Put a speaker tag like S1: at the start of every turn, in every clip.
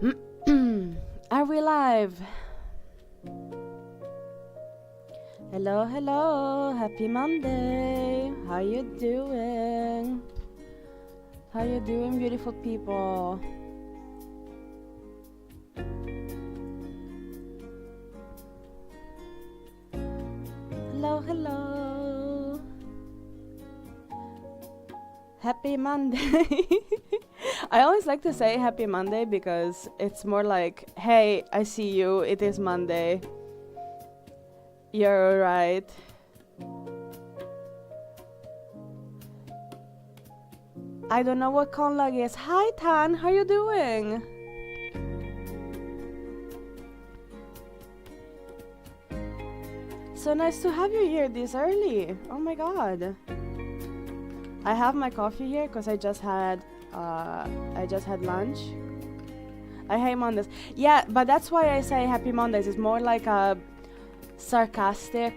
S1: Are we live? Hello, hello. Happy Monday. How you doing? How you doing, beautiful people? Hello, hello. Happy Monday. I always like to say happy Monday because it's more like, hey, I see you, it is Monday. You're right. I don't know what conlag is. Hi Tan, how you doing? So nice to have you here this early. Oh my god. I have my coffee here because I just had lunch. I hate Mondays. Yeah, but that's why I say happy Mondays. It's more like a sarcastic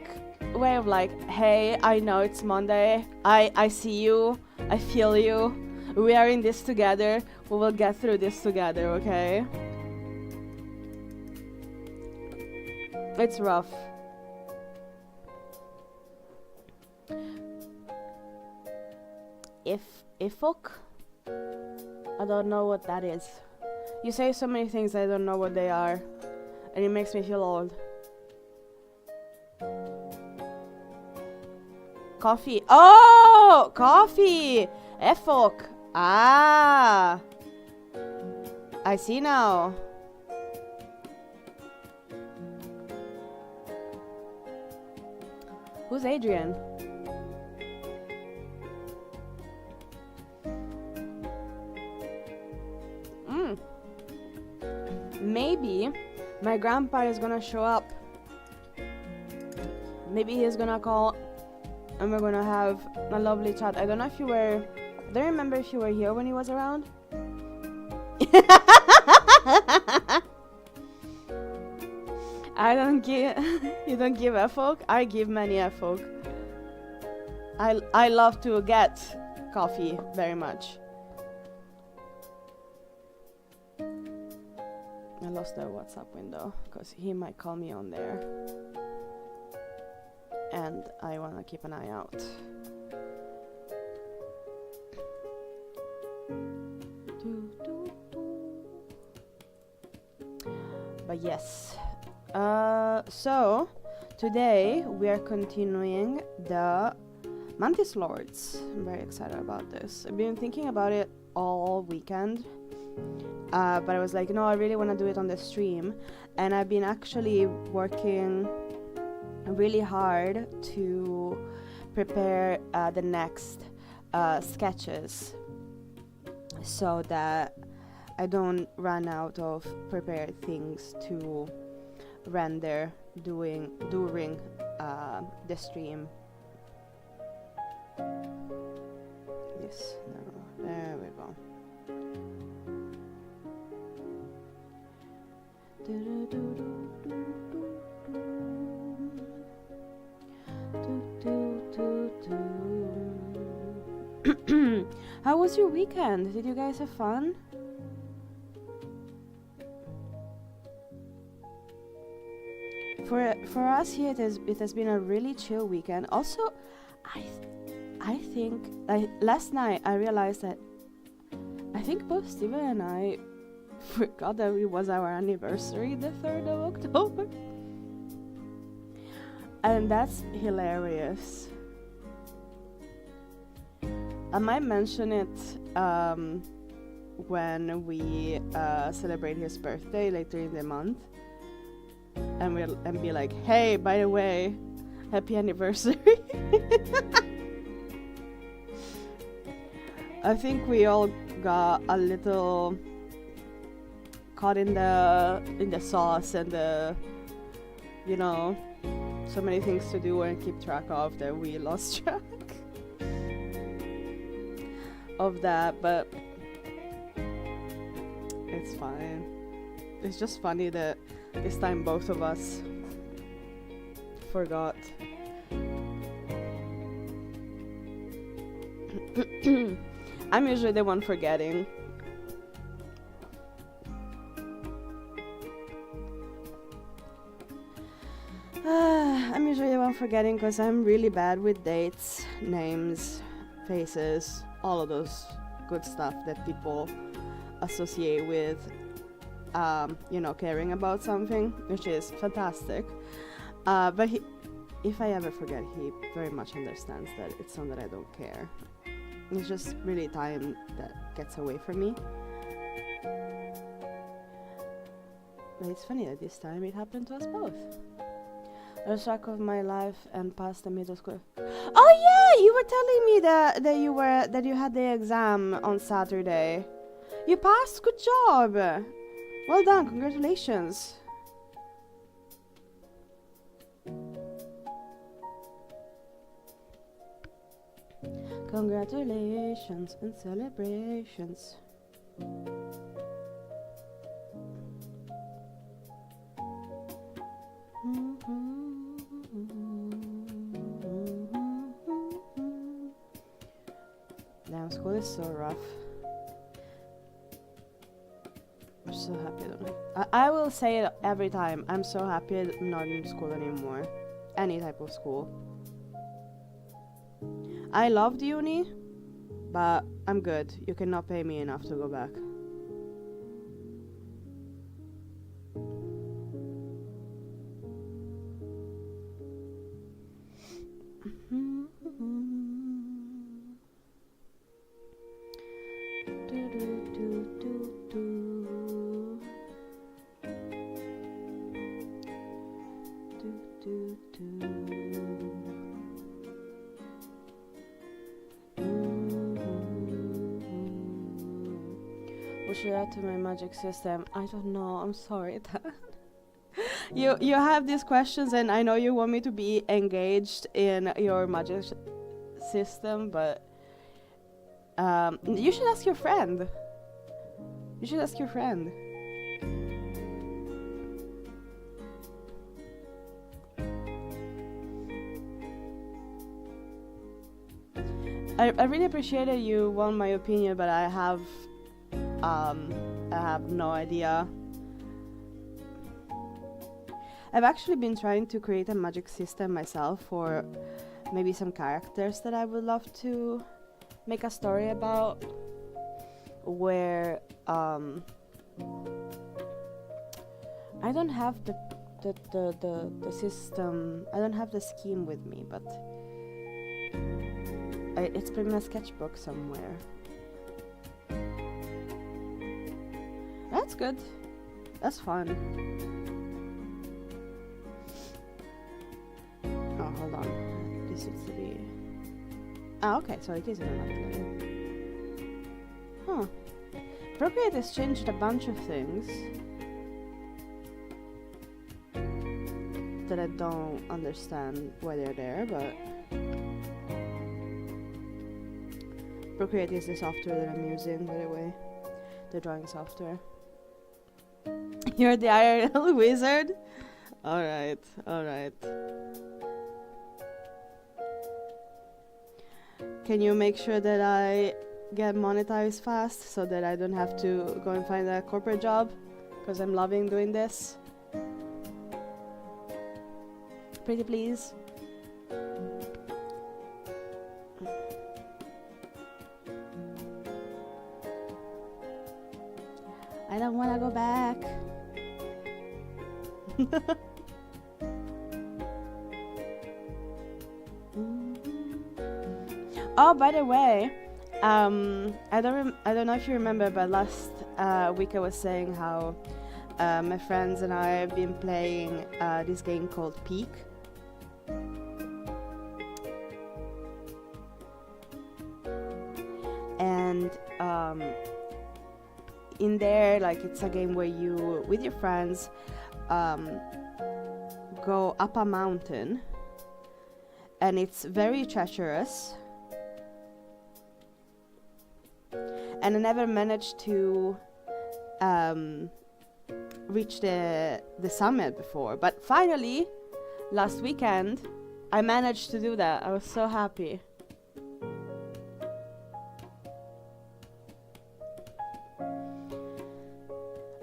S1: way of like, hey, I know it's Monday. I see you. I feel you. We are in this together. We will get through this together, okay? It's rough. Ifok? I don't know what that is. You say so many things I don't know what they are. And it makes me feel old. Coffee. Oh! Coffee! Ifok. Ah! I see now. Who's Adrian? Maybe my grandpa is gonna show up. Maybe he's gonna call and we're gonna have a lovely chat. I don't know if you were... I don't remember if you were here when he was around. I don't give... You don't give a fuck? I give many a fuck. I love to get coffee very much. I lost the WhatsApp window because he might call me on there and I want to keep an eye out. But yes, so today we are continuing the Mantis Lords. I'm very excited about this. I've been thinking about it all weekend. But I was like, no, I really want to do it on the stream. And I've been actually working really hard to prepare the next sketches so that I don't run out of prepared things to render during the stream. Yes, no, there we go. How was your weekend? Did you guys have fun? For us here, it has been a really chill weekend. Also, I think last night I realized that I think both Steven and I forgot that it was our anniversary, the 3rd of October. And that's hilarious. I might mention it when we celebrate his birthday later in the month. And be like, hey, by the way, happy anniversary. I think we all got a little caught in the sauce and the, you know, so many things to do and keep track of that we lost track of that, but it's fine. It's just funny that this time both of us forgot. I'm usually the one forgetting. I'm usually the one forgetting because I'm really bad with dates, names, faces, all of those good stuff that people associate with, caring about something, which is fantastic. But if I ever forget, he very much understands that it's not that I don't care. It's just really time that gets away from me. But it's funny that this time it happened to us both. I lost track of my life and passed the middle school. Oh yeah, you were telling me that you had the exam on Saturday. You passed. Good job. Well done. Congratulations. Congratulations and celebrations. Damn, school is so rough. I'm so happy I will say it every time. I'm so happy I'm not in school anymore. Any type of school. I loved uni, but I'm good. You cannot pay me enough to go back. What should I add to my magic system? I don't know. I'm sorry. You have these questions, and I know you want me to be engaged in your magic system, but you should ask your friend. You should ask your friend. I really appreciate that you want my opinion, but I have no idea. I've actually been trying to create a magic system myself for maybe some characters that I would love to make a story about, where I don't have the system, I don't have the scheme with me, but it's in my sketchbook somewhere. That's good. That's fun. Oh, hold on. This needs to be... Ah, okay, so it is in another layer. Huh. Procreate has changed a bunch of things that I don't understand why they're there, but... Procreate is the software that I'm using, by the way. The drawing software. You're the IRL wizard? Alright, alright. Can you make sure that I get monetized fast so that I don't have to go and find a corporate job? Because I'm loving doing this. Pretty please. I don't want to go back. Oh, by the way, I don't know if you remember, but last week I was saying how my friends and I have been playing this game called Peak. And in there, like, it's a game where you, with your friends, go up a mountain, and it's very treacherous. And I never managed to reach the summit before, but finally, last weekend, I managed to do that. I was so happy.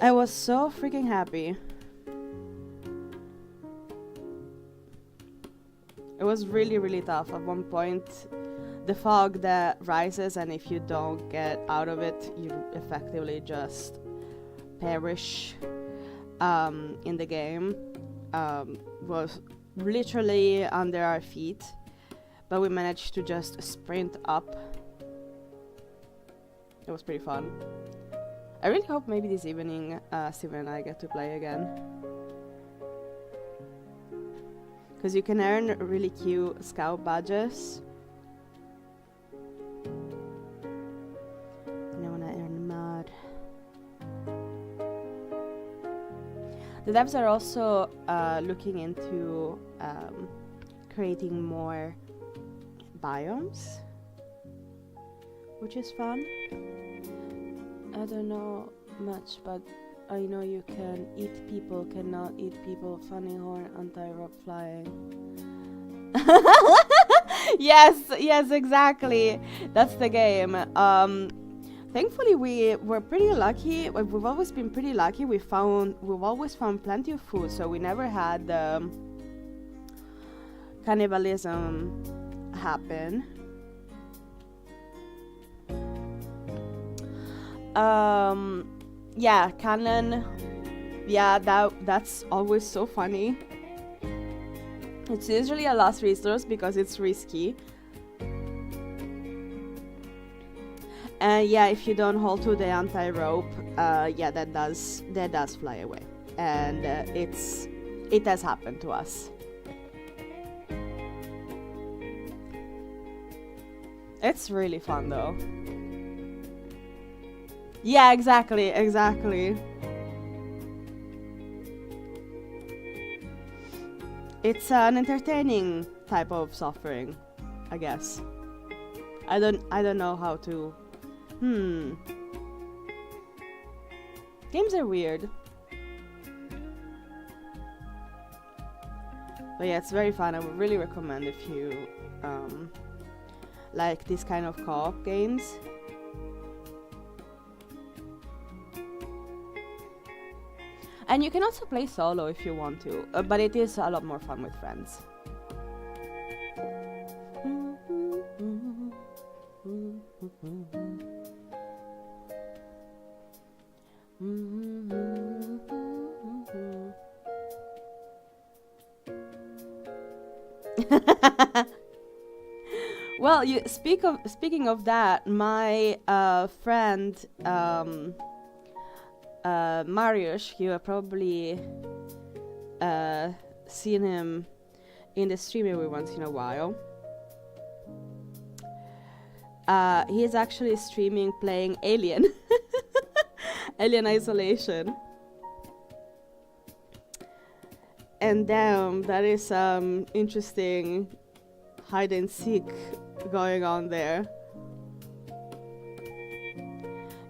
S1: I was so freaking happy. was really, really tough. At one point, the fog that rises, and if you don't get out of it, you effectively just perish in the game, was literally under our feet, but we managed to just sprint up. It was pretty fun. I really hope maybe this evening Steven and I get to play again, because you can earn really cute scout badges. And I want to earn mud. The devs are also looking into creating more biomes, which is fun. I don't know much, but I know you can eat people, cannot eat people, funny horn, anti-rope flying. Yes, exactly. That's the game. Thankfully, we were pretty lucky. We've always been pretty lucky. We've always found plenty of food, so we never had cannibalism happen. Yeah, canon. Yeah, that's always so funny. It's usually a last resource because it's risky. And yeah, if you don't hold to the anti-rope, yeah, that does fly away, and it has happened to us. It's really fun though. Yeah, exactly. It's an entertaining type of suffering, I guess. I don't know how to. Games are weird. But yeah, it's very fun. I would really recommend if you like this kind of co-op games. And you can also play solo if you want to, but it is a lot more fun with friends. Well, speaking of that, my friend Mariusz, you have probably seen him in the stream every once in a while. He is actually streaming playing Alien. Alien Isolation. And damn, that is some interesting hide and seek going on there.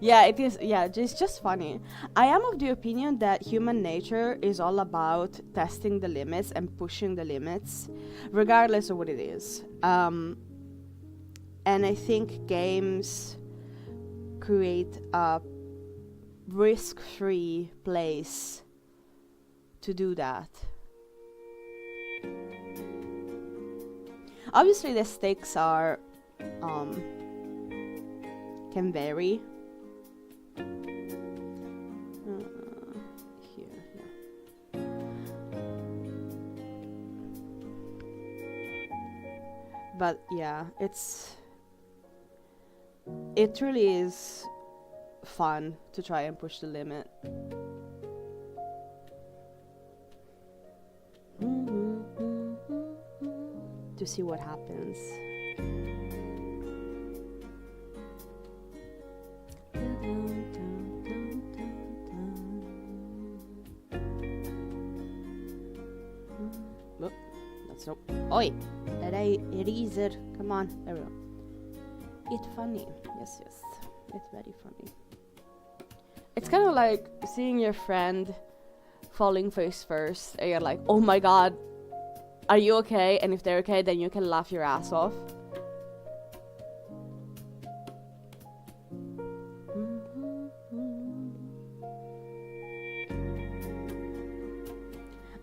S1: Yeah, it is. Yeah, it's just funny. I am of the opinion that human nature is all about testing the limits and pushing the limits, regardless of what it is. And I think games create a risk-free place to do that. Obviously, the stakes are can vary. But yeah, it really is fun to try and push the limit. To see what happens. Oh, that's no. Oi! Eraser. Come on. There we go. It's funny. Yes. It's very funny. It's kind of like seeing your friend falling face first, and you're like, oh my god, are you okay? And if they're okay, then you can laugh your ass off.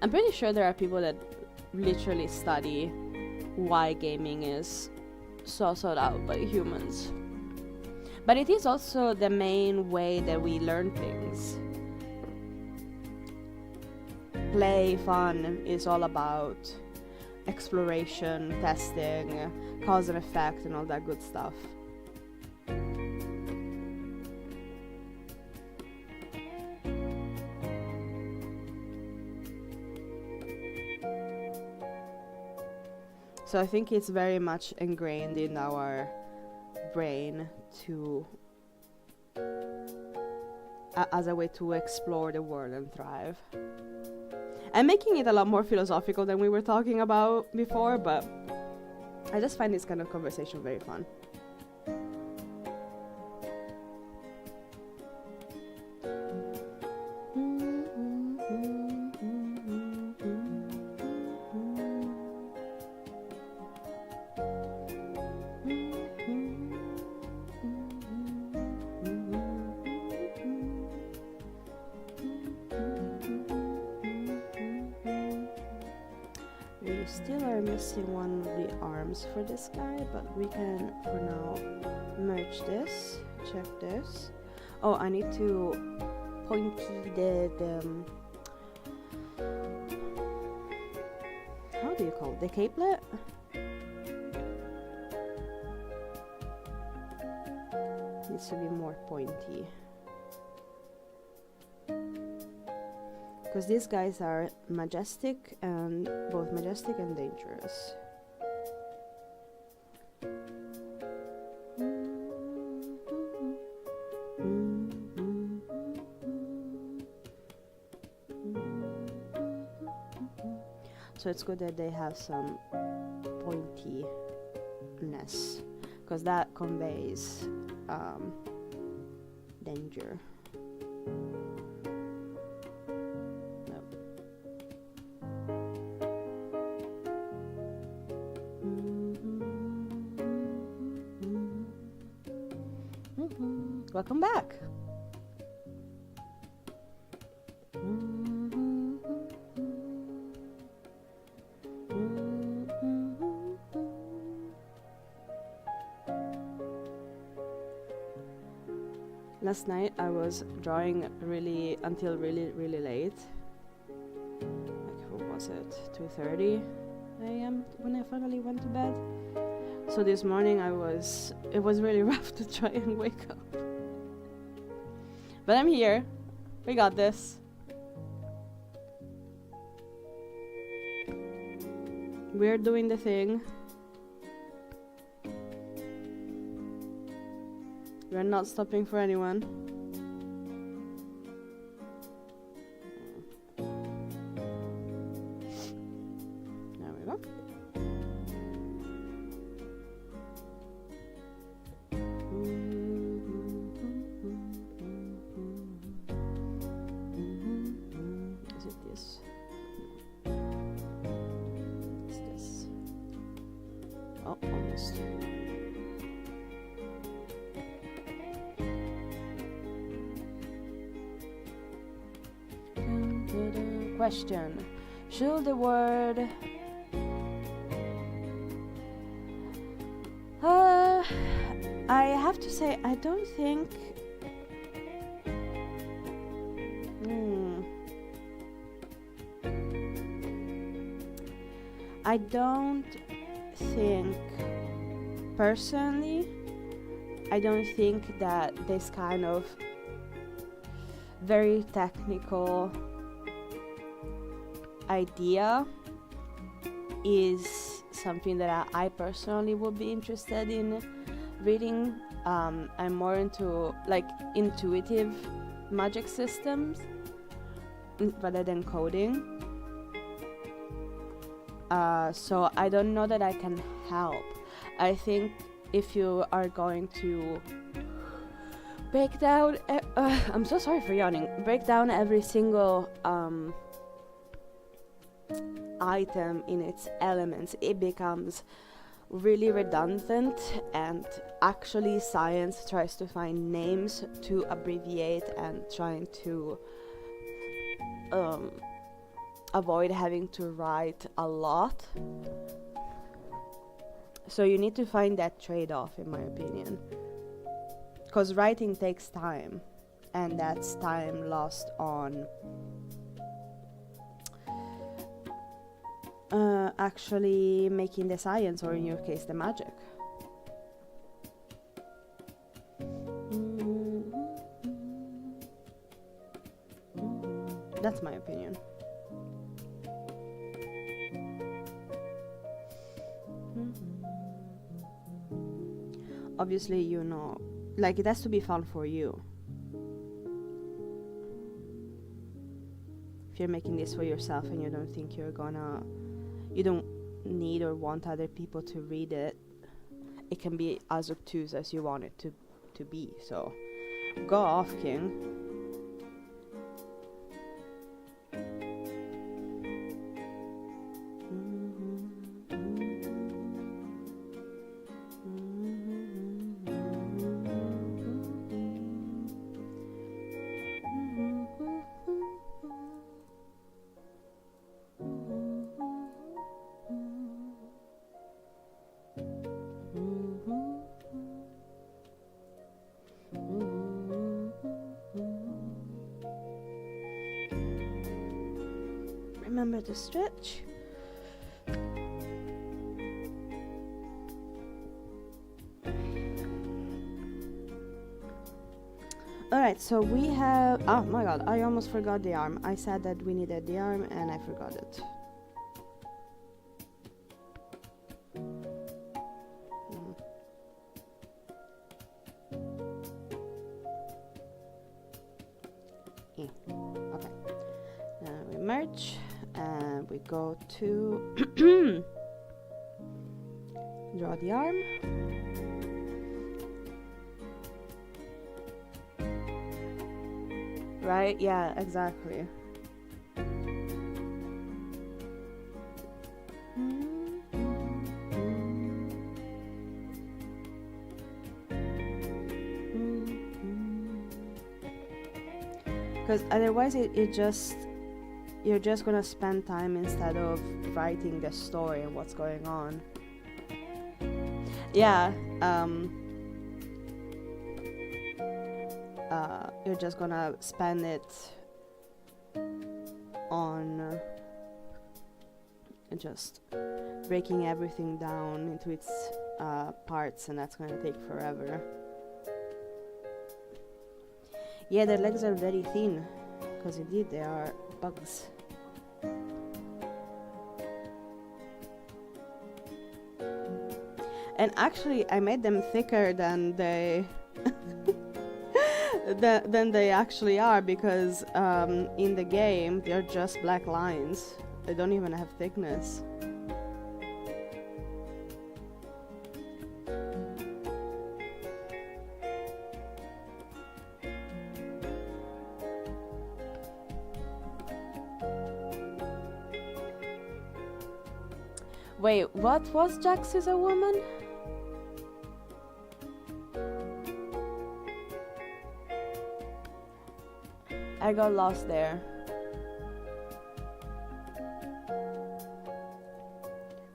S1: I'm pretty sure there are people that literally study why gaming is so sought out by humans. But it is also the main way that we learn things. Play, fun is all about exploration, testing, cause and effect, and all that good stuff. So I think it's very much ingrained in our brain to as a way to explore the world and thrive. I'm making it a lot more philosophical than we were talking about before, but I just find this kind of conversation very fun. We still are missing one of the arms for this guy, but we can for now merge this. Check this. Oh, I need to pointy the how do you call it? The capelet? Needs to be more pointy. Because these guys are majestic and both majestic and dangerous. So it's good that they have some pointiness, because that conveys danger. Welcome back. Last night I was drawing until really late. Like, what was it? 2:30 a.m. when I finally went to bed. So this morning it was really rough to try and wake up. But I'm here. We got this. We're doing the thing. We're not stopping for anyone. There we go. Is it this? It's this. Oh, almost. Question: should the word I have to say I don't think I don't think personally I don't think that this kind of very technical idea is something that I personally would be interested in reading. I'm more into like intuitive magic systems rather than coding. So I don't know that I can help. I think if you are going to break down I'm so sorry for yawning. Break down every single item in its elements, it becomes really redundant, and actually science tries to find names to abbreviate and trying to avoid having to write a lot. So you need to find that trade-off, in my opinion. Because writing takes time, and that's time lost on actually making the science, or in your case, the magic. That's my opinion. Obviously, you know, like, it has to be fun for you. If you're making this for yourself and you don't think you don't need or want other people to read it, it can be as obtuse as you want it to be. So go off, King. Remember to stretch. Alright, so we have... Oh my god, I almost forgot the arm. I said that we needed the arm and I forgot it. Okay. Now we merge and we go to draw the arm. Right? Yeah, exactly. Because otherwise you're just gonna spend time instead of writing the story and what's going on. Yeah, you're just gonna spend it on just breaking everything down into its parts, and that's gonna take forever. Yeah, their legs are very thin, because indeed they are bugs. And actually, I made them thicker than they than they actually are, because in the game they're just black lines. They don't even have thickness. Wait, what was Jax is a woman? I got lost there.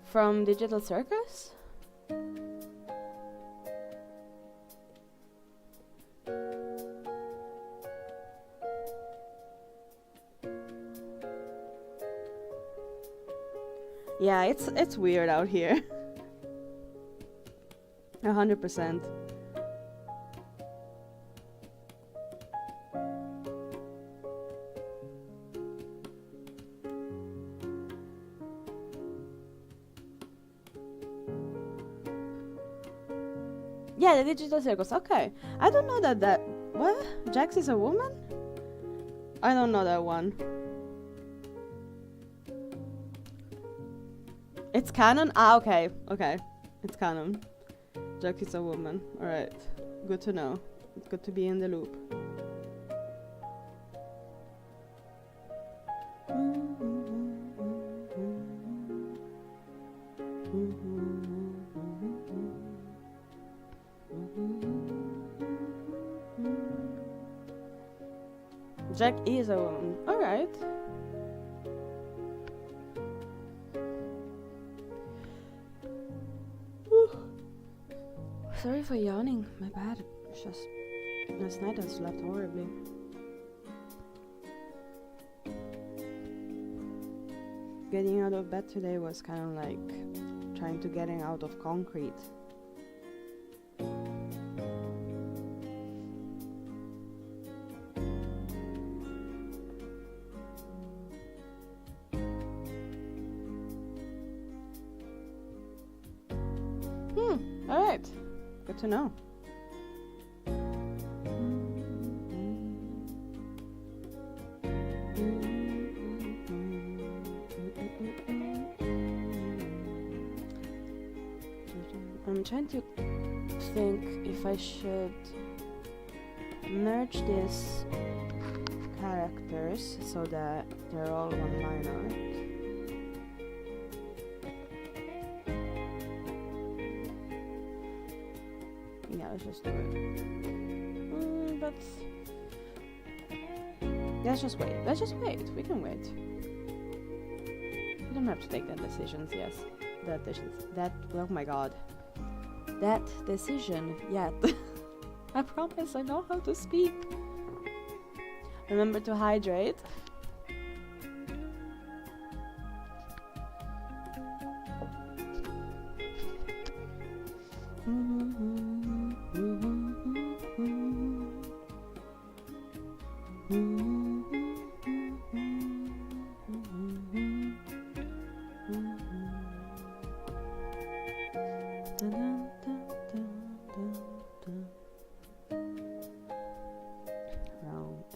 S1: From Digital Circus? Yeah, it's weird out here. 100%. Yeah, the Digital Circus. Okay, I don't know that. What? Jax is a woman? I don't know that one. It's canon? Ah, okay. Okay. It's canon. Jax is a woman. Alright. Good to know. It's good to be in the loop. Jack is a woman. Alright. Sorry for yawning. My bad. It's just last night I slept horribly. Getting out of bed today was kind of like trying to getting out of concrete. Alright. Good to know. I'm trying to think if I should merge these characters so that they're all one-liner. Yeah, let's just do it. But let's just wait. Let's just wait. We can wait. We don't have to take that decisions. Yes, that. Oh my God. That decision yet. I promise I know how to speak. Remember to hydrate.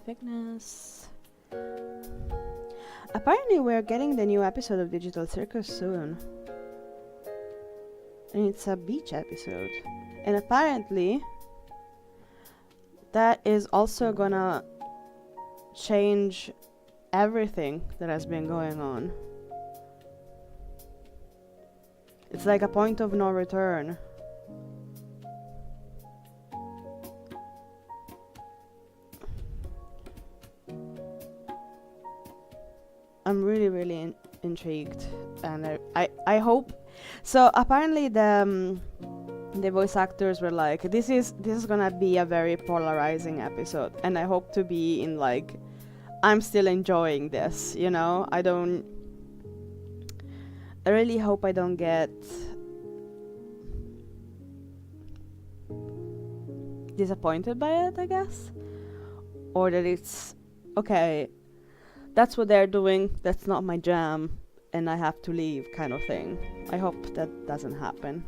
S1: Thickness. Apparently we're getting the new episode of Digital Circus soon. And it's a beach episode. And apparently that is also gonna change everything that has been going on. It's like a point of no return. I'm really intrigued, and I hope. So apparently the voice actors were like, this is gonna be a very polarizing episode, and I hope to be in like, I'm still enjoying this, you know. I really hope I don't get disappointed by it, I guess, or that it's okay. That's what they're doing, that's not my jam, and I have to leave, kind of thing. I hope that doesn't happen.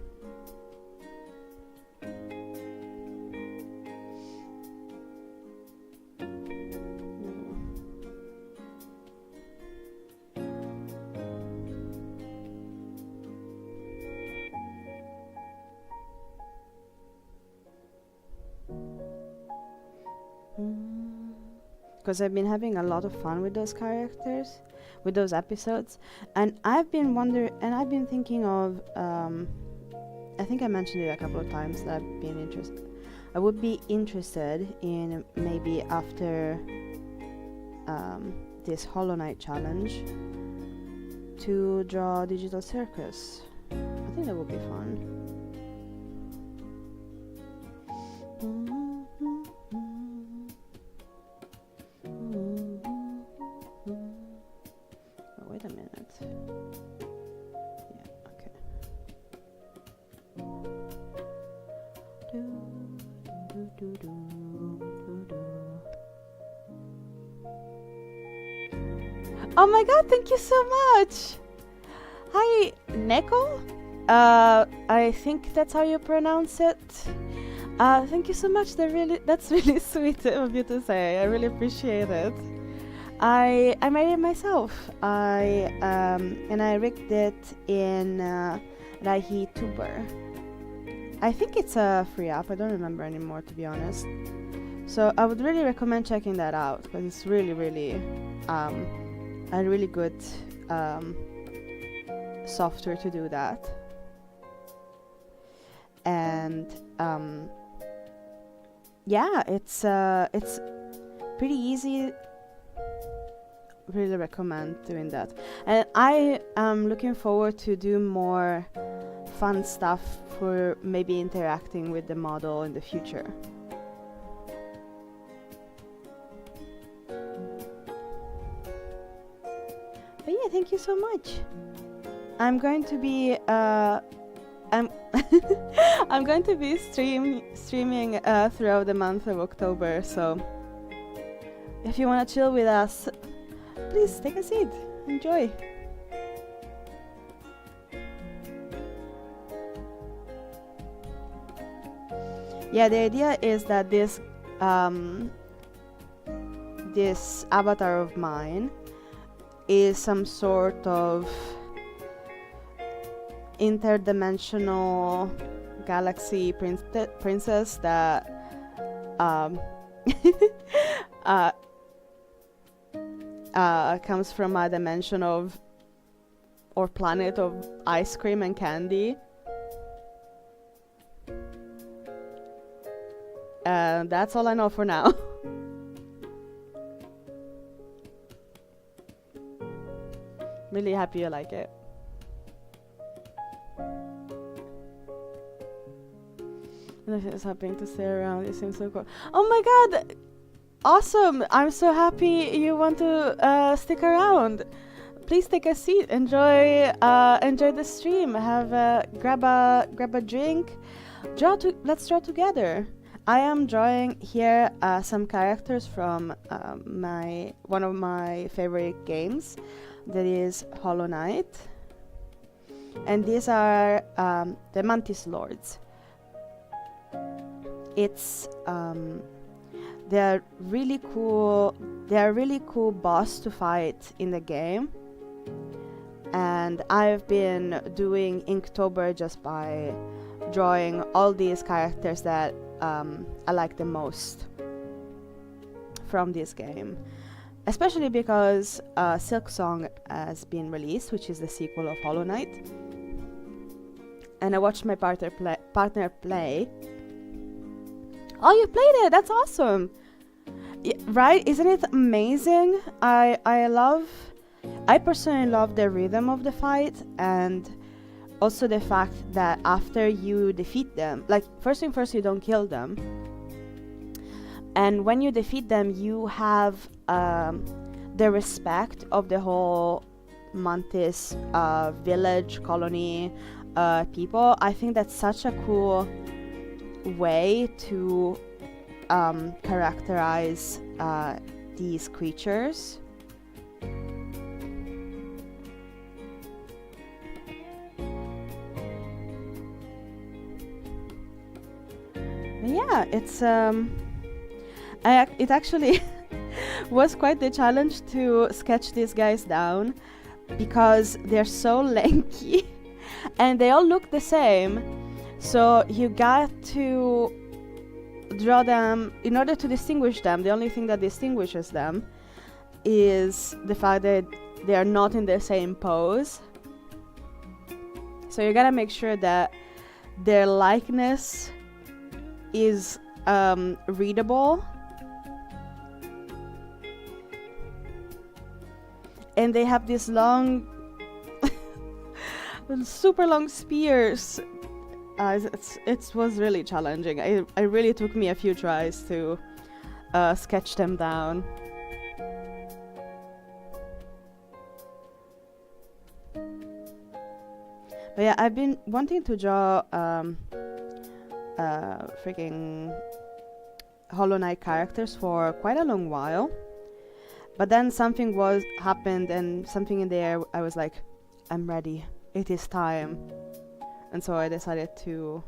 S1: Because I've been having a lot of fun with those characters, with those episodes, and I've been thinking of, I think I mentioned it a couple of times that I would be interested in maybe after this Hollow Knight challenge to draw Digital Circus. I think that would be fun. Wait a minute. Yeah, okay. Oh my God, thank you so much! Hi, Neko? I think that's how you pronounce it. Thank you so much, that's really sweet of you to say. I really appreciate it. I made it myself. And I rigged it in Raihi Tuber. I think it's a free app. I don't remember anymore, to be honest. So I would really recommend checking that out because it's really a really good software to do that. And yeah, it's pretty easy. Really recommend doing that, and I am looking forward to do more fun stuff for maybe interacting with the model in the future. But yeah, thank you so much. I'm going to be I'm I'm going to be streaming throughout the month of October, so if you want to chill with us, please take a seat. Enjoy. Yeah, the idea is that this avatar of mine is some sort of interdimensional galaxy princess that comes from a dimension of or planet of ice cream and candy. That's all I know for now. Really happy you like it. It's happening to stay around. It seems so cool. Oh my god! Awesome! I'm so happy you want to stick around. Please take a seat. Enjoy the stream. Grab a drink. Let's draw together. I am drawing here some characters from one of my favorite games, that is Hollow Knight, and these are the Mantis Lords. It's they're really cool. They're really cool boss to fight in the game, and I've been doing Inktober just by drawing all these characters that I like the most from this game, especially because Silksong has been released, which is the sequel of Hollow Knight, and I watched my partner play. Oh, you played it! That's awesome! Right? Isn't it amazing? I personally love the rhythm of the fight, and also the fact that after you defeat them, like first thing first, you don't kill them, and when you defeat them, you have the respect of the whole Mantis village, colony, people. I think that's such a cool way to characterize these creatures. Yeah, it's it actually was quite the challenge to sketch these guys down because they're so lanky and they all look the same. So you got to draw them in order to distinguish them. The only thing that distinguishes them is the fact that they are not in the same pose. So you gotta make sure that their likeness is readable, and they have these long super long spears. It was really challenging. It really took me a few tries to sketch them down. But yeah, I've been wanting to draw freaking Hollow Knight characters for quite a long while, but then something happened, and something in the air. I was like, I'm ready. It is time. And so I decided to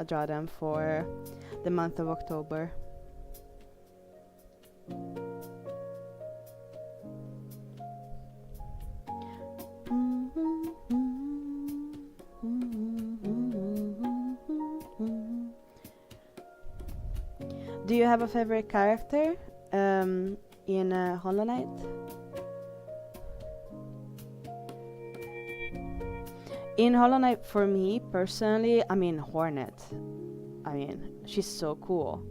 S1: draw them for the month of October. Do you have a favorite character in Hollow Knight? In Hollow Knight, for me personally, I mean Hornet. I mean, she's so cool.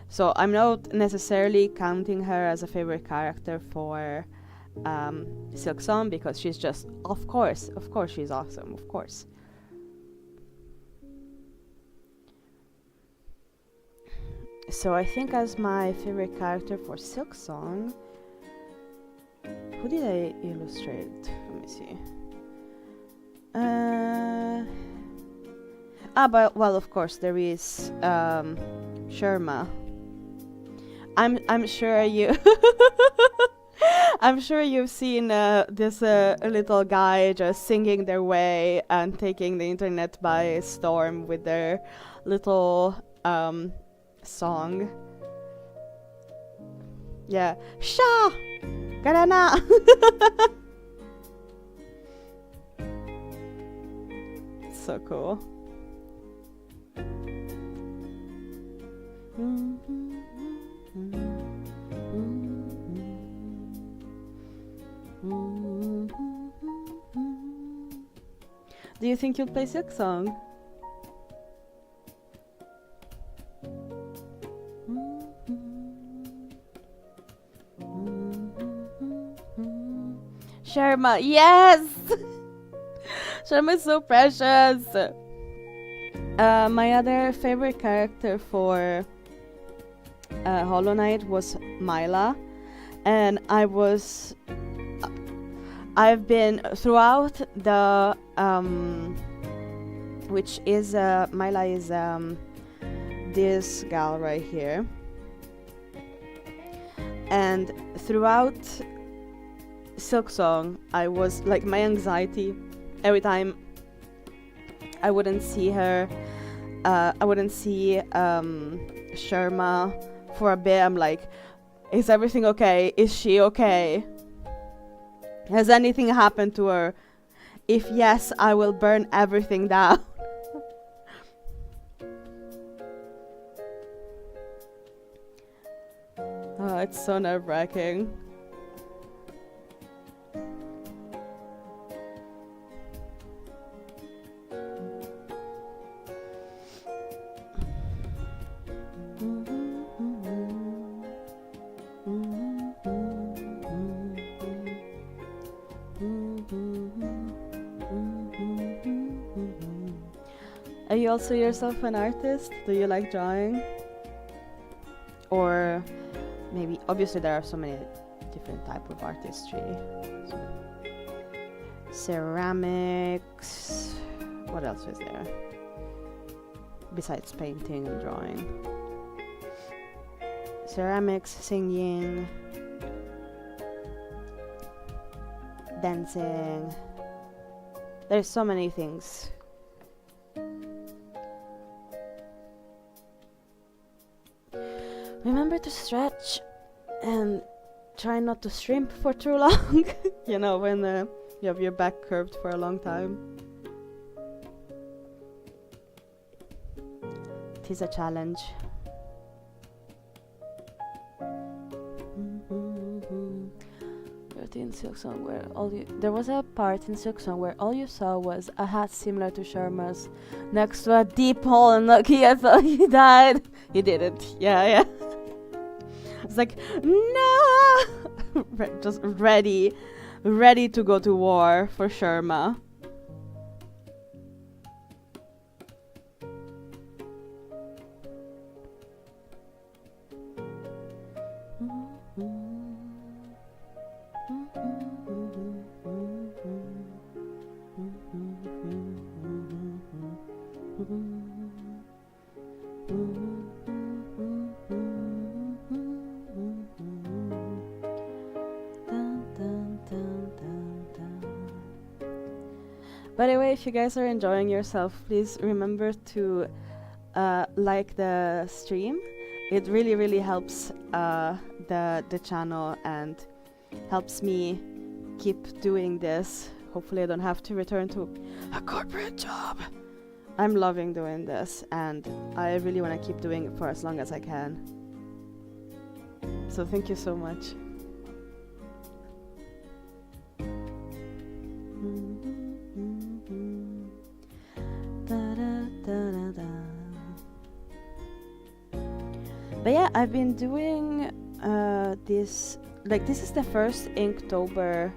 S1: So I'm not necessarily counting her as a favorite character for Silksong, because she's just, of course she's awesome, of course. So I think as my favorite character for Silksong, who did I illustrate? Let me see. But well, of course there is Sherma. I'm sure you I'm sure you've seen this little guy just singing their way and taking the internet by storm with their little song. Yeah. Sha! Garana! It's so cool. Do you think you'll play Silksong? Sherma, yes! Sherma is so precious! My other favorite character for Hollow Knight was Myla, and I've been throughout the which is Myla is this gal right here, and throughout Silksong I was like, my anxiety every time I wouldn't see her, I wouldn't see Sherma for a bit. I'm like, is everything okay? Is she okay? Has anything happened to her? If yes, I will burn everything down. Oh, it's so nerve-wracking. Are you also yourself an artist? Do you like drawing? Or maybe, obviously there are so many different type of artistry. So, ceramics. What else is there? Besides painting and drawing. Ceramics, singing, dancing. There's so many things. Remember to stretch and try not to shrimp for too long. You know, when you have your back curved for a long time. It is a challenge. In Silksong where there was a part in Silksong where all you saw was a hat similar to Sherma's next to a deep hole, and lucky I thought he died. He didn't. Yeah. I was like, no! Just ready to go to war for Sherma. By the way, if you guys are enjoying yourself, please remember to like the stream. It really helps the channel and helps me keep doing this. Hopefully I don't have to return to a corporate job. I'm loving doing this, and I really want to keep doing it for as long as I can. So thank you so much. But yeah, I've been doing this, like, this is the first Inktober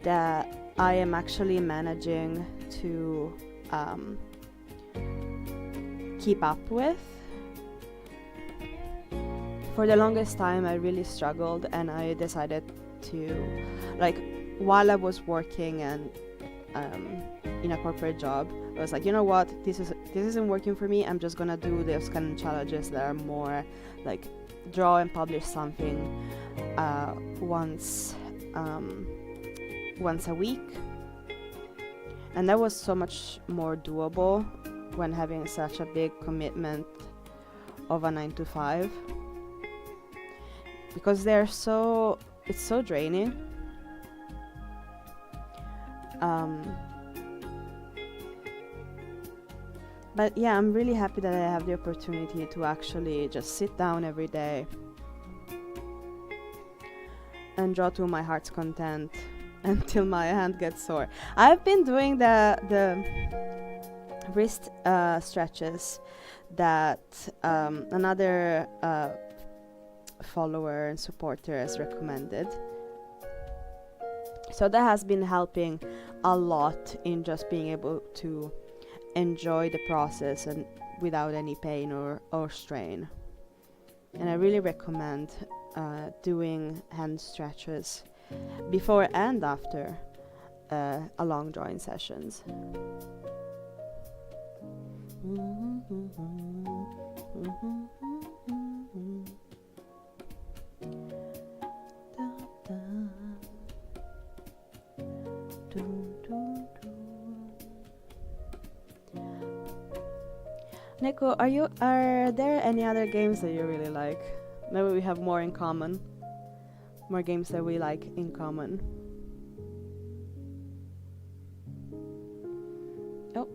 S1: that I am actually managing to keep up with. for the longest time I really struggled, and I decided to, like, while I was working and in a corporate job, I was like, you know what, this isn't working for me. I'm just gonna do those kind of challenges that are more like draw and publish something once a week, and that was so much more doable when having such a big commitment of a 9 to 5, because it's so draining. But yeah, I'm really happy that I have the opportunity to actually just sit down every day and draw to my heart's content until my hand gets sore. I've been doing the wrist stretches that another follower and supporter has recommended. So that has been helping a lot in just being able to enjoy the process and without any pain or strain. And I really recommend doing hand stretches before and after a long drawing sessions. Nico, are there any other games that you really like? Maybe we have more in common. More games that we like in common. Oh.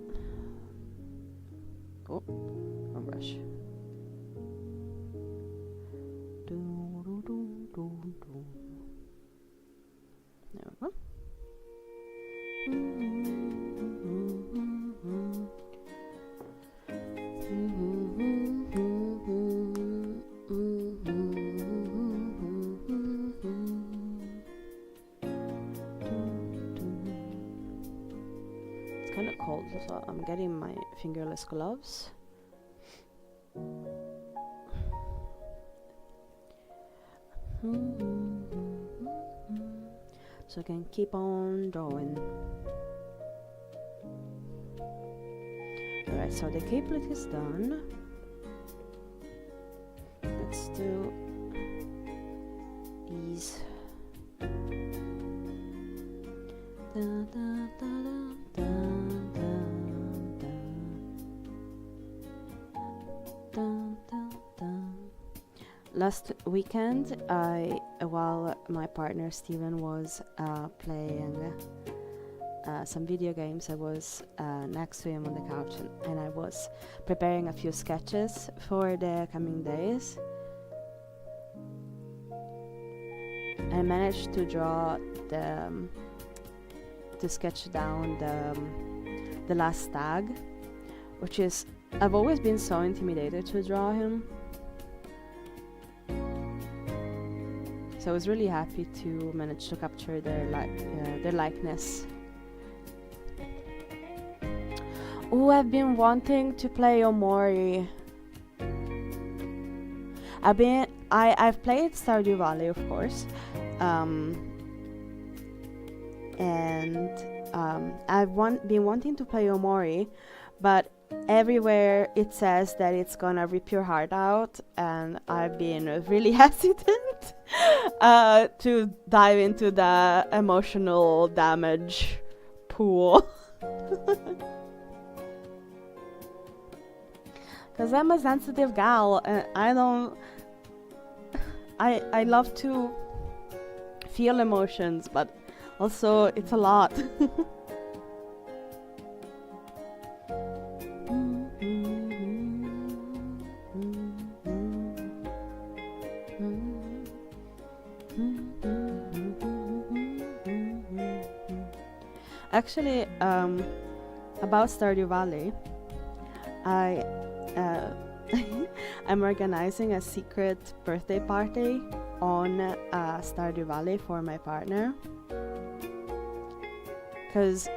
S1: Oh, wrong brush. There we go. It's kind of cold, so I'm getting my fingerless gloves. So I can keep on drawing. Alright, so the capelet is done. Let's do these. Last weekend, while my partner Steven was playing some video games, I was next to him on the couch, and I was preparing a few sketches for the coming days. I managed to draw to sketch down the last stag, which is, I've always been so intimidated to draw him. So I was really happy to manage to capture their likeness. Oh, I've been wanting to play Omori. I've played Stardew Valley, of course, and I've been wanting to play Omori, but everywhere it says that it's gonna rip your heart out, and I've been really hesitant to dive into the emotional damage pool. Because I'm a sensitive gal, and I love to feel emotions, but also it's a lot. Actually, about Stardew Valley, I'm organizing a secret birthday party on Stardew Valley for my partner, because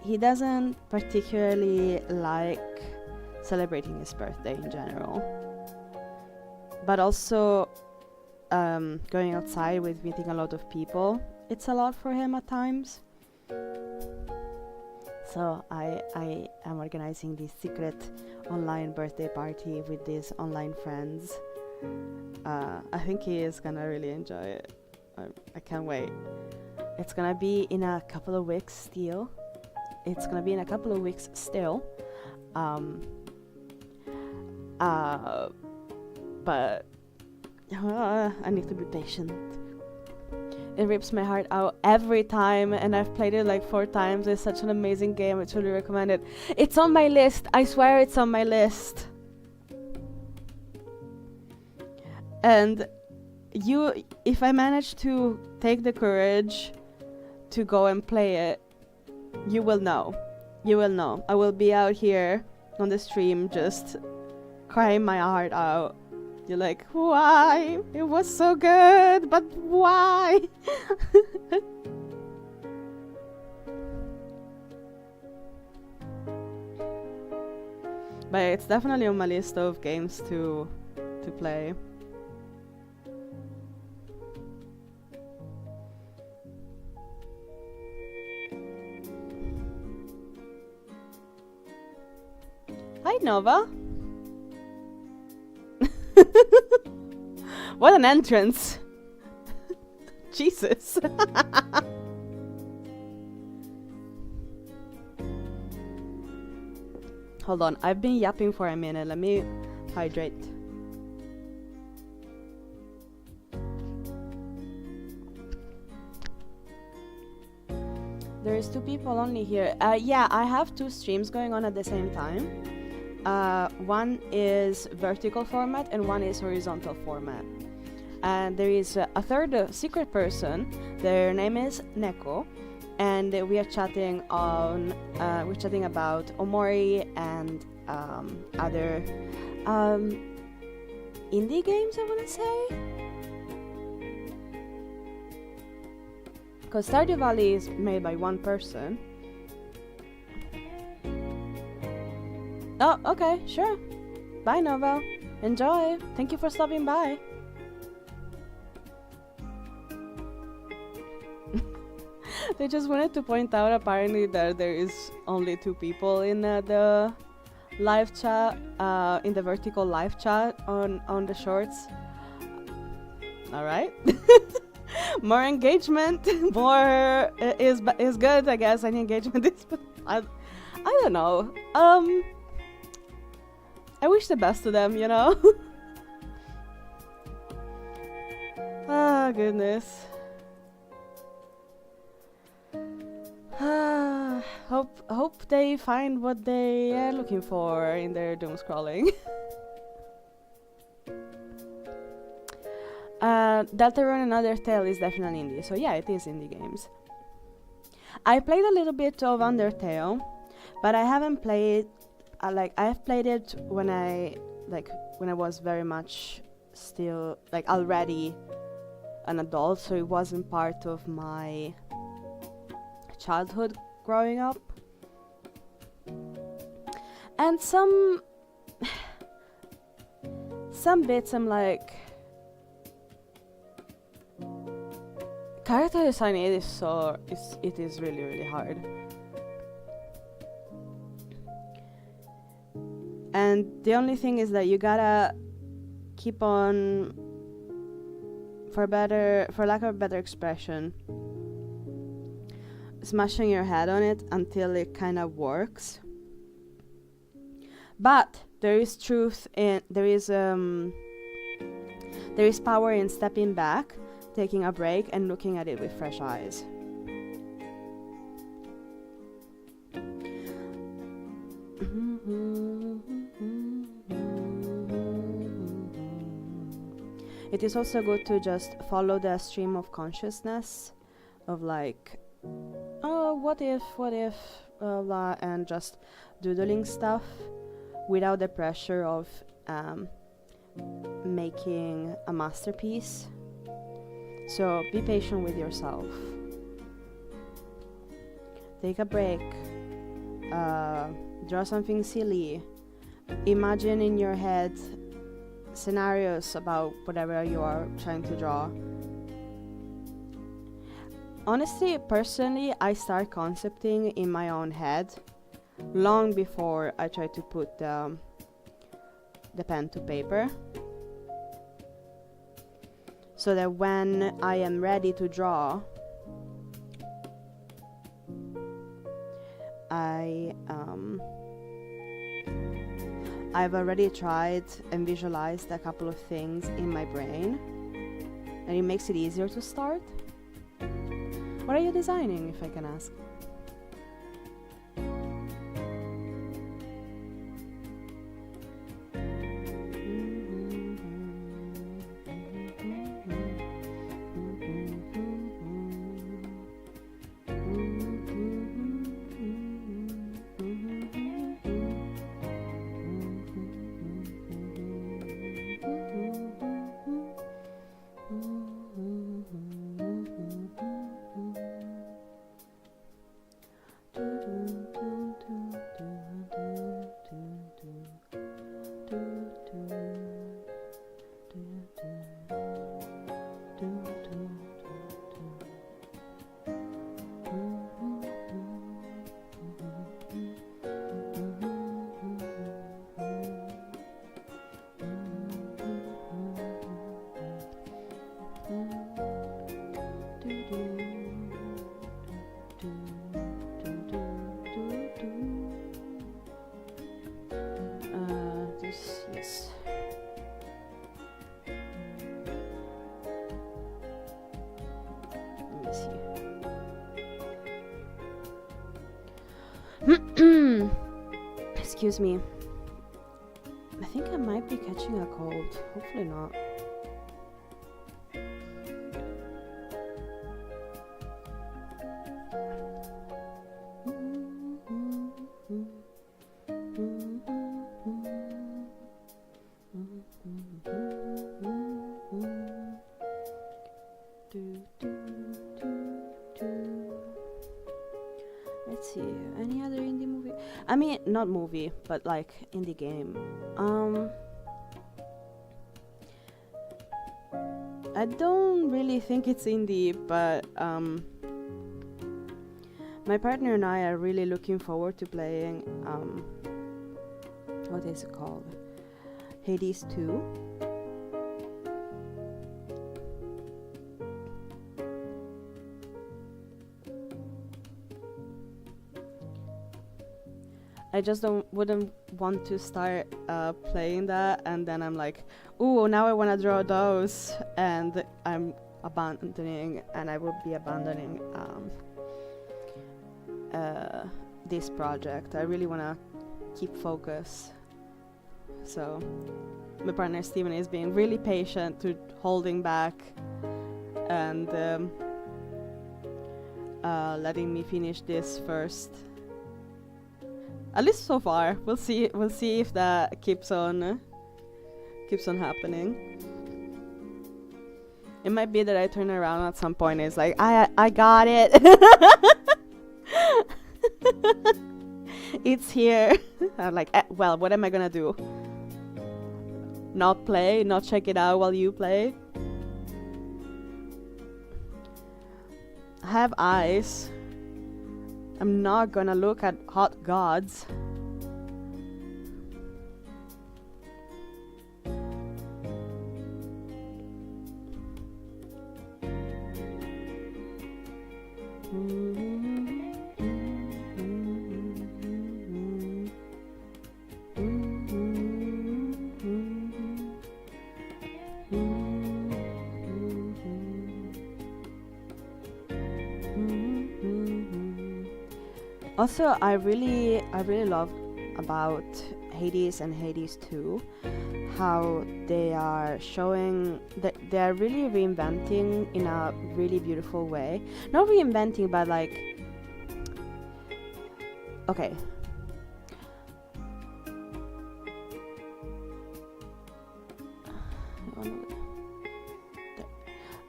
S1: he doesn't particularly like celebrating his birthday in general. but also going outside with meeting a lot of people, it's a lot for him at times. So I am organizing this secret online birthday party with these online friends. I think he is gonna really enjoy it. I can't wait. It's gonna be in a couple of weeks still. But I need to be patient. It rips my heart out every time, and I've played it like 4 times. It's such an amazing game. I truly recommend it. It's on my list. I swear it's on my list. And if I manage to take the courage to go and play it, you will know. You will know. I will be out here on the stream just crying my heart out. You're like, why? It was so good, but why? But it's definitely on my list of games to play. Hi, Nova. What an entrance. Jesus. Hold on, I've been yapping for a minute. Let me hydrate. There's 2 people only here. Yeah, I have 2 streams going on at the same time. One is vertical format and one is horizontal format. And there is a third secret person. Their name is Neko, and we are chatting about Omori and other indie games, I want to say. Because Stardew Valley is made by one person. Oh, okay, sure. Bye, Nova. Enjoy. Thank you for stopping by. They just wanted to point out apparently that there is only 2 people in the live chat, in the vertical live chat on the shorts. All right. More engagement, more is good, I guess. Any engagement is, I don't know. I wish the best to them, you know. Ah, goodness. Hope they find what they are looking for in their doom scrolling. Deltarune and Undertale is definitely indie, so yeah, it is indie games. I played a little bit of Undertale, but I haven't played. I have played it when I was very much still already an adult, so it wasn't part of my childhood growing up. And some bits I'm like, character design it is really, really hard. And the only thing is that you gotta keep on, for lack of a better expression, smashing your head on it until it kind of works. But there is power in stepping back, taking a break, and looking at it with fresh eyes. It is also good to just follow the stream of consciousness of like, oh, what if, blah, blah, and just doodling stuff without the pressure of making a masterpiece. So be patient with yourself. Take a break. Draw something silly. Imagine in your head scenarios about whatever you are trying to draw. Honestly, personally, I start concepting in my own head long before I try to put the pen to paper, so that when I am ready to draw, I've already tried and visualized a couple of things in my brain, and it makes it easier to start. What are you designing, if I can ask? Yes. Let me see. Excuse me. I think I might be catching a cold. Hopefully not. Let's see, any other indie movie? I mean, not movie, but like indie game. I don't really think it's indie, but my partner and I are really looking forward to playing what is it called? Hades 2. I just wouldn't want to start playing that, and then I'm like, ooh, now I want to draw those, and I'm abandoning, and I will be abandoning this project. I really want to keep focus. So my partner Steven is being really patient to holding back and letting me finish this first. At least so far. We'll see if that keeps on happening. It might be that I turn around at some point and it's like, I got it. It's here. I'm like, well, what am I gonna do? Not play? Not check it out while you play? I have eyes. I'm not gonna look at hot gods. Also, I really love about Hades and Hades 2 how they are showing that they are really reinventing in a really beautiful way. Not reinventing, but like, okay.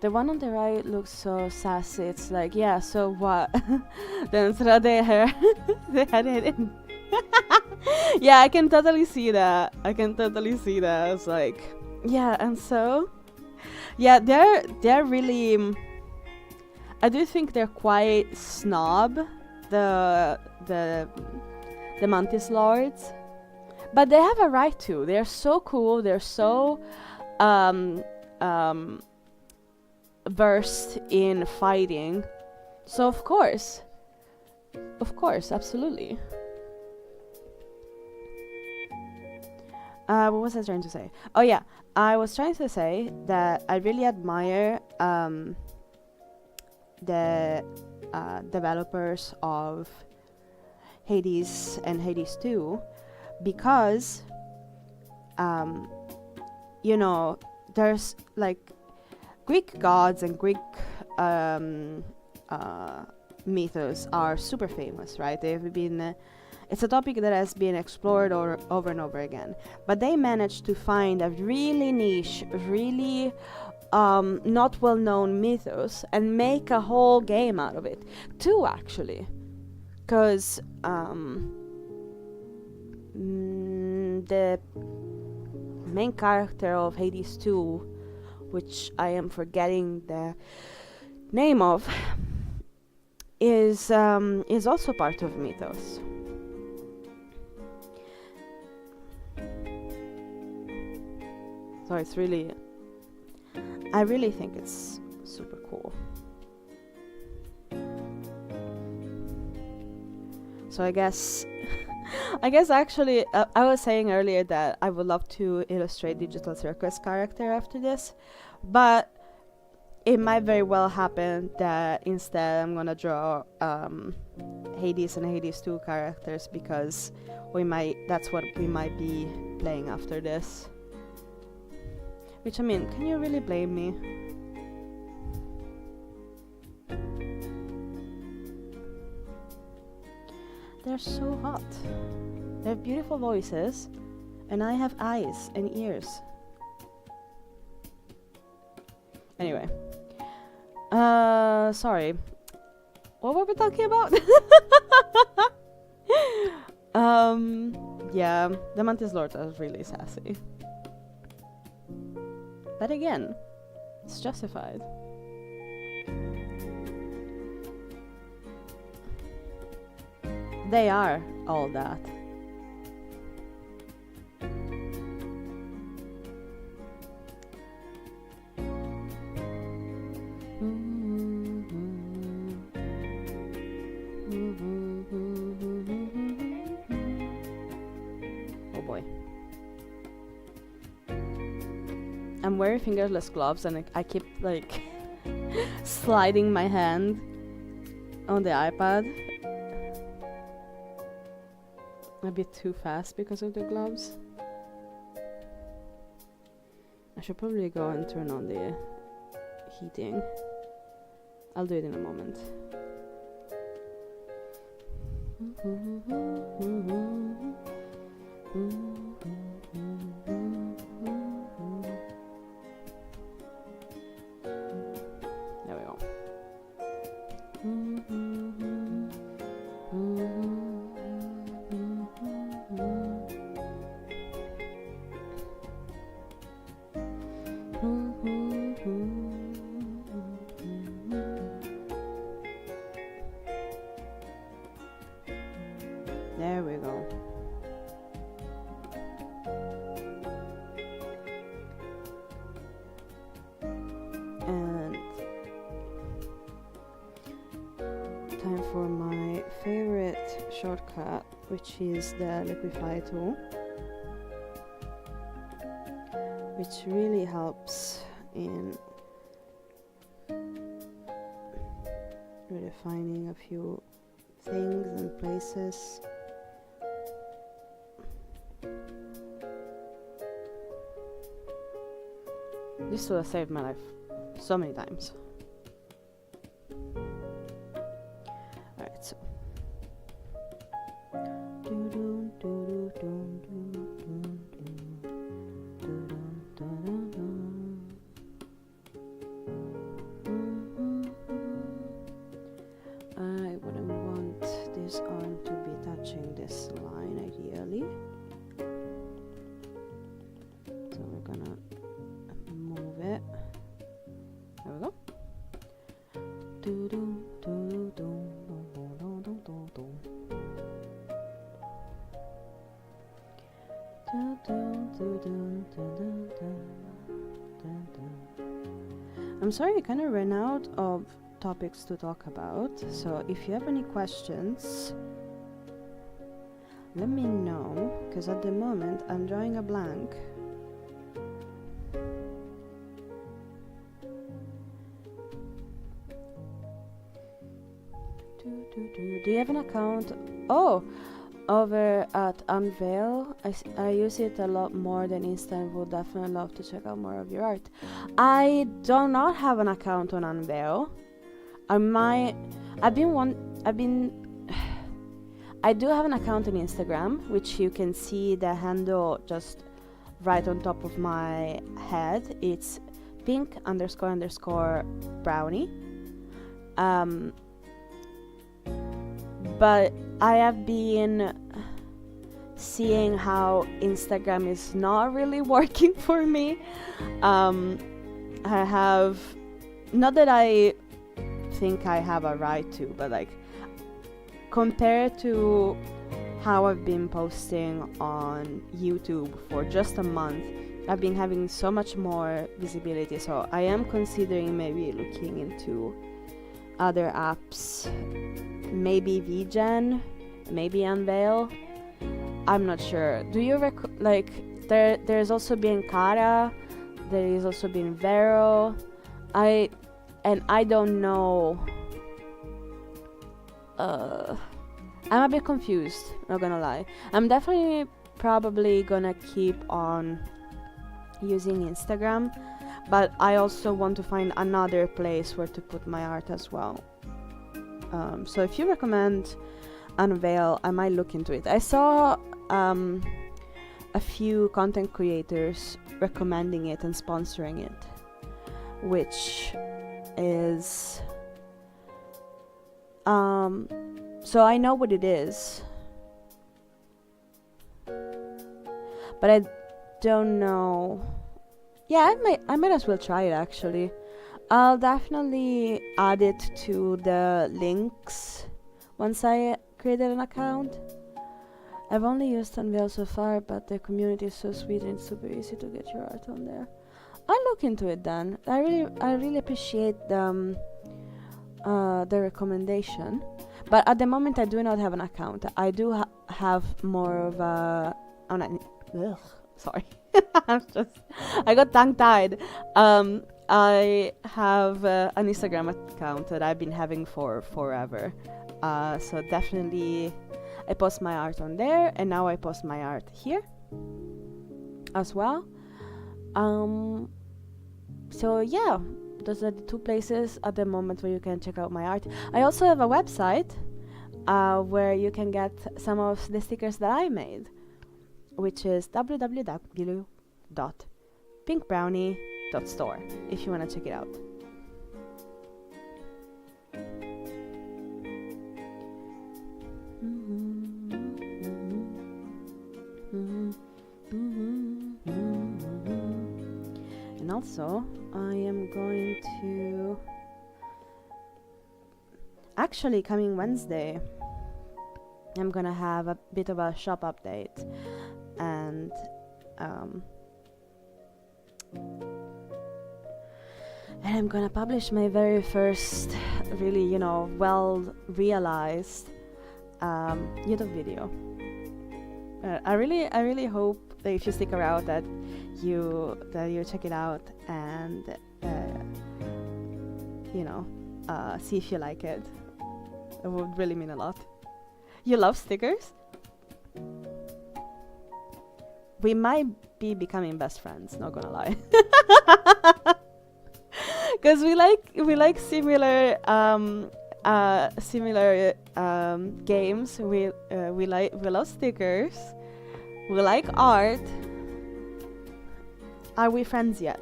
S1: The one on the right looks so sassy. It's like, yeah, so what? Then throw their hair, they had it in. Yeah, I can totally see that. It's like, Yeah, and so yeah, they're really. I do think they're quite snob, the the the Mantis Lords, but they have a right to. They're so cool. They're so um, um, versed in fighting. So of course, absolutely. What was I trying to say? Oh yeah, I was trying to say that I really admire the developers of Hades and Hades 2 because um, you know, there's like Greek gods and Greek um, mythos are super famous, right? They've been it's a topic that has been explored over and over again, but they managed to find a really niche, really not well-known mythos and make a whole game out of it. Two, actually, because the main character of Hades 2, which I am forgetting the name of, is also part of mythos. So it's really, I really think it's super cool. So I guess actually I was saying earlier that I would love to illustrate Digital Circus character after this, but it might very well happen that instead I'm gonna draw Hades and Hades 2 characters because that's what we might be playing after this. Which, I mean, can you really blame me? They're so hot. They have beautiful voices, and I have eyes and ears. Anyway. Sorry. What were we talking about? Yeah, the Mantis Lords are really sassy. But again, it's justified. They are all that. Oh boy. I'm wearing fingerless gloves and I keep like sliding my hand on the iPad a bit too fast because of the gloves. I should probably go and turn on the heating. I'll do it in a moment. There we go. There we go. And time for my favorite shortcut, which is the Liquify tool, which really helps in redefining a few things and places. This would have saved my life so many times. Alright, so. I wouldn't want this arm to be touching this line ideally. So we're gonna I'm sorry, I kind of ran out of topics to talk about, so if you have any questions, let me know, because at the moment I'm drawing a blank. Do you have an account? Oh, over at Unveil. I use it a lot more than Insta and would definitely love to check out more of your art. I do not have an account on Unveil. I do have an account on Instagram, which you can see the handle just right on top of my head. It's pink__brownie. But I have been seeing how Instagram is not really working for me. I have, not that I think I have a right to, but like compared to how I've been posting on YouTube for just a month, I've been having so much more visibility. So I am considering maybe looking into other apps, maybe VGen, maybe Unveil. I'm not sure. Do you there's also been Kara, there is also been Vero. I don't know. I'm a bit confused, not gonna lie. I'm definitely probably gonna keep on using Instagram, but I also want to find another place where to put my art as well. So if you recommend Unveil, I might look into it. I saw a few content creators recommending it and sponsoring it, which is so I know what it is, but I don't know. Yeah, I might as well try it actually. I'll definitely add it to the links once I created an account. I've only used Unveil so far, but the community is so sweet and it's super easy to get your art on there. I'll look into it then. I really appreciate the recommendation. But at the moment I do not have an account. I do have more of a... sorry. I got tongue-tied. I have an Instagram account that I've been having for forever. So definitely I post my art on there, and now I post my art here as well. So yeah, those are the two places at the moment where you can check out my art. I also have a website where you can get some of the stickers that I made, which is www.pinkbrownie.store if you want to check it out. And also, I am going to... Actually, coming Wednesday, I'm gonna have a bit of a shop update, and I'm gonna publish my very first really, well realized YouTube video. I really hope that if you stick around that you check it out and see if you like it. It would really mean a lot. You love stickers? We might be becoming best friends, not gonna lie. Because we like similar games. We love stickers. We like art. Are we friends yet?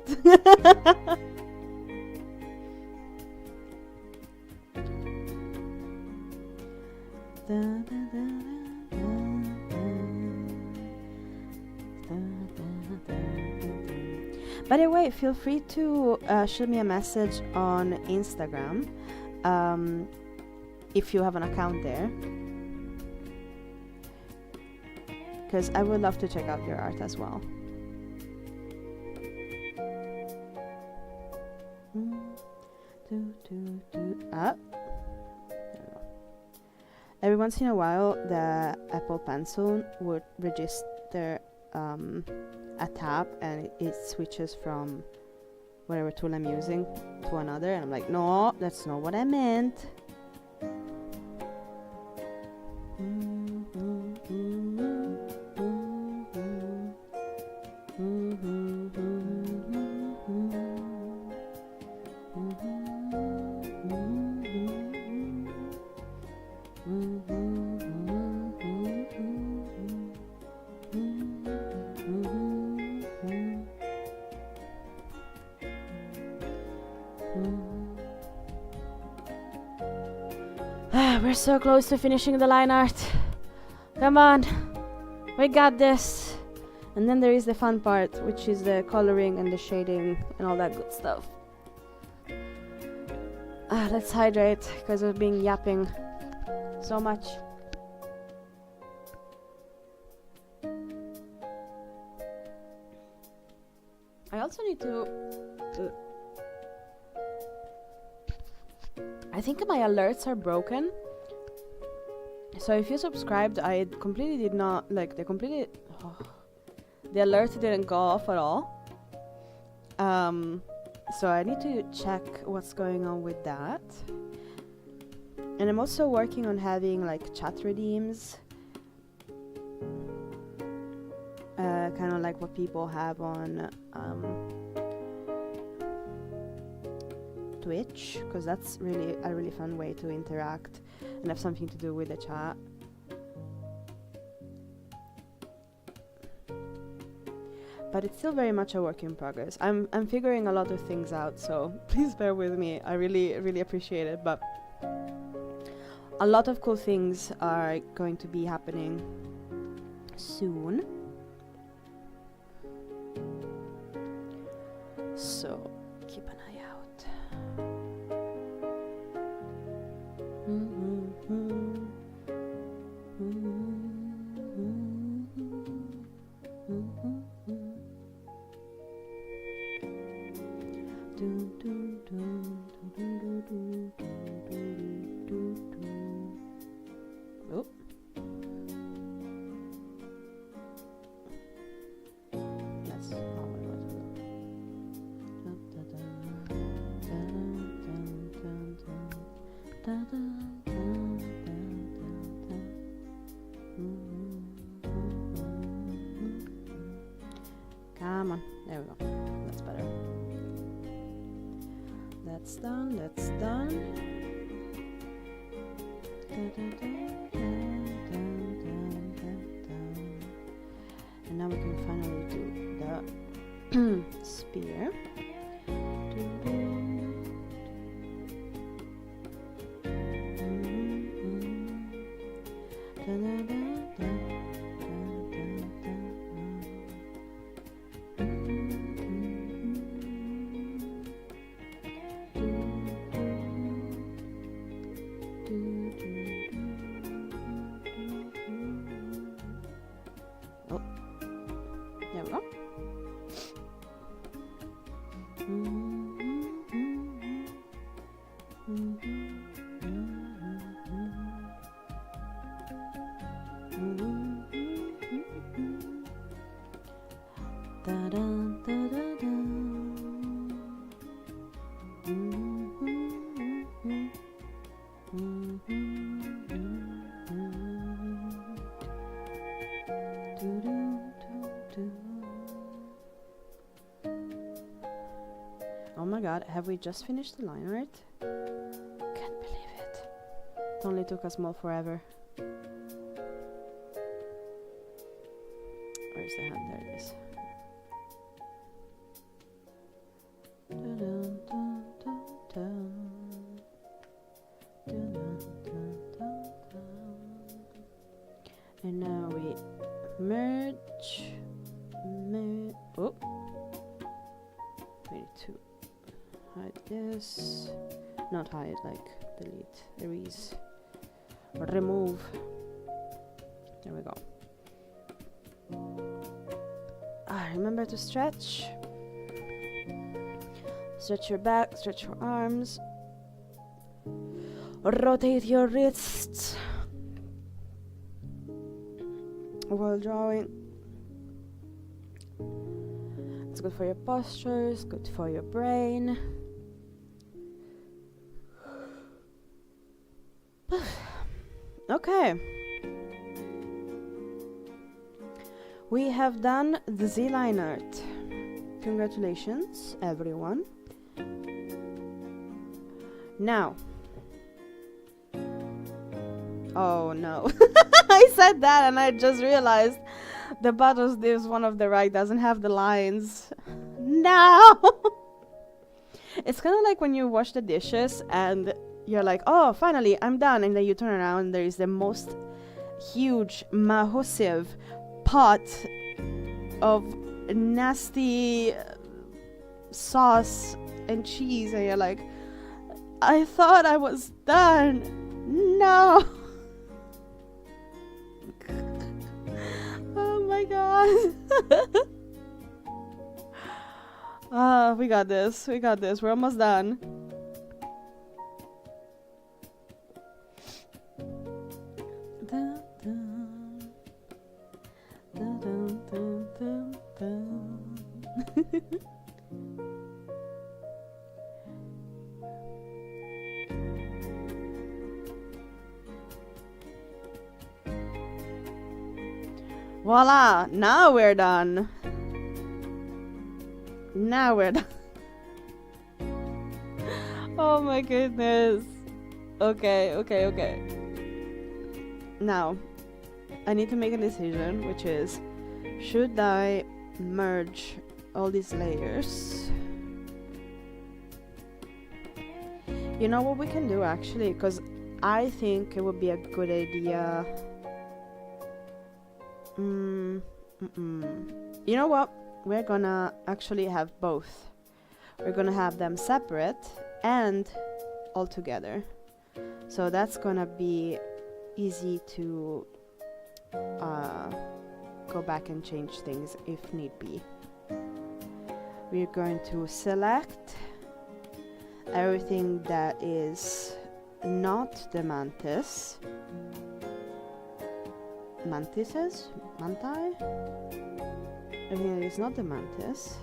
S1: By the way, feel free to shoot me a message on Instagram if you have an account there, because I would love to check out your art as well. Every once in a while, the Apple Pencil would register a tab, and it switches from whatever tool I'm using to another, and I'm like, no, that's not what I meant. We're so close to finishing the line art. Come on, we got this. And then there is the fun part, which is the coloring and the shading and all that good stuff. Let's hydrate, because we've been yapping so much. I also need to... I think my alerts are broken. So if you subscribed, I completely did not... Like, the alert didn't go off at all. So I need to check what's going on with that. And I'm also working on having like chat redeems. Kind of like what people have on Twitch, because that's really a really fun way to interact and have something to do with the chat. But it's still very much a work in progress. I'm figuring a lot of things out, so please bear with me. I really appreciate it, but a lot of cool things are going to be happening soon. So keep an eye out. Oh. That's not what I want to do. Come on, there we go. That's better. That's done, that's done. And now we can finally do the spear. There we go. Oh my god, have we just finished the line art? Can't believe it. It only took us more forever. Where's the hand? There it is. And now we merge. Oh, we need to hide this. Not hide, like delete, erase, remove. There we go. Remember to stretch. Stretch your back, stretch your arms. Rotate your wrists while drawing. It's good for your posture, it's good for your brain. Okay. We have done the Z-line art. Congratulations, everyone. Now. Oh no. I said that and I just realized the bottom this one of the right doesn't have the lines. No! It's kind of like when you wash the dishes and you're like, oh, finally, I'm done. And then you turn around and there is the most huge, massive pot of nasty sauce and cheese. And you're like, I thought I was done. No! Oh my god. We got this. We got this. We're almost done. Voila! Now we're done. Now we're done. Oh my goodness. Okay, okay, okay. Now, I need to make a decision, which is, should I merge all these layers? You know what we can do actually, because I think it would be a good idea. You know what? We're gonna actually have both. We're gonna have them separate and all together. So that's gonna be easy to go back and change things if need be. We're going to select everything that is not the mantis. Mantises? Manti? Everything that is not the mantis.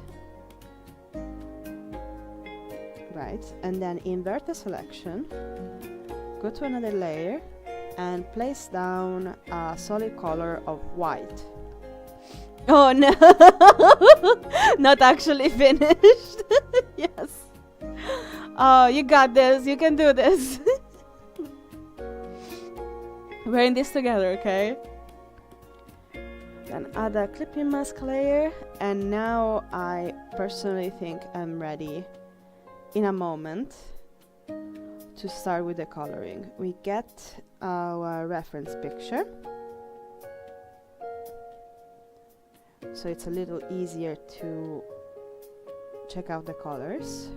S1: Right, and then invert the selection, go to another layer and place down a solid color of white. Oh no! Not actually finished. Yes. Oh, you got this. You can do this. We're in this together, okay? Then add a clipping mask layer, and now I personally think I'm ready in a moment to start with the coloring. We get our reference picture, so it's a little easier to check out the colors.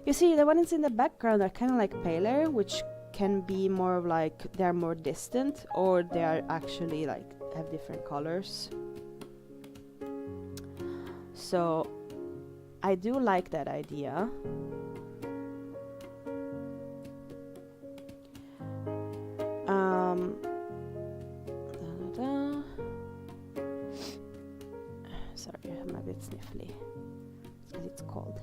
S1: You see, the ones in the background are kind of like paler, which can be more of like they're more distant, or they are actually like have different colors. So I do like that idea. Sorry, I'm a bit sniffly because it's cold.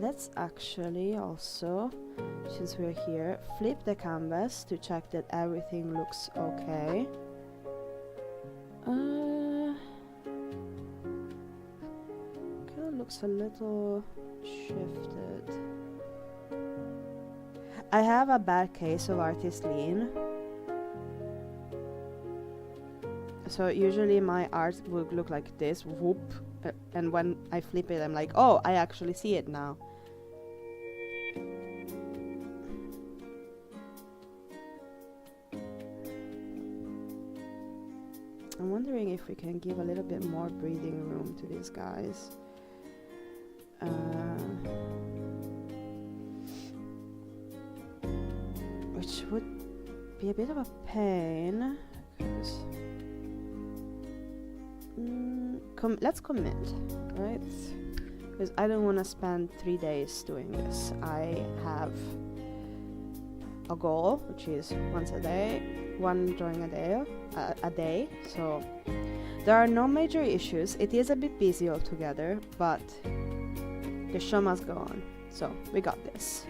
S1: Let's actually also, since we're here, flip the canvas to check that everything looks okay. Kind of looks a little shifted. I have a bad case of Artist Lean, so usually my art would look like this, whoop, and when I flip it I'm like, oh, I actually see it now. I'm wondering if we can give a little bit more breathing room to these guys. would be a bit of a pain. 'Cause let's commit, right? Because I don't want to spend 3 days doing this. I have a goal, which is once a day, one drawing a day. So there are no major issues. It is a bit busy altogether, but the show must go on. So we got this.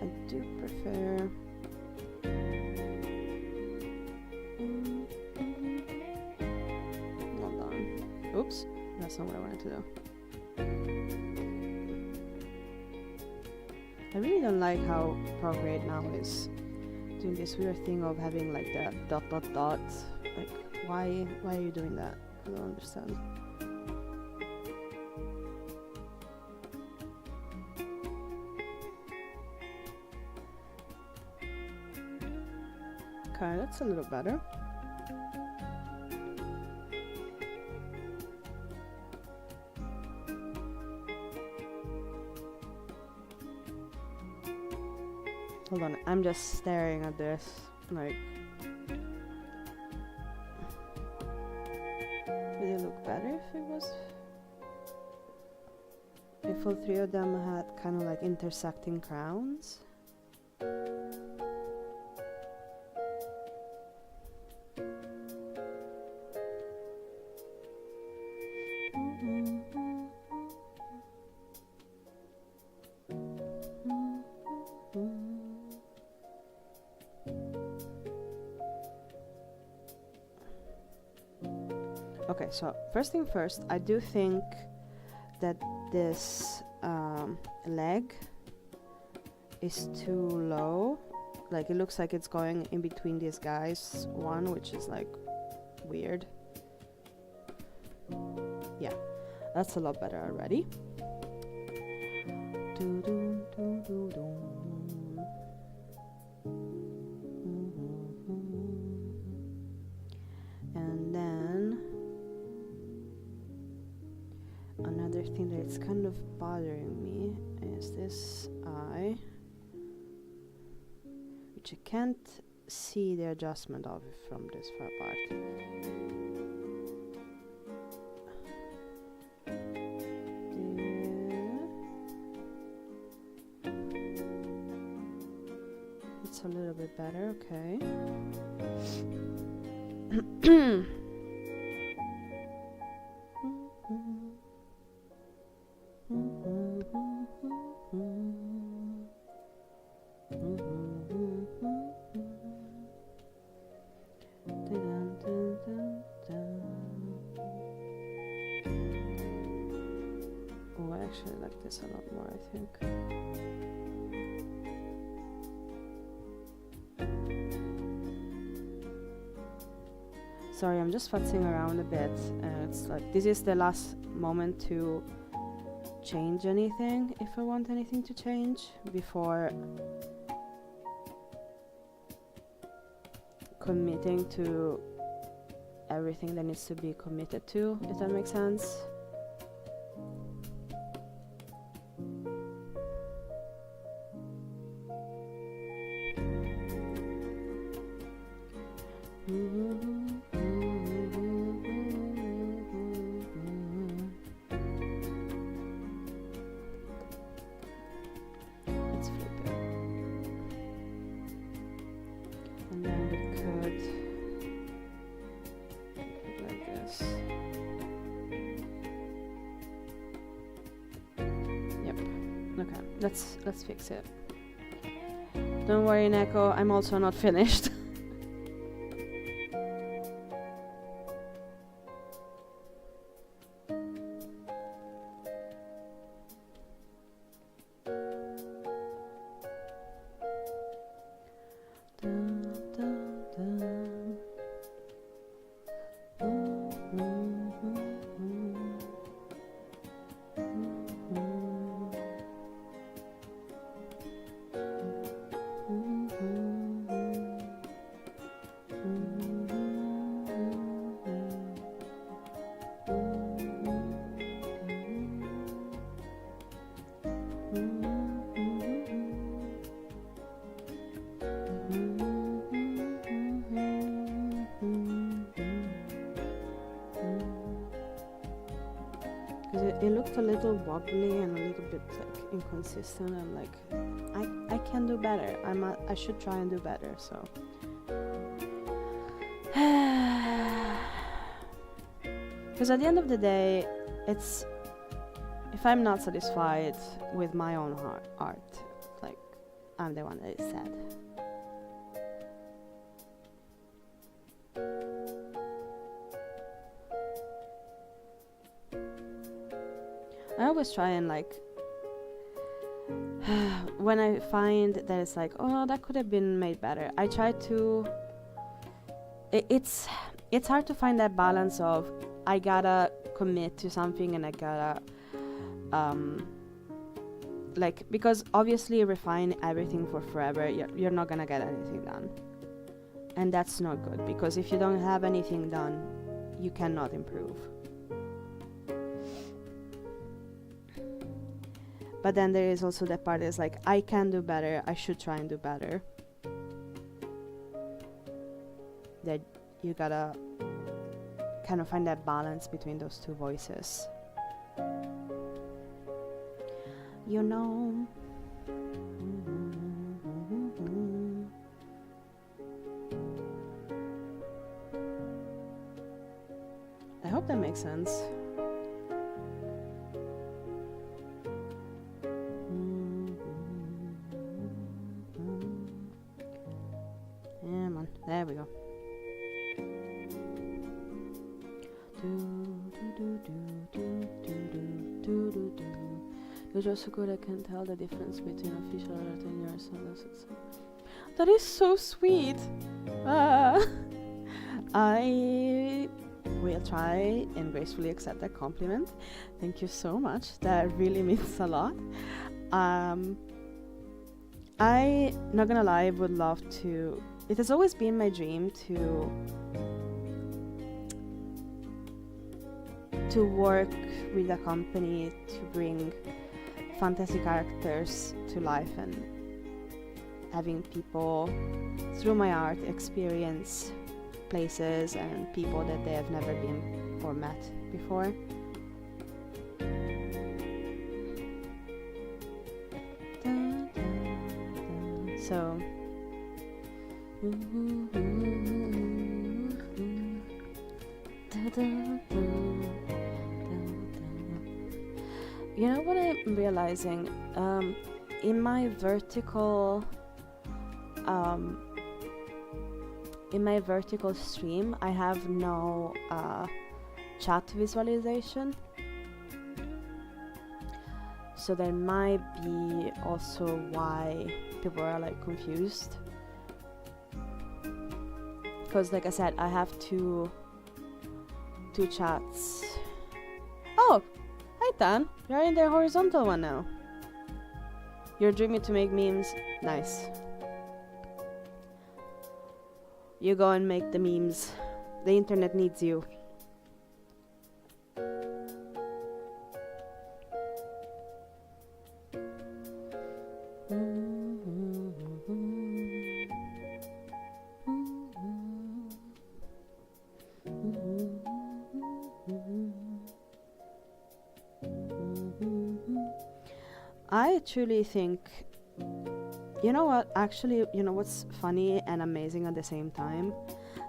S1: I do prefer. Hold on. Oops, that's not what I wanted to do. I really don't like how Procreate now is doing this weird thing of having like the dot dot dot. Like, why are you doing that? I don't understand. Okay, that's a little better. Hold on, I'm just staring at this, like... Would it look better if it was... If all three of them had kind of like intersecting crowns? Okay, so first thing first, I do think that this leg is too low. Like, it looks like it's going in between these guys, one, which is like weird. Yeah, that's a lot better already. And then another thing that's kind of bothering me is this eye, which I can't see the adjustment of from this far apart. It's a little bit better, okay. Oh, I actually like this a lot more, I think. Sorry, I'm just futzing around a bit. It's like, this is the last moment to change anything, if I want anything to change, before committing to everything that needs to be committed to, if that makes sense. Let's flip it. And then we could like this. Yep. Okay, let's fix it. Don't worry, Neko, I'm also not finished. looked a little wobbly and a little bit like inconsistent. I'm like, I can do better. I should try and do better. So because at the end of the day, it's if I'm not satisfied with my own art, like I'm the one that is sad. I always try and like when I find that it's like, oh, that could have been made better, I try to it's hard to find that balance of I gotta commit to something and I gotta like, because obviously refine everything for forever, you're not gonna get anything done, and that's not good, because if you don't have anything done, you cannot improve. But then there is also that part is like, I can do better, I should try and do better. That you gotta kind of find that balance between those two voices. You know. I hope that makes sense. Yeah, man. There we go. You're just so good, I can tell the difference between official art and yours. That is so sweet. I will try and gracefully accept that compliment. Thank you so much. That really means a lot. I, not gonna lie, would love to. It has always been my dream to work with a company to bring fantasy characters to life, and having people through my art experience places and people that they have never been or met before. So you know what I'm realizing? In my vertical stream, I have no chat visualization, so that might be also why people are like confused. Because, like I said, I have two chats. Oh, hi Dan, you're in the horizontal one now. You're dreaming to make memes. Nice. You go and make the memes. The internet needs you. I truly think, you know what, actually, you know what's funny and amazing at the same time?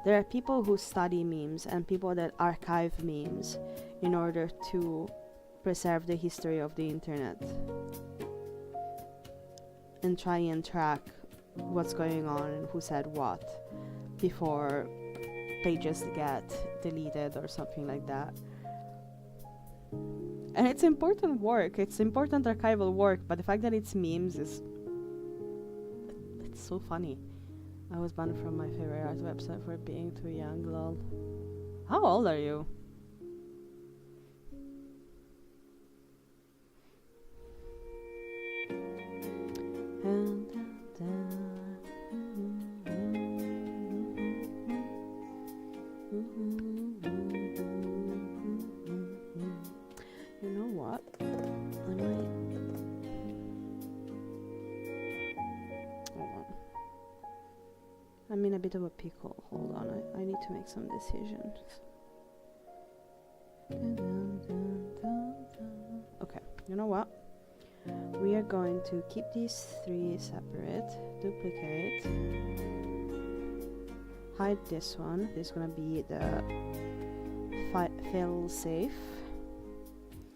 S1: There are people who study memes and people that archive memes in order to preserve the history of the internet and try and track what's going on and who said what before pages get deleted or something like that. And it's important work, it's important archival work, but the fact that it's memes is... it's so funny. I was banned from my favorite art website for being too young, lol. How old are you? You know what? Hold on. I'm in a bit of a pickle. Hold on, I need to make some decisions. You know what? We are going to keep these three separate, duplicate, hide this one. This is gonna be the fail safe.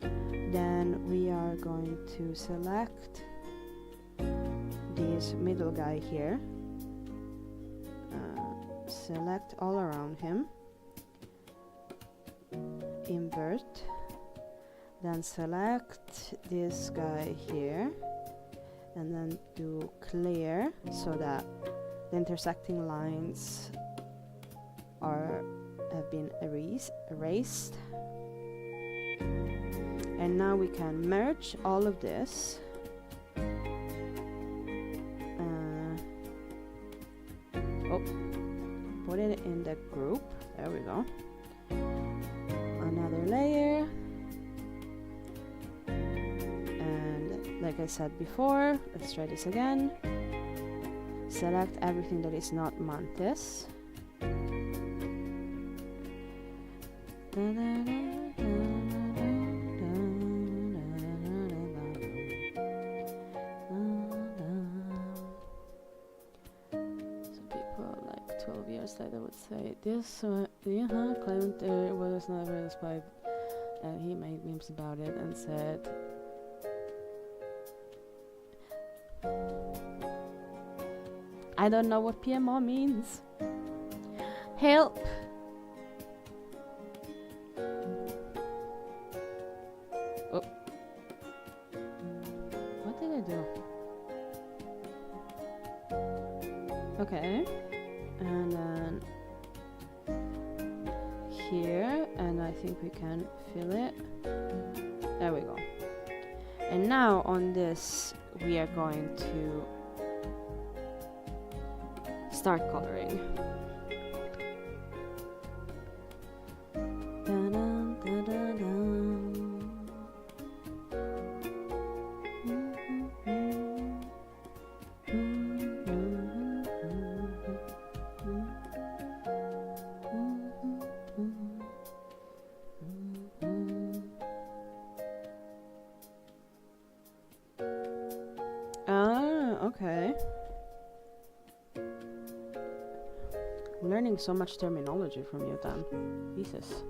S1: Then we are going to select this middle guy here. Select all around him. Invert. Then select this guy here. And then do clear so that the intersecting lines have been erased. And now we can merge all of this. Put it in the group. There we go. Another layer. And like I said before, let's try this again. Select everything that is not Mantis.
S2: Later would say this claimed there was never despite, and he made memes about it and said I don't know what PMO means. Help. Oh, what did I do? Okay. And then here, and I think we can fill it. There we go. And now on this, we are going to start coloring.
S1: Okay. Learning so much terminology from you, Dan. Jesus.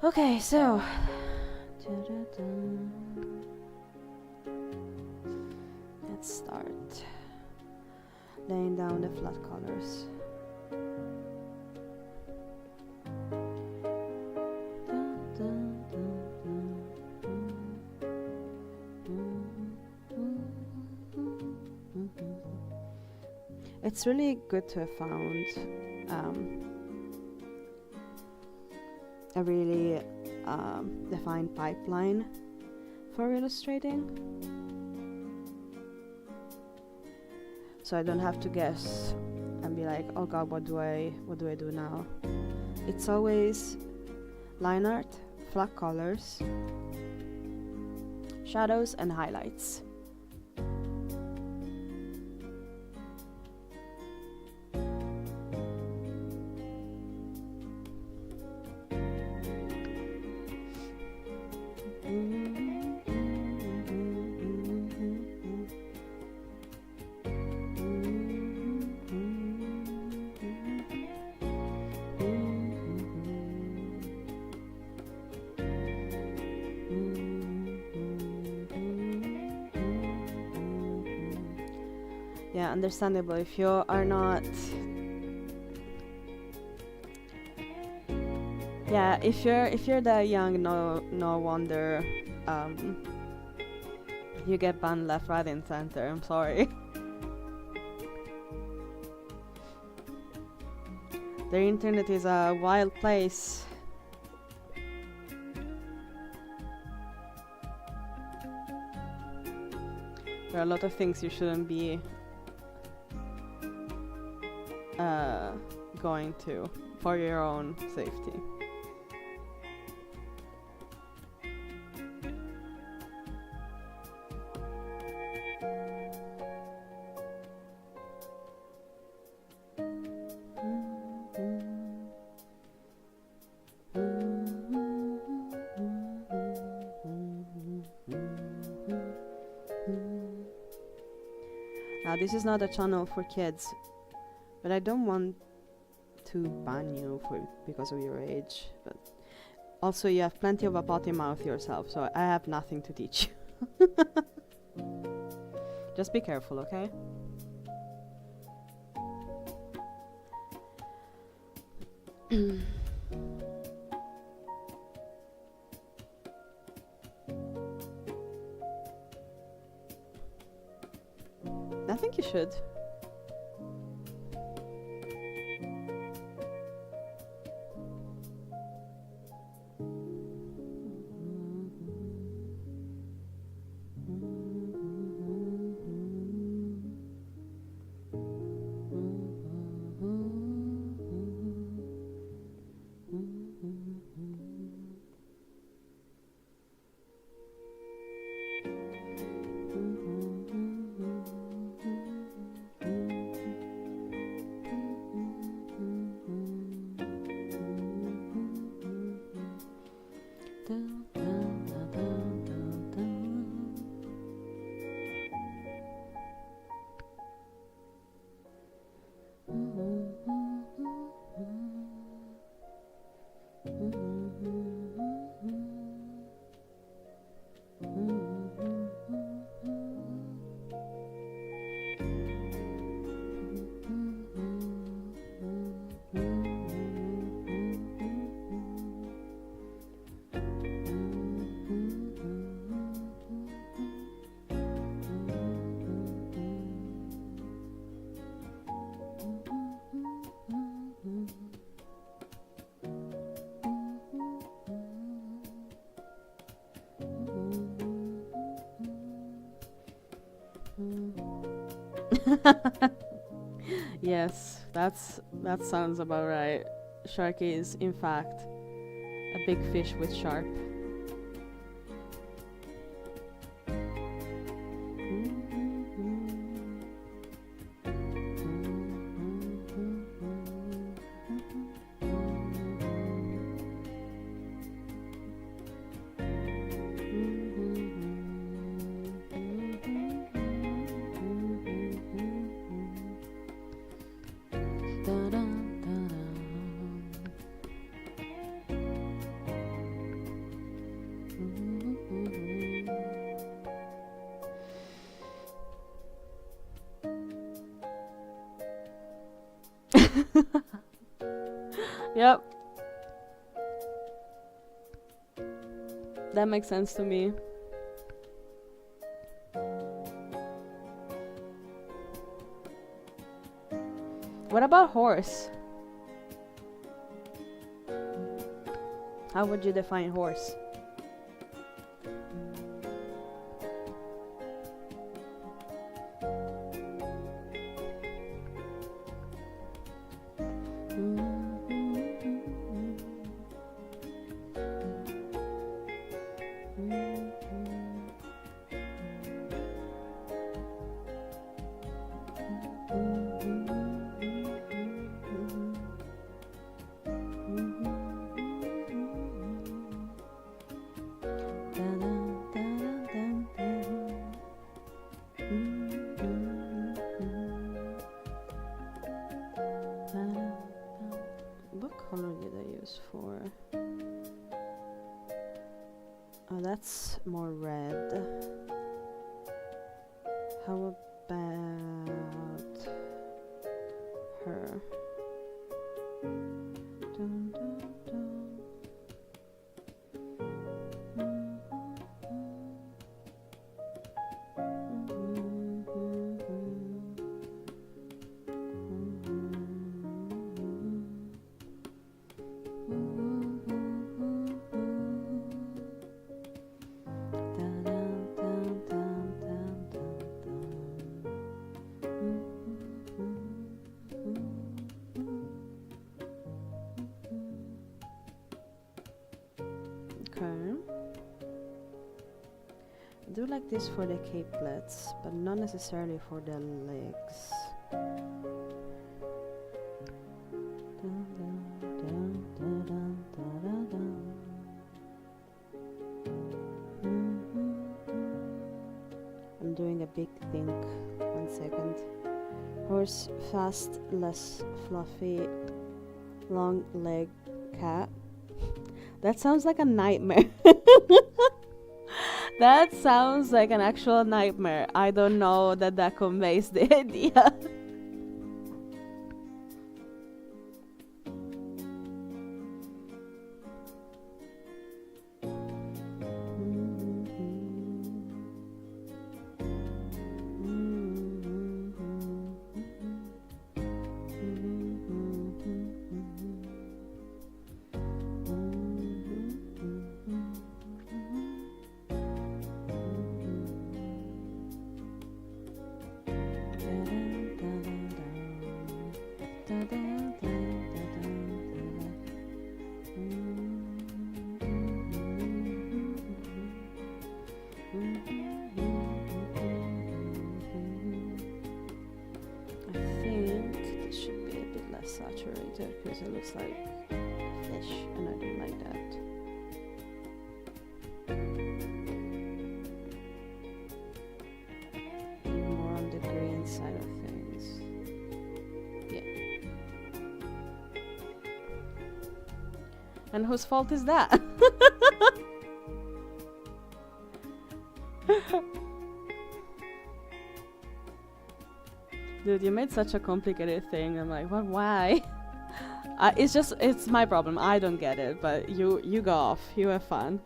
S2: Okay, so
S1: let's start laying down the flat colors. It's really good to have found a really defined pipeline for illustrating, so I don't have to guess and be like, oh god, what do I do now? It's always line art, flat colors, shadows and highlights. Yeah, understandable if you are not. Yeah, if you're that young, no wonder you get banned left, right, and center. I'm sorry. The internet is a wild place. There are a lot of things you shouldn't be going to for your own safety. Now, this is not a channel for kids, but I don't want to ban you because of your age. But also, you have plenty of a potty mouth yourself, so I have nothing to teach you. Just be careful, okay? I think you should. Yes, that sounds about right. Sharky is, in fact, a big fish with sharp. Yep. That makes sense to me. What about horse? How would you define horse? What color did I use for? Oh, that's more red. How about her? Dun, dun, dun. do like this for the capelets, but not necessarily for the legs. I'm doing a big think. 1 second. Horse, fast, less fluffy, long leg cat. That sounds like a nightmare. That sounds like an actual nightmare. I don't know that conveys the idea. Saturated because it looks like fish and I don't like that. More on the green side of things. Yeah. And whose fault is that? Dude, you made such a complicated thing. I'm like, what? Why? It's my problem. I don't get it. But you go off. You have fun.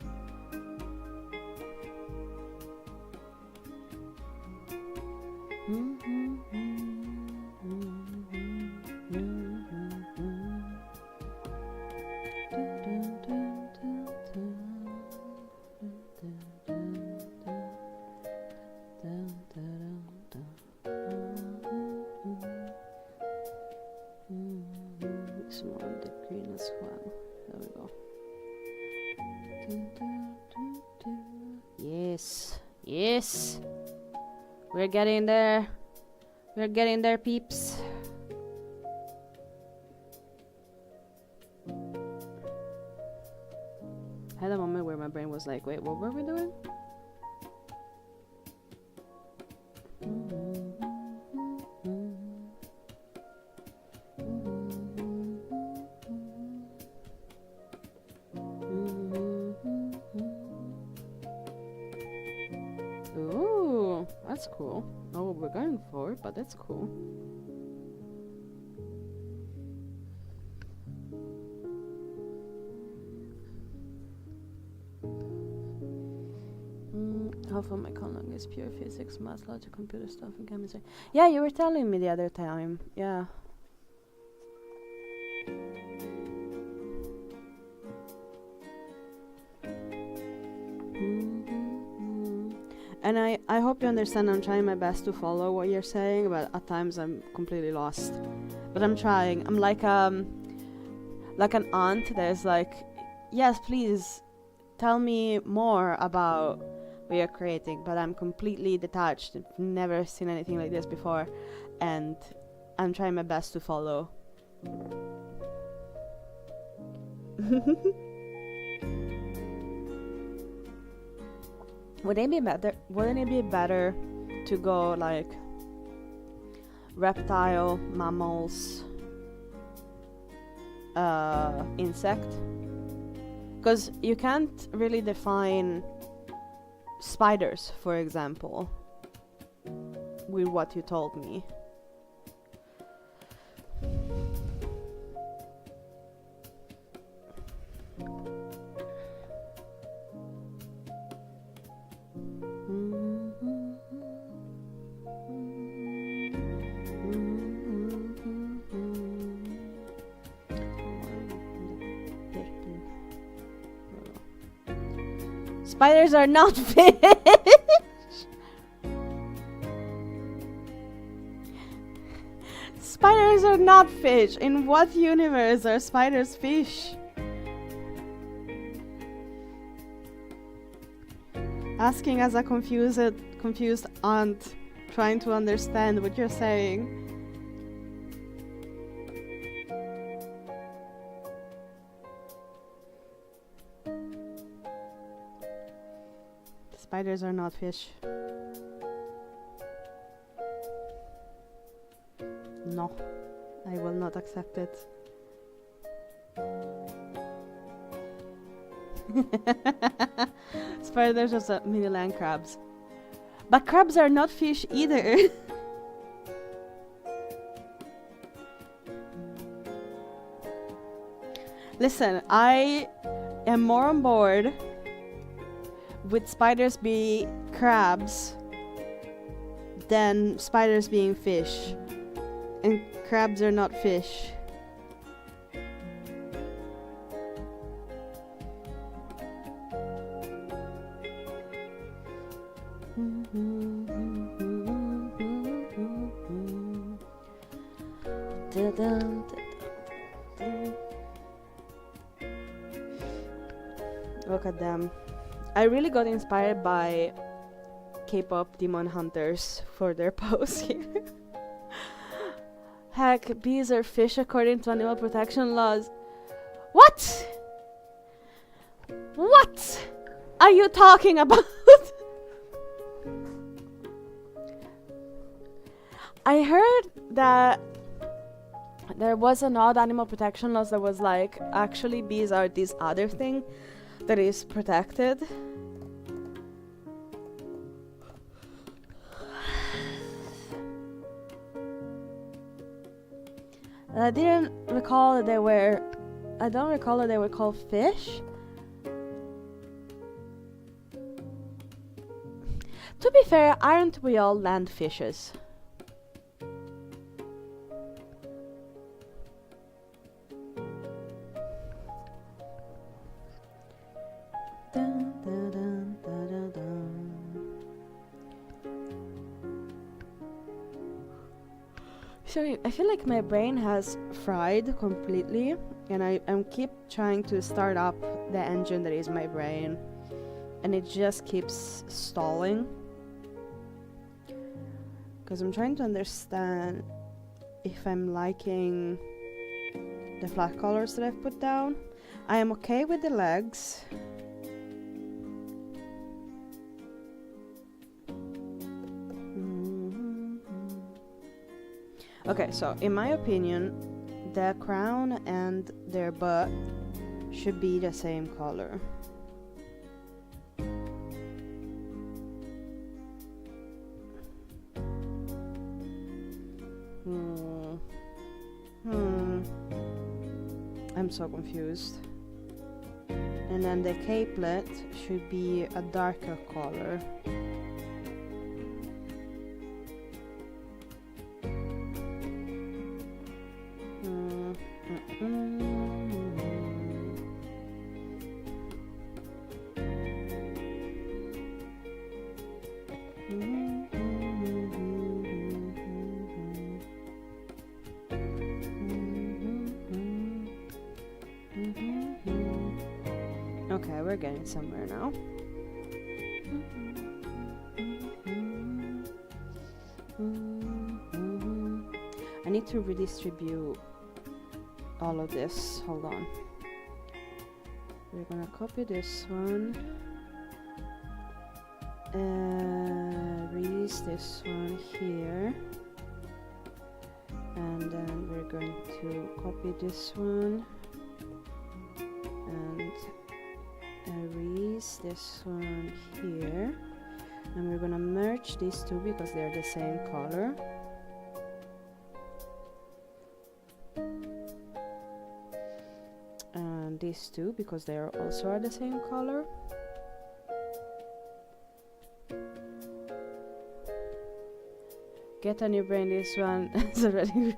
S1: Some more of the green as well. There we go. Yes. Yes. We're getting there. We're getting there, peeps. I had a moment where my brain was like, wait, what were we doing? Ooh, that's cool. Not what we're going for, but that's cool. Half of my conlang is pure physics, math, logic, computer stuff, and chemistry. Yeah, you were telling me the other time. Yeah. And I hope you understand I'm trying my best to follow what you're saying, but at times I'm completely lost. But I'm trying. I'm like an aunt that's like, yes, please tell me more about what you're creating, but I'm completely detached. I've never seen anything like this before, and I'm trying my best to follow. Wouldn't it be better to go like reptile, mammals, insect? Because you can't really define spiders, for example, with what you told me. Spiders are not fish! Spiders are not fish! In what universe are spiders fish? asking as a confused aunt, trying to understand what you're saying. Spiders are not fish. No, I will not accept it. Spiders are just mini land crabs. But crabs are not fish either. Listen, I am more on board with spiders being crabs than spiders being fish. And crabs are not fish. Look at them. I really got inspired by K-pop demon hunters for their pose here. Heck, bees are fish according to animal protection laws. What? What are you talking about? I heard that there was an odd animal protection laws that was like, actually bees are this other thing that is protected. I didn't recall that they were... I don't recall that they were called fish. To be fair, aren't we all land fishes? Dun, dun, dun, dun, dun, dun. Sorry, I feel like my brain has fried completely, and I'm keep trying to start up the engine that is my brain, and it just keeps stalling. Because I'm trying to understand if I'm liking the flat colors that I've put down. I am okay with the legs. Okay, so in my opinion, the crown and their butt should be the same color. I'm so confused. And then the capelet should be a darker color. Okay, we're getting somewhere now. I need to redistribute all of this. Hold on. We're gonna copy this one. Release this one here. And then we're going to copy this one. And erase this one here, and we're gonna merge these two because they're the same color. And these two because they are also are the same color. Get a new brain. This one is already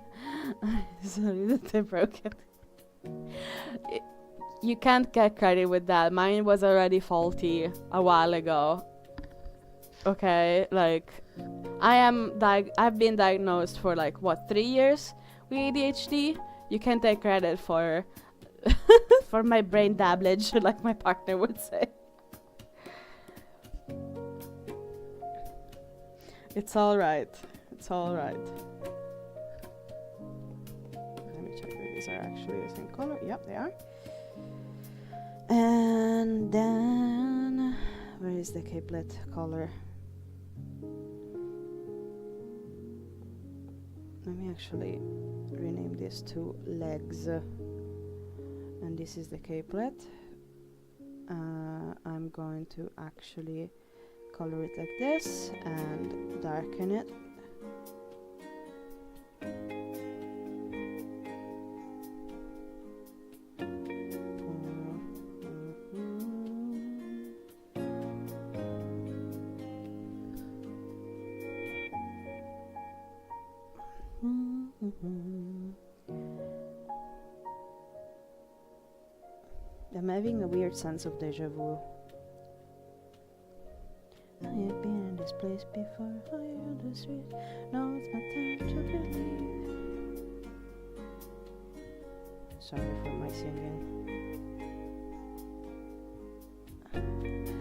S1: sorry that I broke it. You can't get credit with that. Mine was already faulty a while ago. Okay, like I've been diagnosed for like what, 3 years with ADHD. You can't take credit for for my brain damage, like my partner would say. It's all right. It's all right. Let me check if these are actually the same color. Yep, they are. And then, where is the capelet color? Let me actually rename this to legs. And this is the capelet. I'm going to actually color it like this and darken it. I'm having a weird sense of deja vu. I have been in this place before, higher on the street. Now it's my time to believe. Sorry for my singing.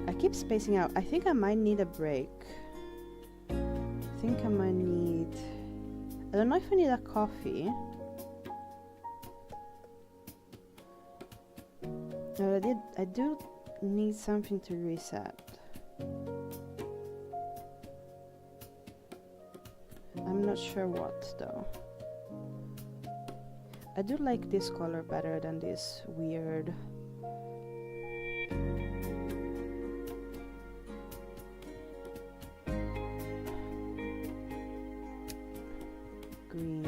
S1: I keep spacing out. I think I might need a break. I think I might need... I don't know if I need a coffee. No, I do need something to reset. I'm not sure what though. I do like this color better than this weird green.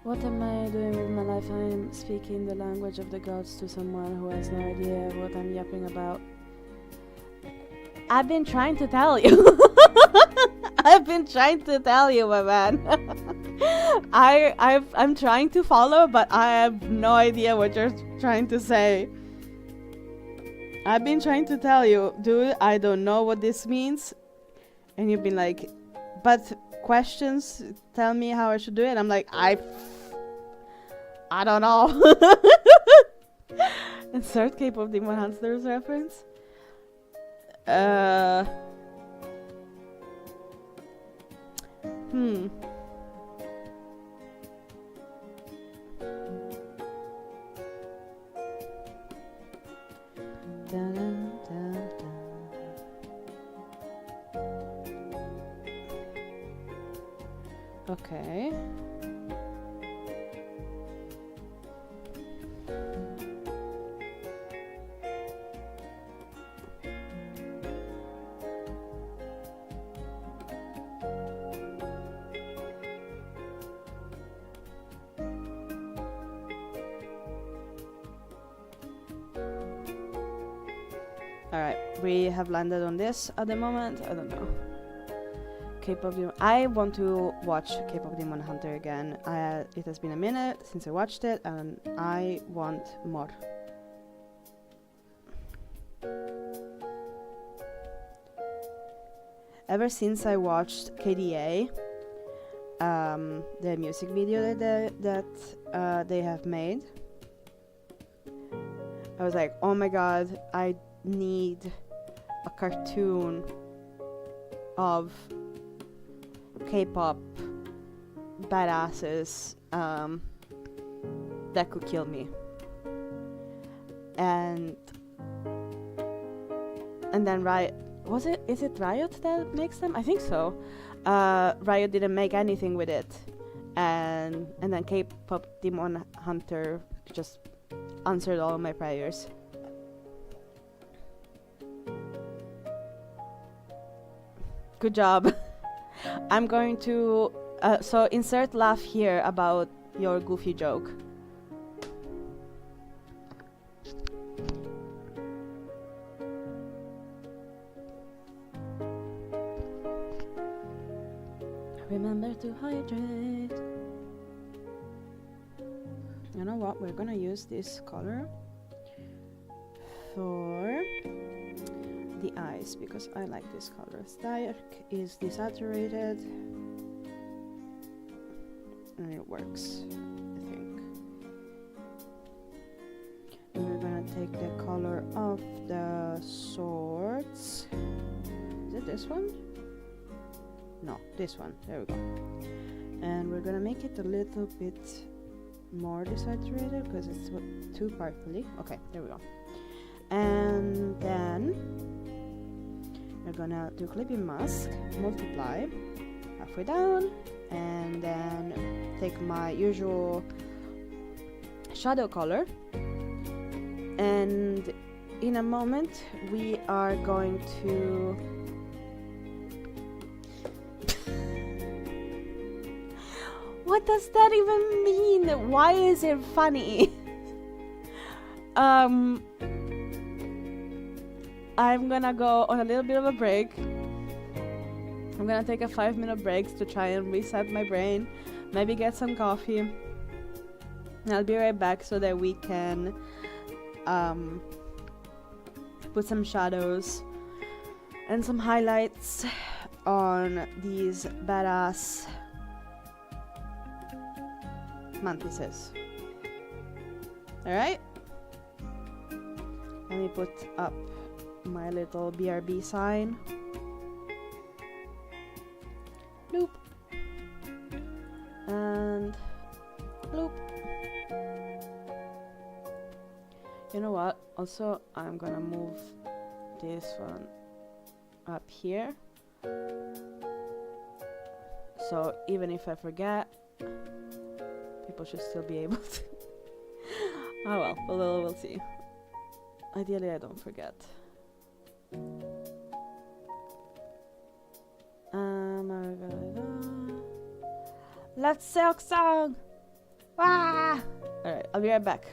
S1: What am I doing with my life? I'm speaking the language of the gods to someone who has no idea what I'm yapping about. I've been trying to tell you. I've been trying to tell you, my man. I'm trying to follow, but I have no idea what you're trying to say. I've been trying to tell you, dude, I don't know what this means. And you've been like, but questions, tell me how I should do it. I'm like, I don't know. Insert K-pop Demon Hunters reference. Okay. Alright, we have landed on this at the moment. I don't know. K-pop Demon. I want to watch K-pop Demon Hunter again. It has been a minute since I watched it, and I want more. Ever since I watched KDA, the music video that they have made, I was like, oh my god, I need a cartoon of K-pop badasses that could kill me. And then Riot, is it Riot that makes them? I think so. Riot didn't make anything with it, and then K-pop Demon Hunter just answered all of my prayers. Good job. I'm going to so insert laugh here about your goofy joke. Remember to hydrate. You know what? We're gonna use this color for the eyes because I like this color. Dark is desaturated and it works, I think. And we're gonna take the color of the swords this one? No, this one. There we go. And we're gonna make it a little bit more desaturated because it's too purpley. Okay, there we go. And then we're gonna do clipping mask, multiply halfway down, and then take my usual shadow color, and in a moment we are going to what does that even mean? Why is it funny? I'm gonna go on a little bit of a break. I'm gonna take a 5-minute break to try and reset my brain, maybe get some coffee, and I'll be right back so that we can put some shadows and some highlights on these badass mantises. Alright? Let me put up my little BRB sign. Bloop. And bloop. You know what? Also, I'm gonna move this one up here. So even if I forget, people should still be able to. Oh well, we'll see. Ideally, I don't forget. Let's silk song! Ah! Alright, I'll be right back.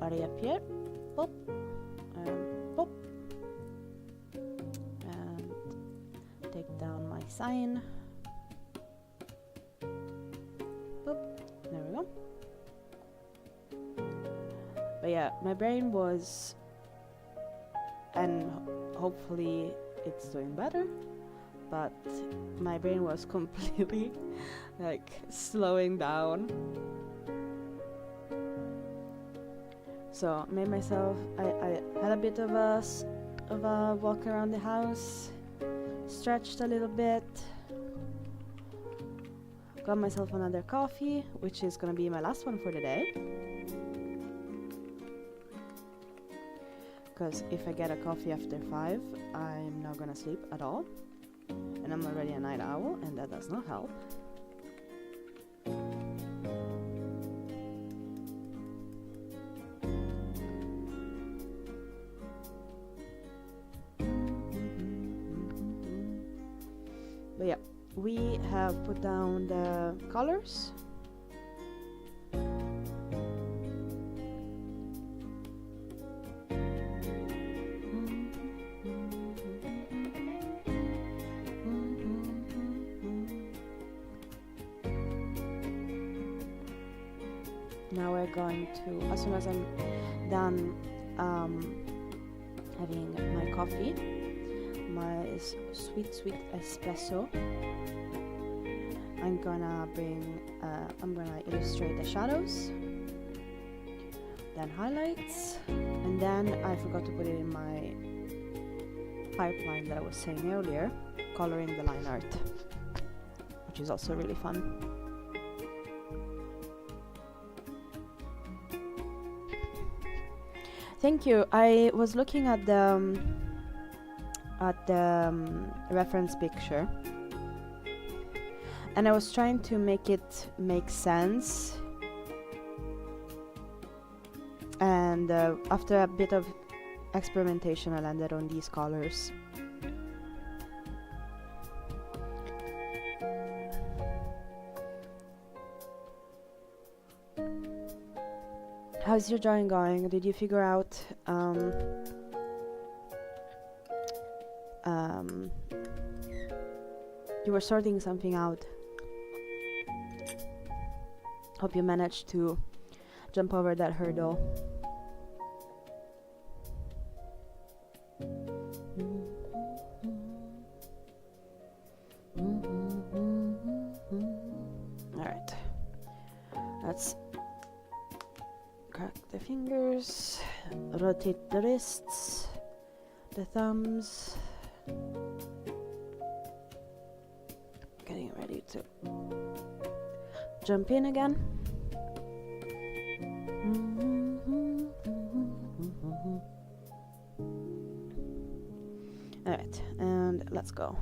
S2: already up here. Pop. Pop. And take down my sign. Boop. There we go. But yeah, my brain was, and hopefully it's doing better, but my brain was completely like slowing down. So made myself, I had a bit of a walk around the house, stretched a little bit, got myself another coffee, which is gonna be my last one for the day. Because if I get a coffee after 5, I'm not gonna sleep at all. And I'm already a night owl, and that does not help. But yeah, we have put down the colors. Now we're going to, as soon as I'm done having my coffee, my sweet espresso, I'm gonna illustrate the shadows, then highlights, and then I forgot to put it in my pipeline that I was saying earlier, coloring the line art, which is also really fun. Thank you. I was looking at the reference picture, and I was trying to make it make sense. And after a bit of experimentation, I landed on these colors. How's your drawing going? Did you figure out you were sorting something out? Hope you managed to jump over that hurdle. Alright. Let's crack the fingers, rotate the wrists, the thumbs. Getting ready to jump in again. Alright, and let's go.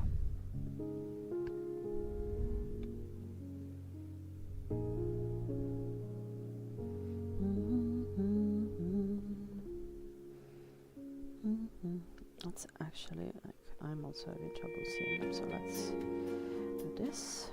S2: That's actually, like, I'm also having trouble seeing them, so let's do this.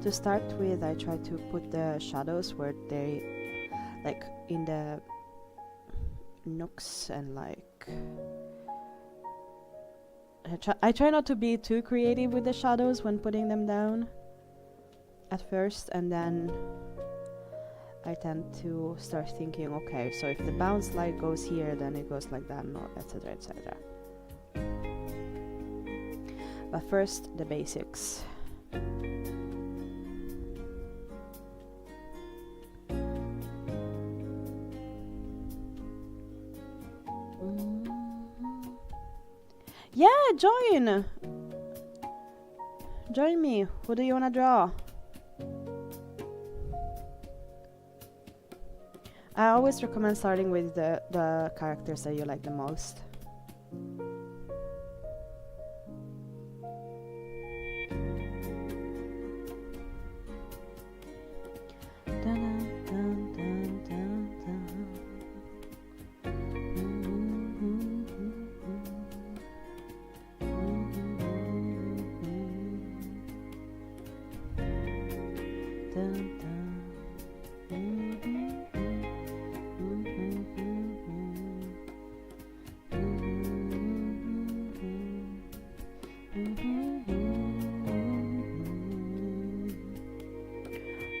S2: To start with, I try to put the shadows where they, like, in the nooks, and like I try not to be too creative with the shadows when putting them down at first, and then I tend to start thinking, okay, so if the bounce light goes here, then it goes like that, no, etc, etc. But first, the basics. Yeah, join me. Who do you wanna draw? I always recommend starting with the characters that you like the most. dun, dun.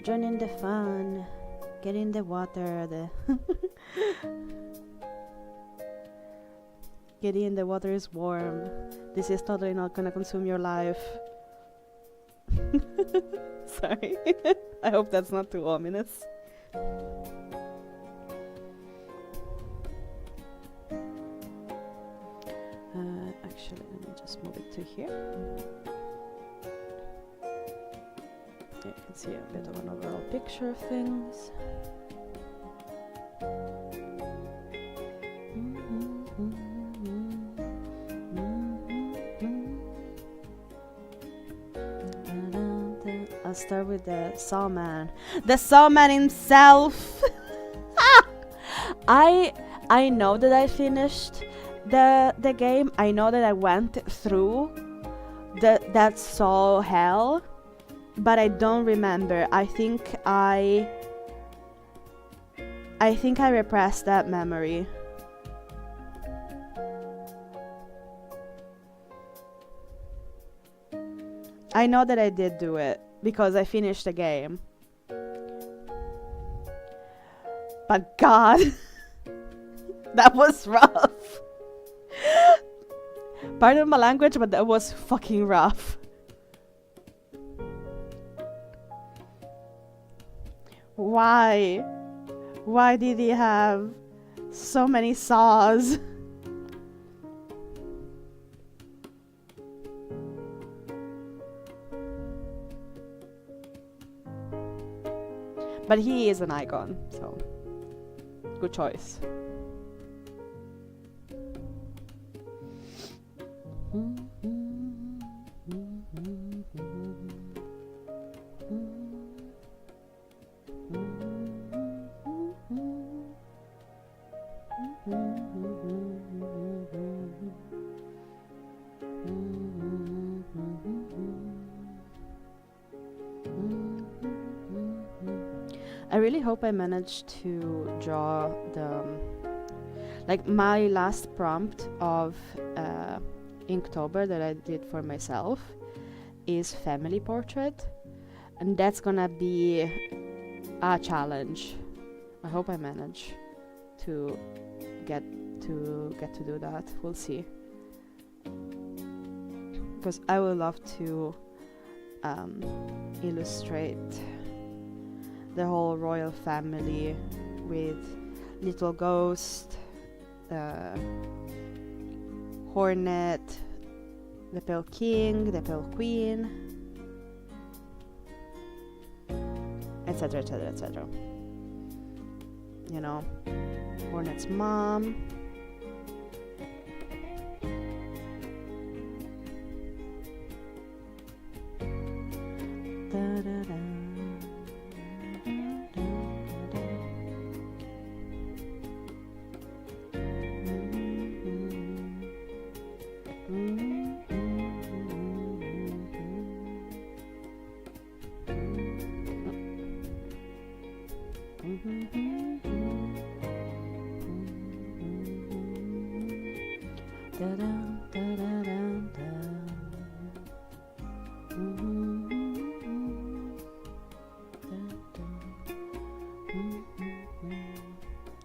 S2: Join in the fun, get in the water, get in, the water is warm. This is totally not gonna consume your life. Sorry. I hope that's not too ominous. Actually, let me just move it to here. You can see a bit of an overall picture of things. I'll start with the Sawman. The Sawman himself! I know that I finished the game. I know that I went through that Saw hell, but I don't remember. I think I repressed that memory. I know that I did do it because I finished the game. But God, that was rough. Pardon my language, but that was fucking rough. Why? Why did he have so many saws? But he is an icon, so good choice. I really hope I managed to draw the like my last prompt of Inktober that I did for myself is family portrait, and that's gonna be a challenge. I hope I manage to get to do that. We'll see, because I would love to illustrate the whole royal family with little ghost, Hornet, the Pale King, the Pale Queen, etc, etc, etc. You know, Hornet's mom. Da, da, da.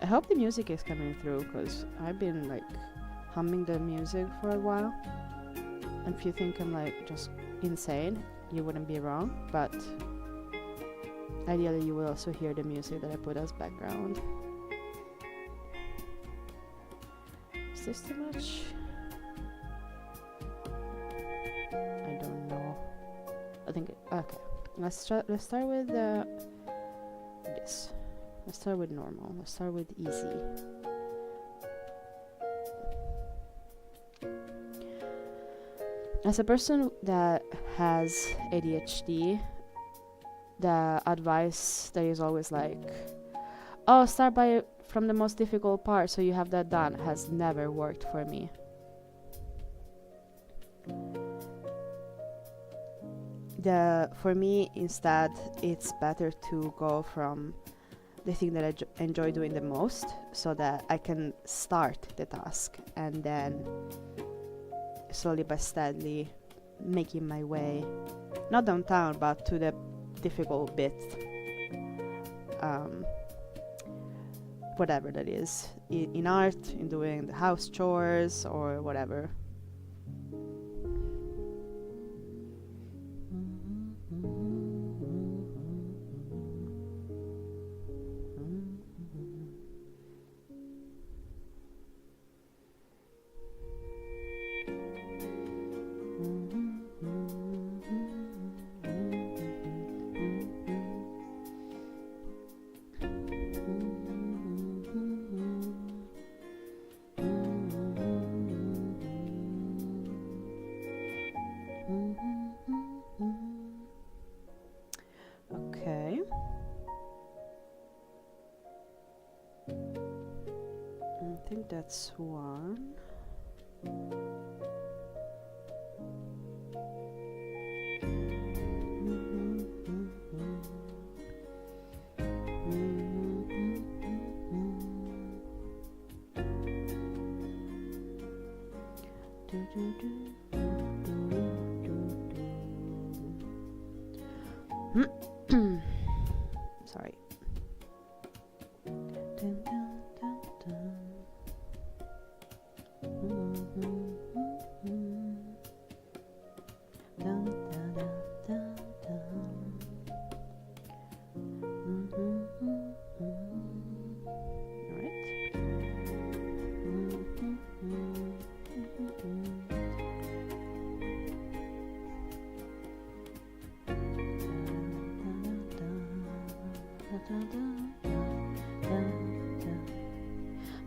S2: I hope the music is coming through, because I've been like humming the music for a while, and if you think I'm like just insane, you wouldn't be wrong, but ideally you will also hear the music that I put as background. Is this too much? I don't know. I think okay. Let's start with this. Let's start with normal. Let's start with easy. As a person that has ADHD, the advice that is always like, oh, start from the most difficult part so you have that done, has never worked for me.
S1: for me instead it's better to go from the thing that I enjoy doing the most, so that I can start the task and then slowly but steadily making my way, not downtown, but to the difficult bit, whatever that is, in art, in doing the house chores or whatever. Okay. I think that's one. Sorry.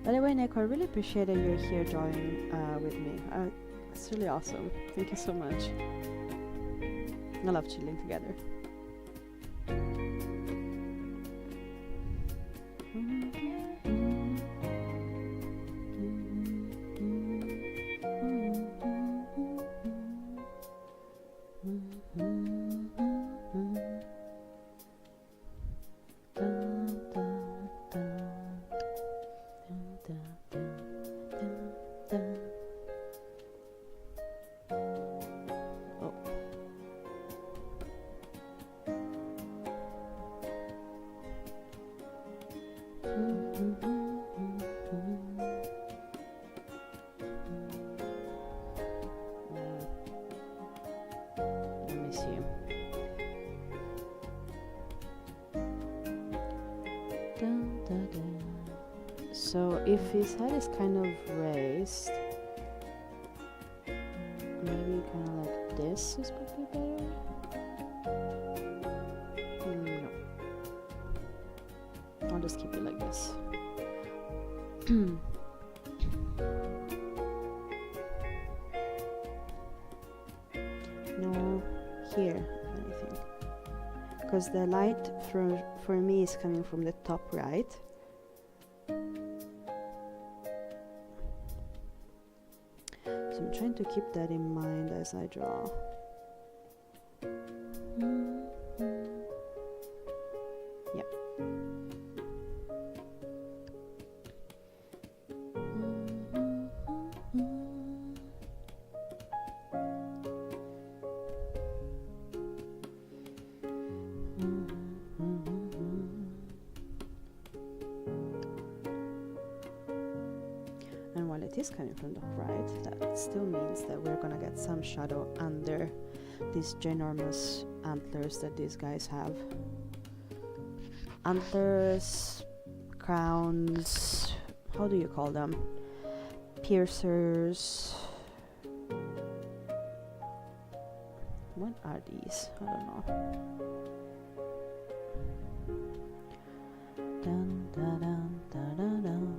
S1: By the way, Nick, I really appreciate that you're here drawing with me. It's really awesome. Thank you so much. I love chilling together. So if his head is kind of raised, maybe kind of like this is probably better. No, I'll just keep it like this. No, here, if anything, because the light for me is coming from the top right. So I'm trying to keep that in mind as I draw. Yep. And while it is coming from the right, that still means that we're gonna get some shadow under these ginormous antlers that these guys have. Antlers, crowns, how do you call them? Piercers. What are these? I don't know. Dun, dun, dun, dun, dun, dun.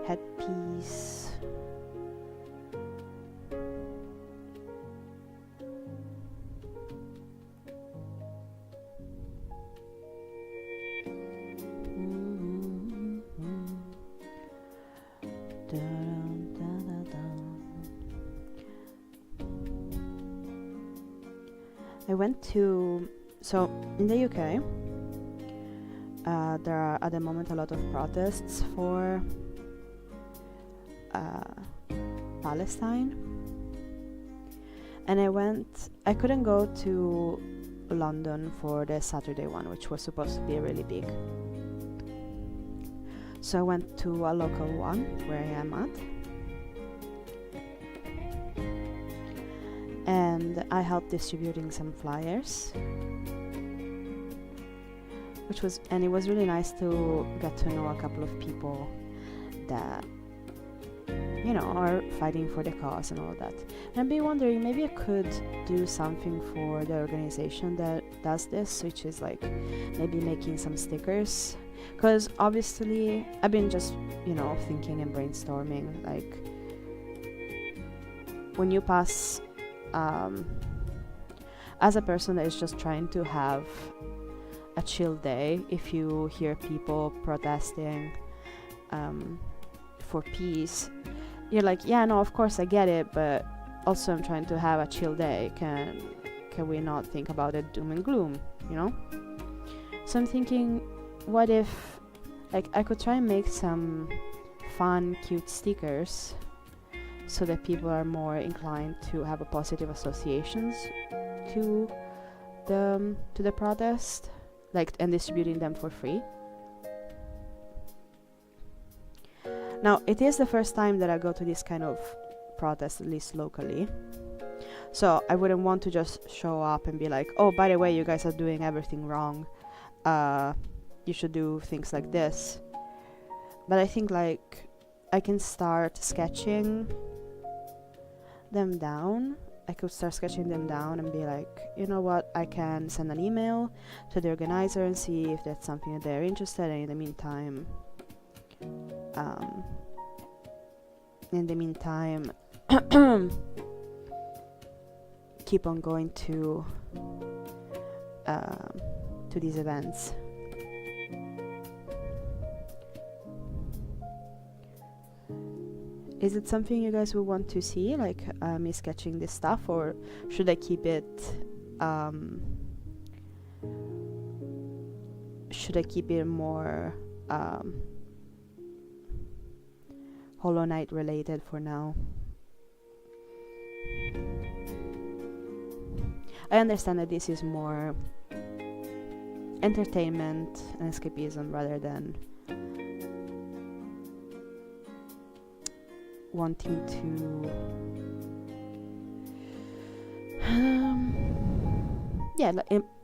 S1: Headpiece.
S2: went to, so in the UK, there are at the moment a lot of protests for Palestine, and I couldn't go to London for the Saturday one, which was supposed to be really big. So I went to a local one where I am at, and I helped distributing some flyers, and it was really nice to get to know a couple of people that, you know, are fighting for the cause and all that. And I've been wondering, maybe I could do something for the organization that does this, which is like maybe making some stickers, because obviously I've been just, you know, thinking and brainstorming, like when you pass as a person that is just trying to have a chill day, if you hear people protesting for peace, you're like, yeah, no, of course I get it, but also I'm trying to have a chill day. Can we not think about it doom and gloom, you know? So I'm thinking, what if, like, I could try and make some fun, cute stickers so that people are more inclined to have a positive associations to the protest, like, and distributing them for free. Now, it is the first time that I go to this kind of protest, at least locally. So I wouldn't want to just show up and be like, oh, by the way, you guys are doing everything wrong. You should do things like this. But I think, like, I can start sketching them down. I could start sketching them down and be like, you know what, I can send an email to the organizer and see if that's something that they're interested in. In the meantime, keep on going to these events. Is it something you guys would want to see, like me sketching this stuff, or should I keep it more Hollow Knight related for now? I understand that this is more entertainment and escapism rather than wanting to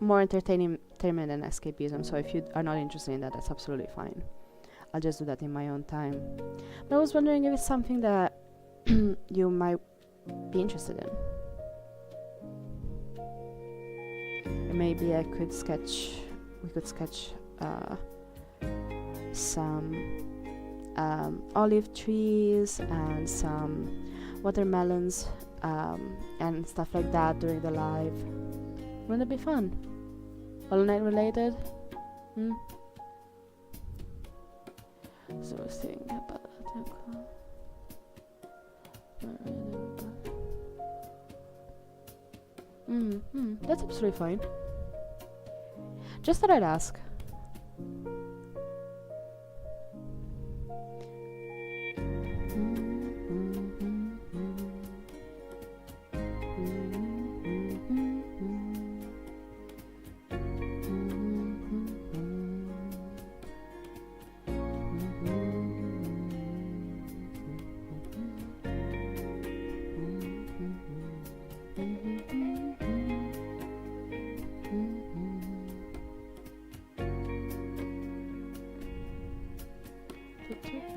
S2: more entertainment and escapism. So if you are not interested in that, that's absolutely fine. I'll just do that in my own time. But I was wondering if it's something that you might be interested in. Maybe we could sketch some olive trees and some watermelons and stuff like that during the live. Wouldn't it be fun? Hollow Knight related? So I was thinking about that. That's absolutely fine. Just thought I'd ask.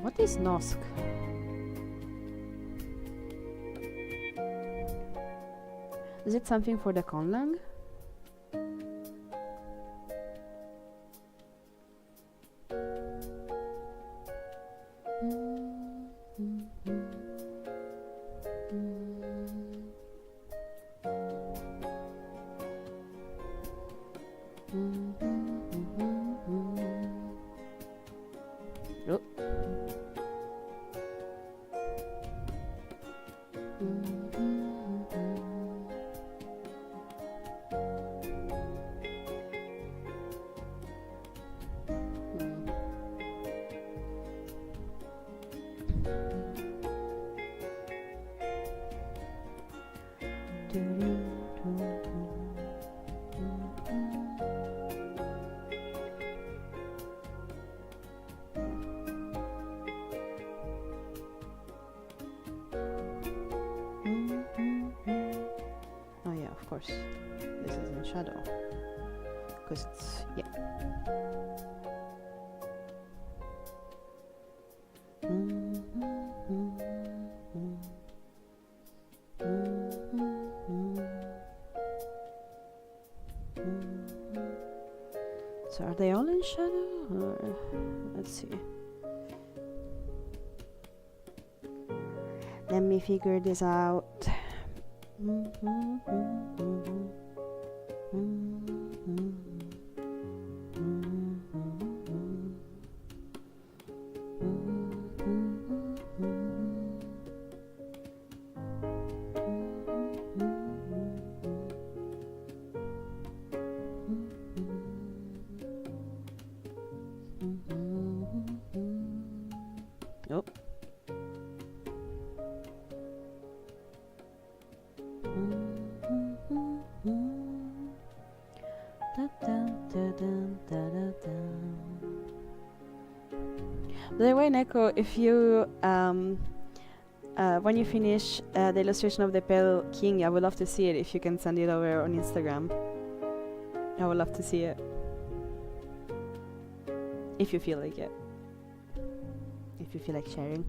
S2: What is Nosk? Is it something for the conlang? So are they all in shadow? Or let's see. Let me figure this out. Nope. By the way, Neko, if you when you finish the illustration of the Pale King, I would love to see it. If you can send it over on Instagram, I would love to see it. If you feel like it. If you feel like sharing.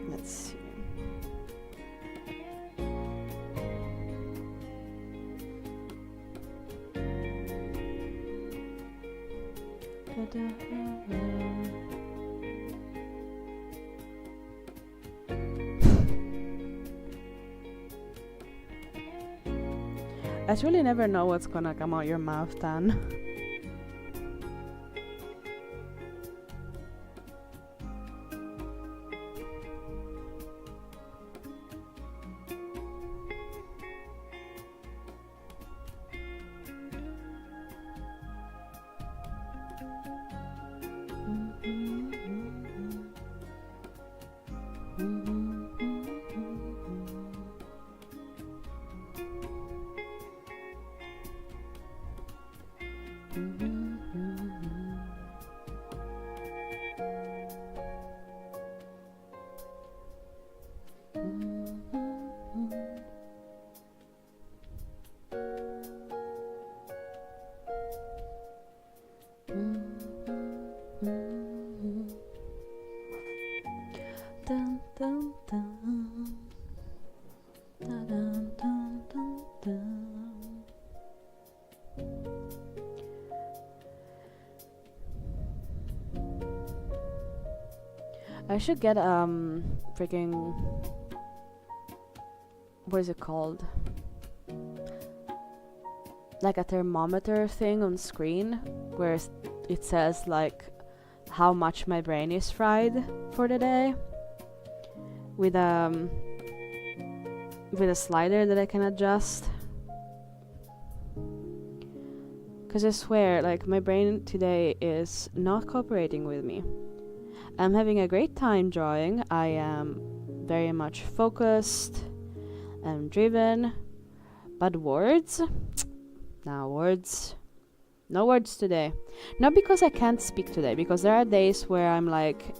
S2: Let's see. I truly never know what's gonna come out your mouth, Dan. Dun, dun, dun. Dun, dun, dun, dun, dun. I should get freaking, what is it called? Like a thermometer thing on screen where it says like how much my brain is fried for the day, with a slider that I can adjust. Cause I swear, like, my brain today is not cooperating with me. I'm having a great time drawing. I am very much focused and driven, but words? No words today. Not because I can't speak today, because there are days where I'm like,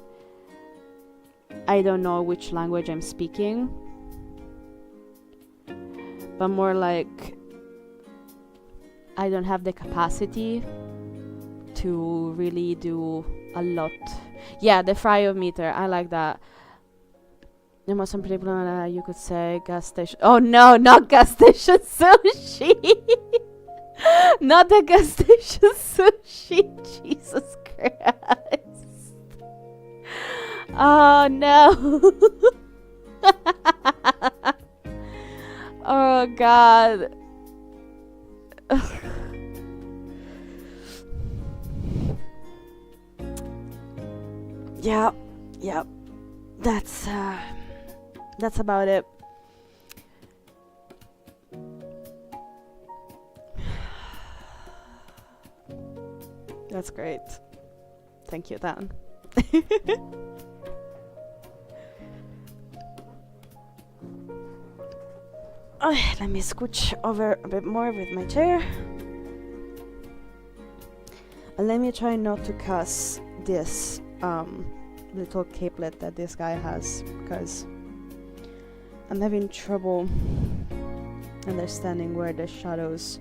S2: I don't know which language I'm speaking, but more like I don't have the capacity to really do a lot. Yeah, the fryometer, I like that. The most unpredictable, you could say, gas station. Oh no, not gas station sushi! Not the gas station sushi, Jesus Christ. Oh no. Oh God. Yep. That's about it. That's great. Thank you, Dan. Let me scooch over a bit more with my chair. And let me try not to cuss this little capelet that this guy has, because I'm having trouble understanding where the shadows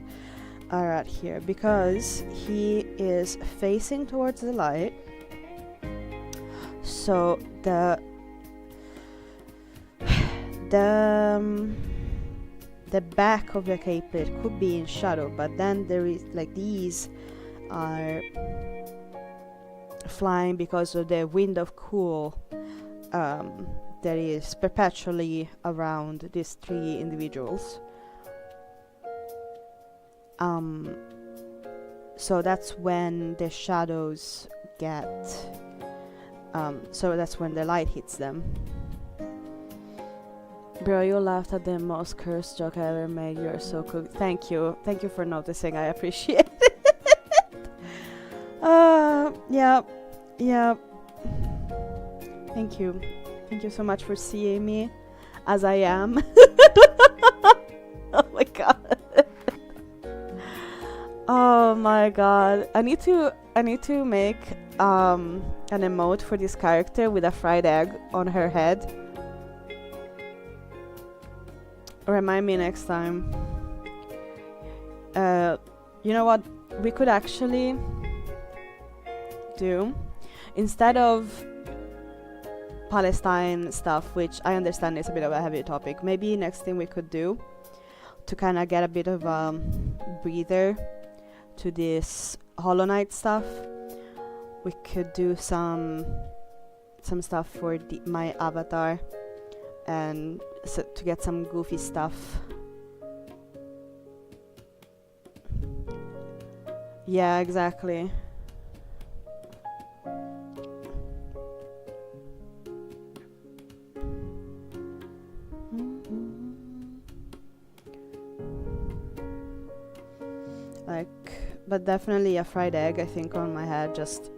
S2: are at here, because he is facing towards the light, so the back of the capelet could be in shadow, but then there is like these are flying because of the wind of cool that is perpetually around these three individuals. So that's when the shadows get so that's when the light hits them. Bro, you laughed at the most cursed joke I ever made. You're so cool. Thank you for noticing. I appreciate it. Yeah. Thank you so much for seeing me as I am. Oh my god. Oh my god. I need to make an emote for this character with a fried egg on her head. Remind me next time. You know what we could actually do? Instead of Palestine stuff, which I understand is a bit of a heavy topic, maybe next thing we could do to kind of get a bit of a breather to this Hollow Knight stuff, we could do some stuff for my avatar, and so to get some goofy stuff. Yeah, exactly. But definitely a fried egg, I think, on my head, just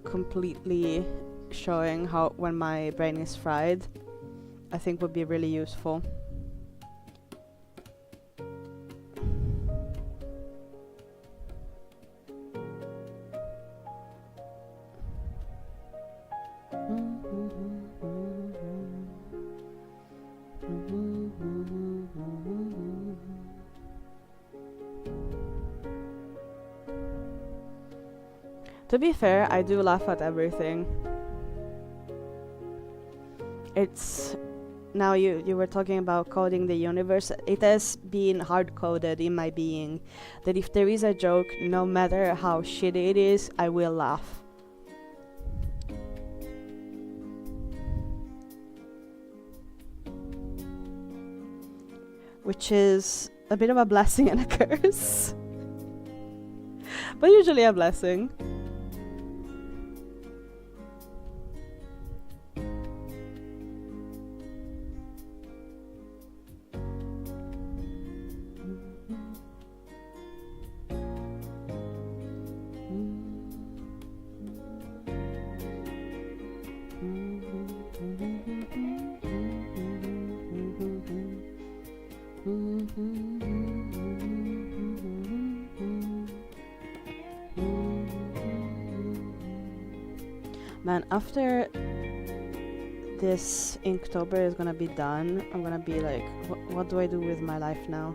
S2: completely showing how when my brain is fried, I think would be really useful. To be fair, I do laugh at everything. It's now you were talking about coding the universe. It has been hard coded in my being that if there is a joke, no matter how shitty it is, I will laugh. Which is a bit of a blessing and a curse. But usually a blessing. Man, after this Inktober is gonna be done, I'm gonna be like, what do I do with my life now?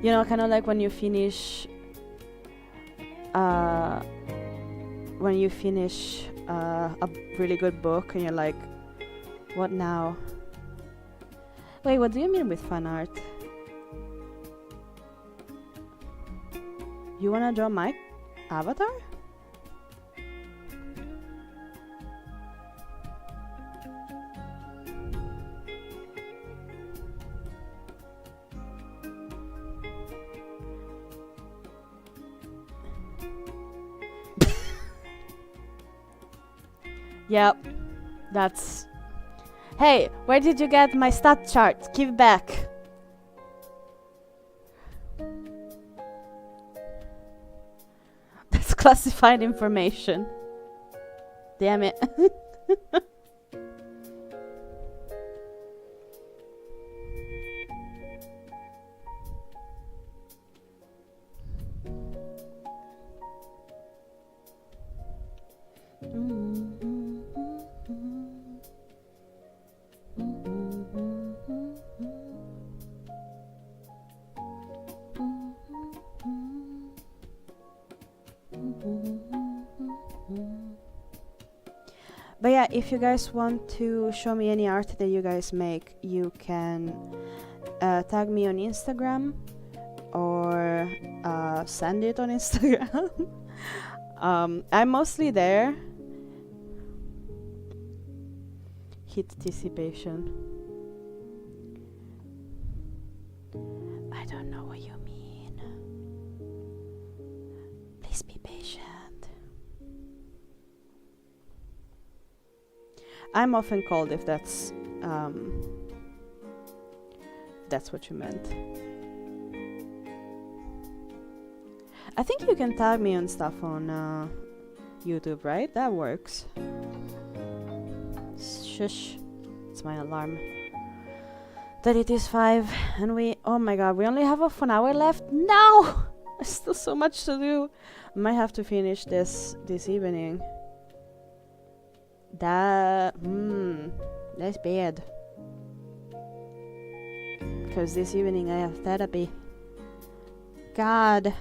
S2: You know, kind of like when you finish a really good book and you're like, what now? Wait, what do you mean with fan art? You wanna draw my avatar? Yep, that's... Hey, where did you get my stat chart? Give back.
S1: classified information. Damn it. But yeah, if you guys want to show me any art that you guys make, you can tag me on Instagram or send it on Instagram. I'm mostly there. Hit anticipation. I don't know what you mean. Please be patient. I'm often called if that's what you meant. I think you can tag me on stuff on YouTube, right? That works. Shush. It's my alarm. That it is 5 and oh my god, we only have half an hour left? No! There's still so much to do. I might have to finish this evening. That's bad. Because this evening I have therapy. God.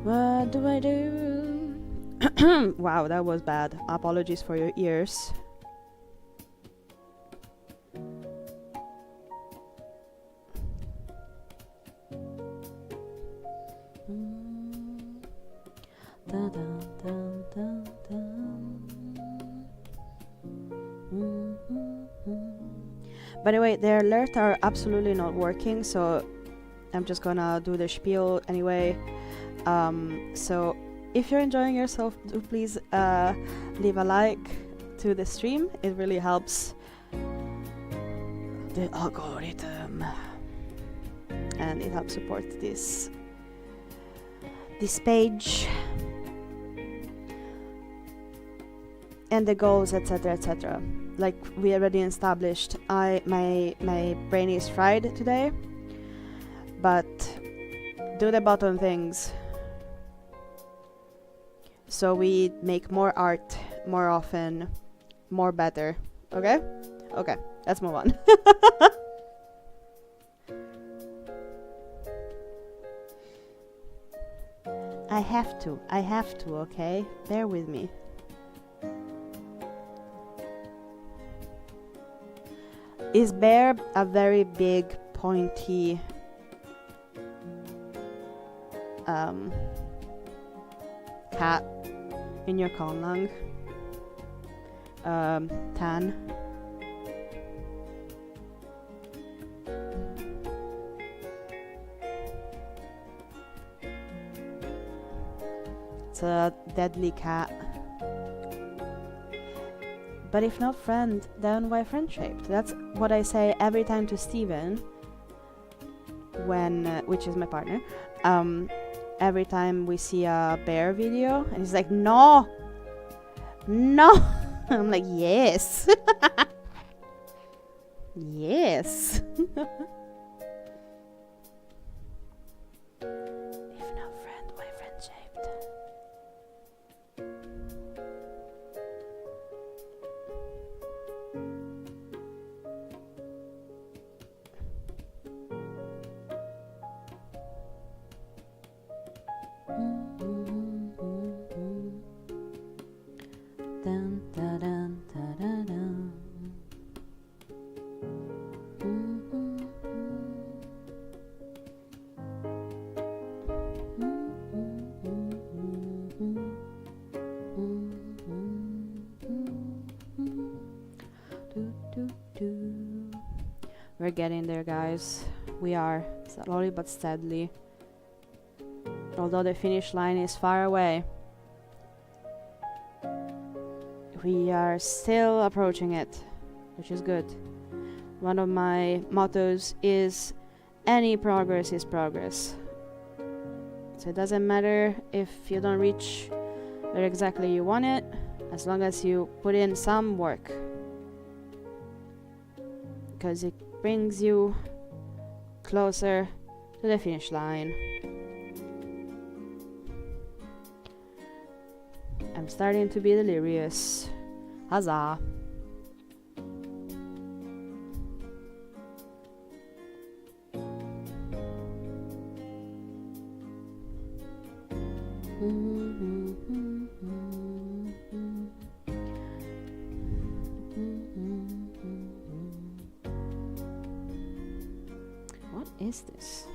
S1: What do I do? Wow, that was bad. Apologies for your ears. By the way, the alerts are absolutely not working, so I'm just gonna do the spiel anyway. So if you're enjoying yourself, do please leave a like to the stream. It really helps the algorithm, and it helps support this page and the goals, etc., etc. Like we already established, my brain is fried today, but do the bottom things so we make more art more often, more better. Okay, let's move on. I have to, okay? Bear with me. Is bear a very big, pointy cat in your conlang? Tan? It's a deadly cat. But if not friend, then why friend-shaped? That's what I say every time to Steven, when, which is my partner, every time we see a bear video, and he's like, no! I'm like, yes! Yes! If not friend, why friend-shaped? Dun, da, dun, da, da, dun. We're getting there, guys. We are, slowly but steadily. Although the finish line is far away, we are still approaching it, which is good. one of my mottos is any progress is progress. So it doesn't matter if you don't reach where exactly you want it, as long as you put in some work. Because it brings you closer to the finish line. I'm starting to be delirious. Huzzah! What is this?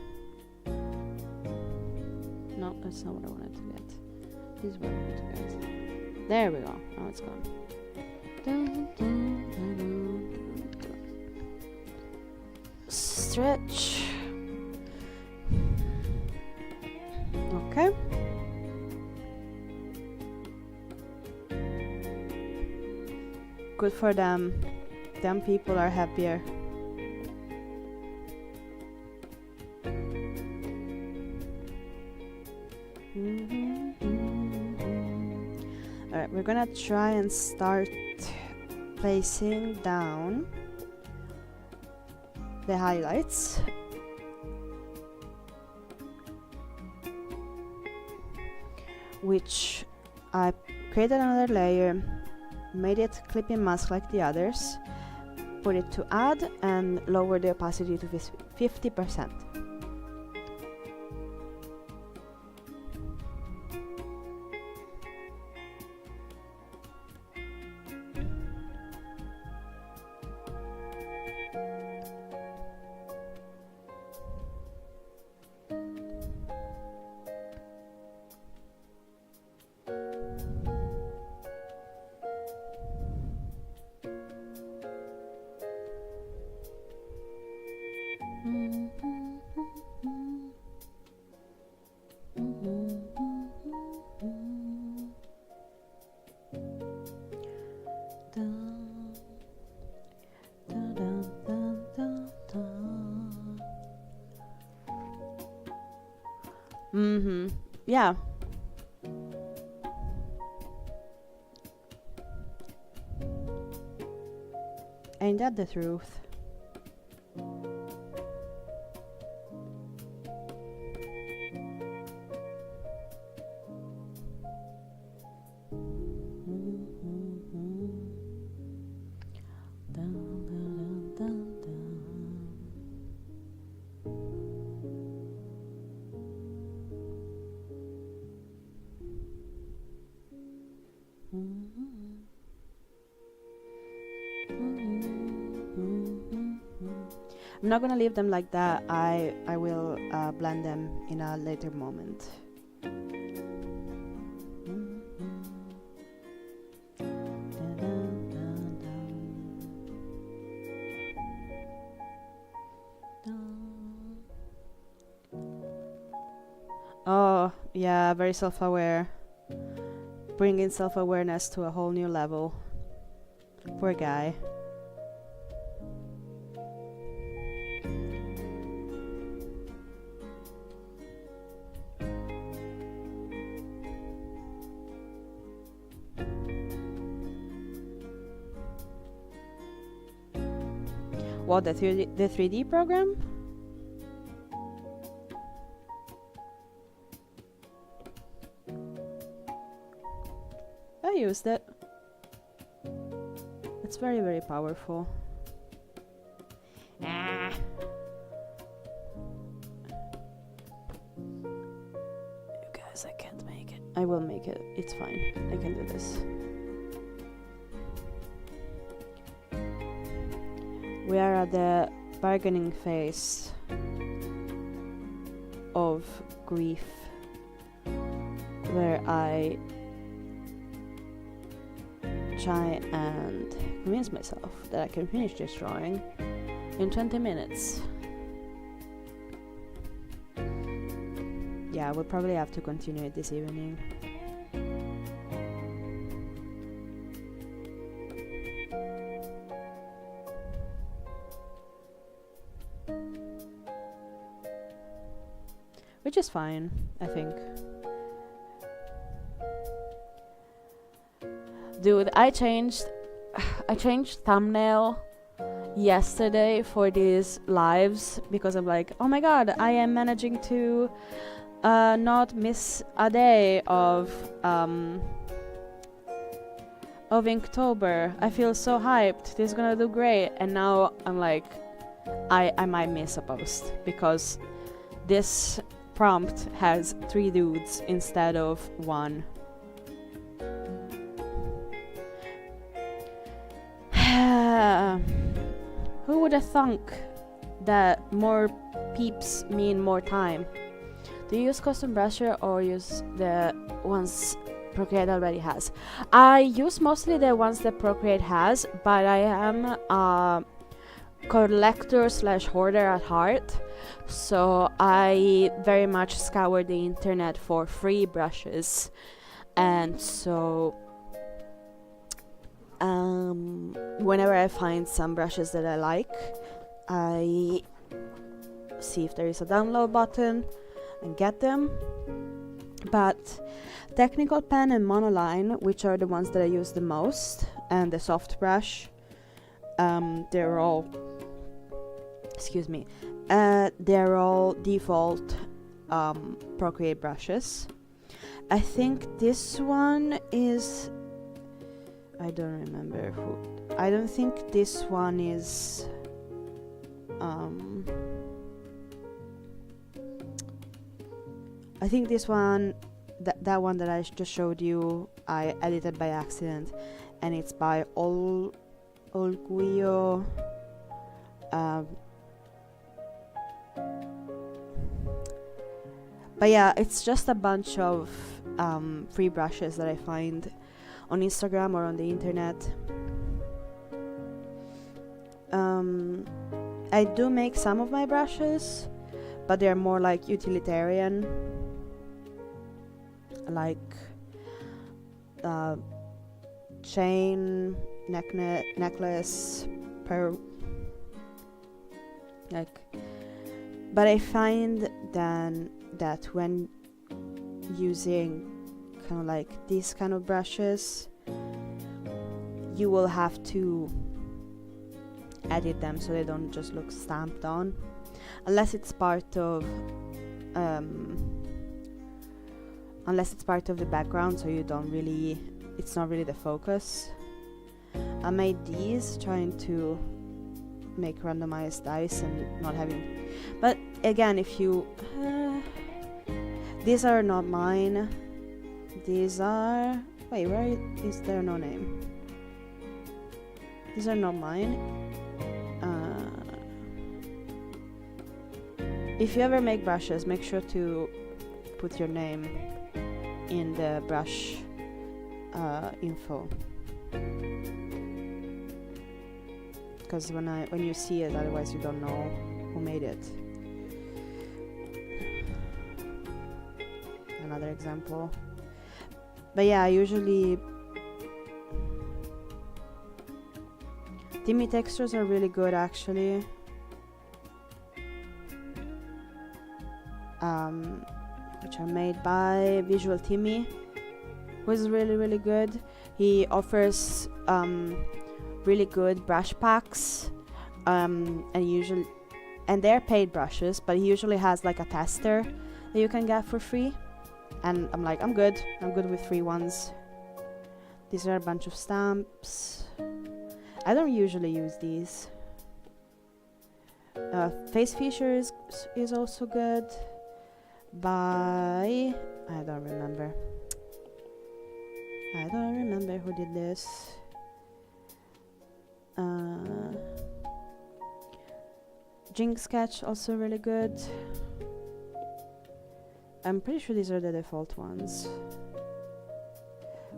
S1: No, that's not what I wanted to get. This is what I wanted to get. There we go. Now it's gone. Stretch. Okay. Good for them. Them people are happier. Alright, we're gonna try and start placing down the highlights. Which I created another layer, made it clipping mask like the others, put it to add and lower the opacity to 50%. Yeah. Ain't that the truth? I'm not gonna leave them like that. I will blend them in a later moment. Oh, yeah, very self-aware. Bringing self-awareness to a whole new level. Poor guy. What, the 3D program? I used it. It's very, very powerful. Ah. You guys, I can't make it. I will make it. It's fine. I can do this. We are at the bargaining phase of grief, where I try and convince myself that I can finish this drawing in 20 minutes. Yeah, we'll probably have to continue it this evening.
S2: which is fine, I think. Dude, I changed thumbnail yesterday for these lives because I'm like, oh my god, I am managing to not miss a day of Inktober. I feel so hyped. This is gonna do great. And now I'm like, I might miss a post because this prompt has 3 dudes instead of 1. Who would have thunk that more peeps mean more time? Do you use custom brusher or use the ones Procreate already has? I use mostly the ones that Procreate has, but I am a collector / hoarder at heart, so I very much scour the internet for free brushes, and so whenever I find some brushes that I like, I see if there is a download button and get them. But Technical Pen and Monoline, which are the ones that I use the most, and the soft brush, they're all default Procreate brushes. I think this one is, I don't remember who. I don't think this one is I think this one, that one that I just showed you, I edited by accident, and it's by Olguio. But yeah, it's just a bunch of free brushes that I find on Instagram or on the internet. I do make some of my brushes, but they're more like utilitarian, like chain, necklace, pearl, like. But I find then that when using kind of like these kind of brushes, you will have to edit them so they don't just look stamped on, unless it's part of the background, so you don't really, it's not really the focus. I made these trying to make randomized dice and not having, but again, if you these are not mine, these are, wait, where is there no name? These are not mine. If you ever make brushes, make sure to put your name in the brush info, because when you see it, otherwise you don't know who made it. Another example. But yeah, usually Timmy textures are really good actually. Which are made by Visual Timmy, who is really good. He offers really good brush packs, and they're paid brushes, but he usually has like a tester that you can get for free, and I'm like, I'm good with free ones. These are a bunch of stamps. I don't usually use these. Face Features is also good, by I don't remember who did this. Jinx Sketch, also really good. I'm pretty sure these are the default ones.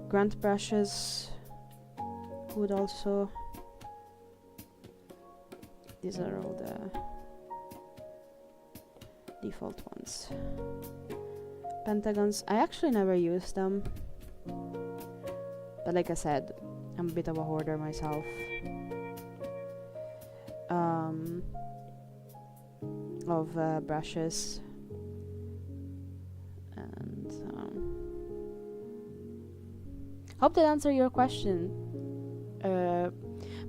S2: Grunt Brushes would also, these are all the default ones. Pentagons, I actually never use them, but like I said, I'm a bit of a hoarder myself. Of brushes.
S1: Hope that answered your question.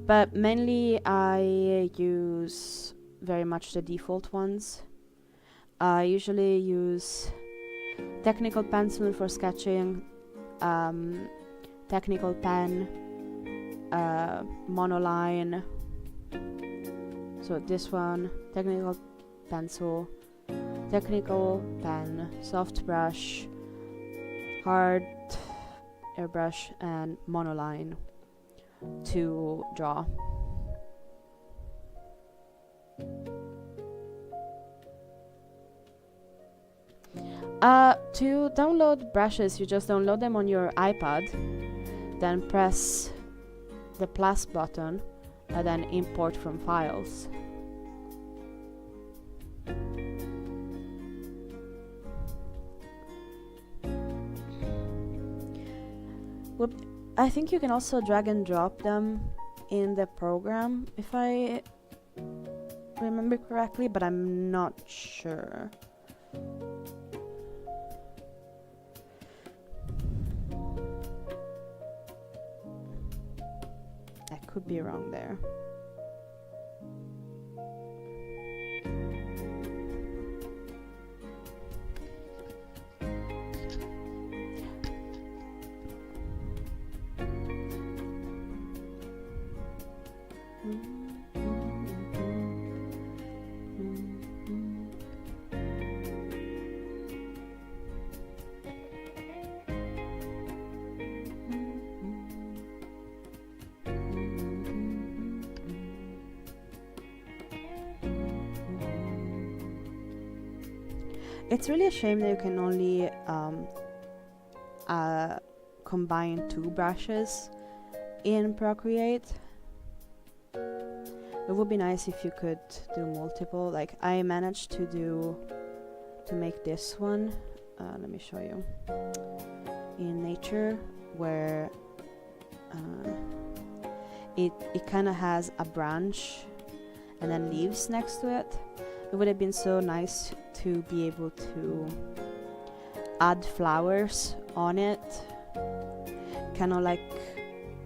S1: But mainly I use very much the default ones. I usually use technical pencil for sketching, technical pen, monoline. So this one, technical pencil, technical pen, soft brush, hard airbrush, and monoline to draw. To download brushes, you just download them on your iPad, then press the plus button, and then import from files. I think you can also drag and drop them in the program, if I remember correctly, but I'm not sure. I could be wrong there. It's really a shame that you can only combine 2 brushes in Procreate. It would be nice if you could do multiple. Like I managed to make this one. Let me show you. In nature, where it kind of has a branch and then leaves next to it. It would have been so nice to be able to add flowers on it. Kind of like,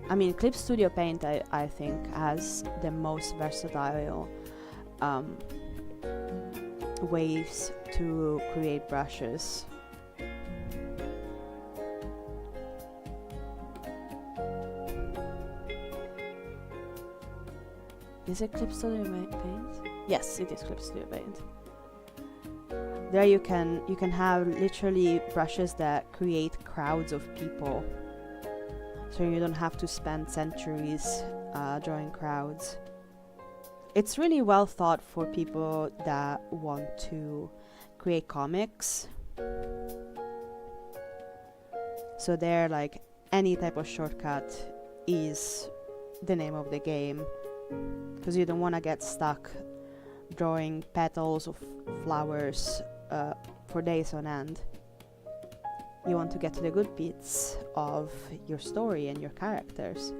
S1: I mean, Clip Studio Paint I think has the most versatile ways to create brushes. Is it Clip Studio Paint? Yes, it is Clip Studio Paint. There you can have literally brushes that create crowds of people. So you don't have to spend centuries drawing crowds. It's really well thought for people that want to create comics. So there, like, any type of shortcut is the name of the game, because you don't want to get stuck drawing petals of flowers for days on end. You want to get to the good bits of your story and your characters.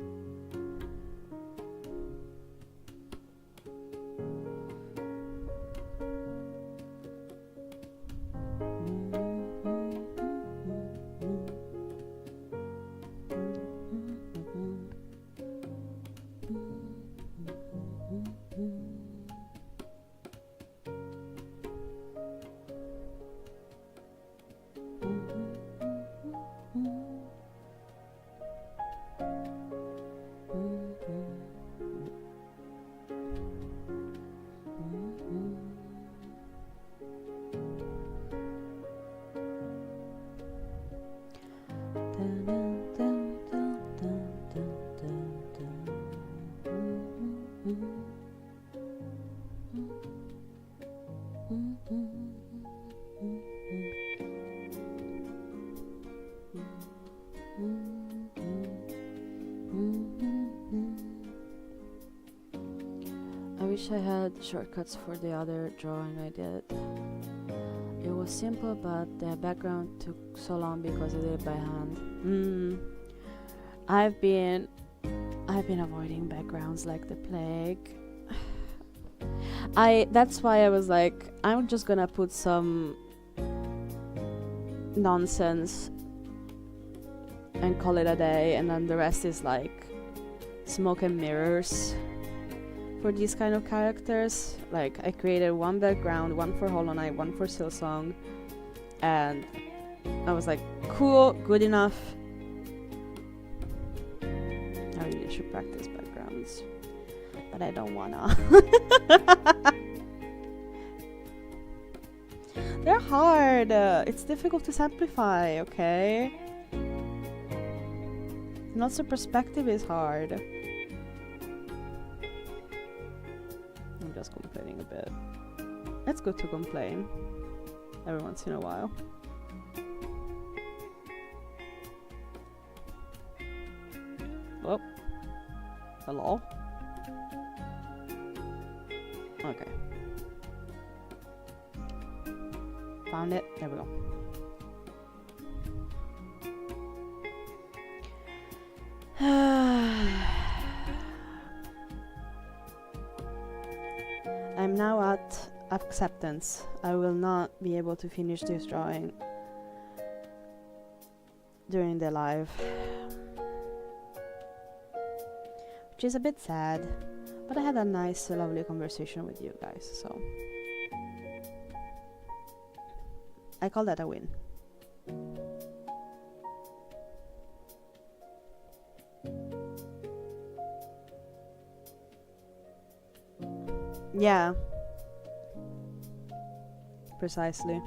S1: I wish I had shortcuts for the other drawing I did. It was simple, but the background took so long because I did it by hand. I've been avoiding backgrounds like the plague. That's why I was like, I'm just gonna put some nonsense
S2: and call it a day, and then the rest is like smoke and mirrors for these kind of characters. Like I created one background, one for Hollow Knight, one for Silsong, and I was like, cool, good enough. I really should practice backgrounds, but I don't wanna. They're hard. It's difficult to simplify, okay? And also perspective is hard. I'm just complaining a bit. It's good to complain every once in a while. Oh. Hello? Okay. Found it. There we go. I'm now at acceptance. I will not be able to finish this drawing during the live, which is a bit sad, but I had a nice, lovely conversation with you guys, so I call that a win. Yeah. Precisely.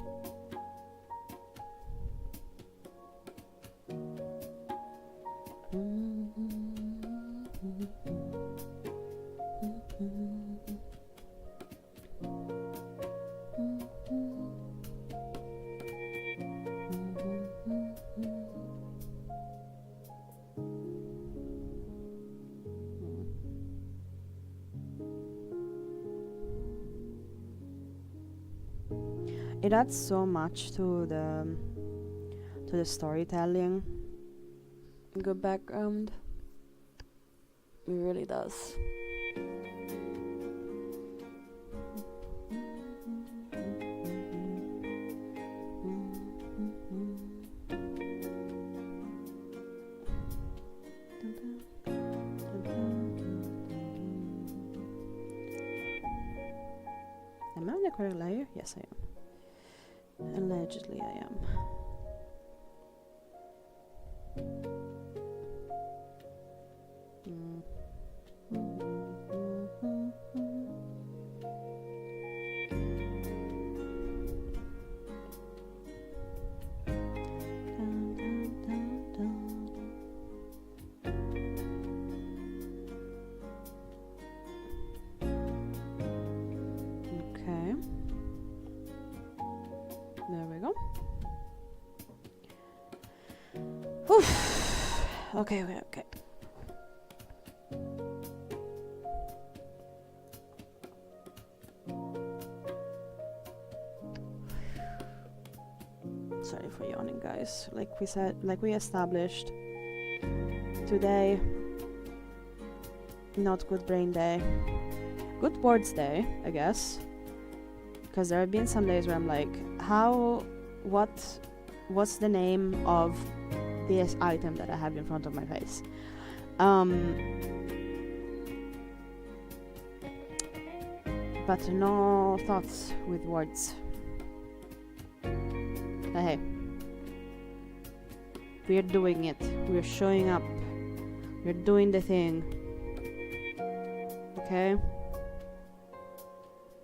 S2: It adds so much to the storytelling. Good background. It really does. Am I on the correct layer? Yes, I am. Allegedly, I am. Okay. There we go. Oof. Okay. Sorry for yawning, guys. Like we said, like we established, today, not good brain day. Good words day, I guess. Because there have been some days where I'm like, what's the name of this item that I have in front of my face? But no thoughts with words. But hey, we're doing it. We're showing up. We're doing the thing. Okay?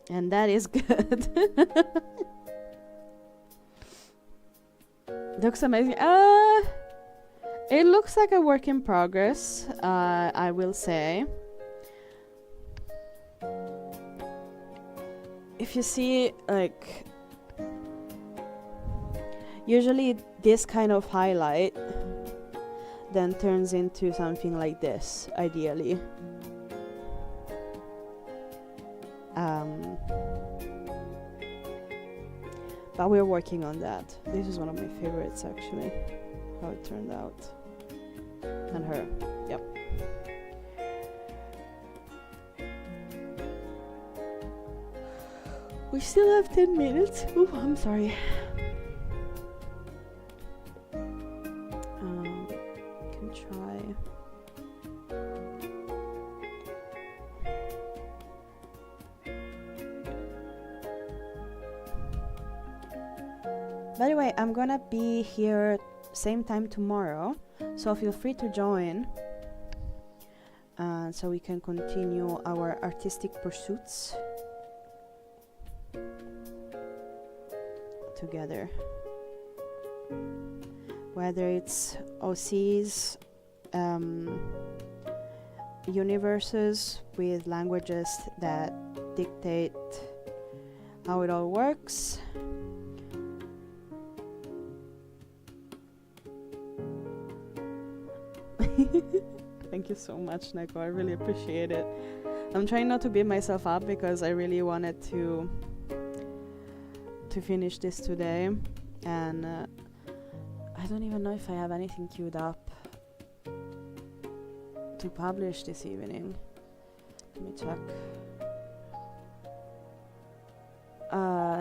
S2: And that is good. Looks amazing. It looks like a work in progress, I will say. If you see, like, usually this kind of highlight then turns into something like this, ideally. But we're working on that. This is one of my favorites, actually, how it turned out. And her, yep. We still have 10 minutes. Ooh, I'm sorry.
S1: By the way, I'm gonna be here same time tomorrow, so feel free to join, so we can continue our artistic pursuits together. Whether it's OCs, universes with languages that dictate how it all works. Thank you so much, Neko. I really appreciate it. I'm trying not to beat myself up because I really wanted to finish this today, and I don't even know if I have anything queued up to publish this evening. Let me check.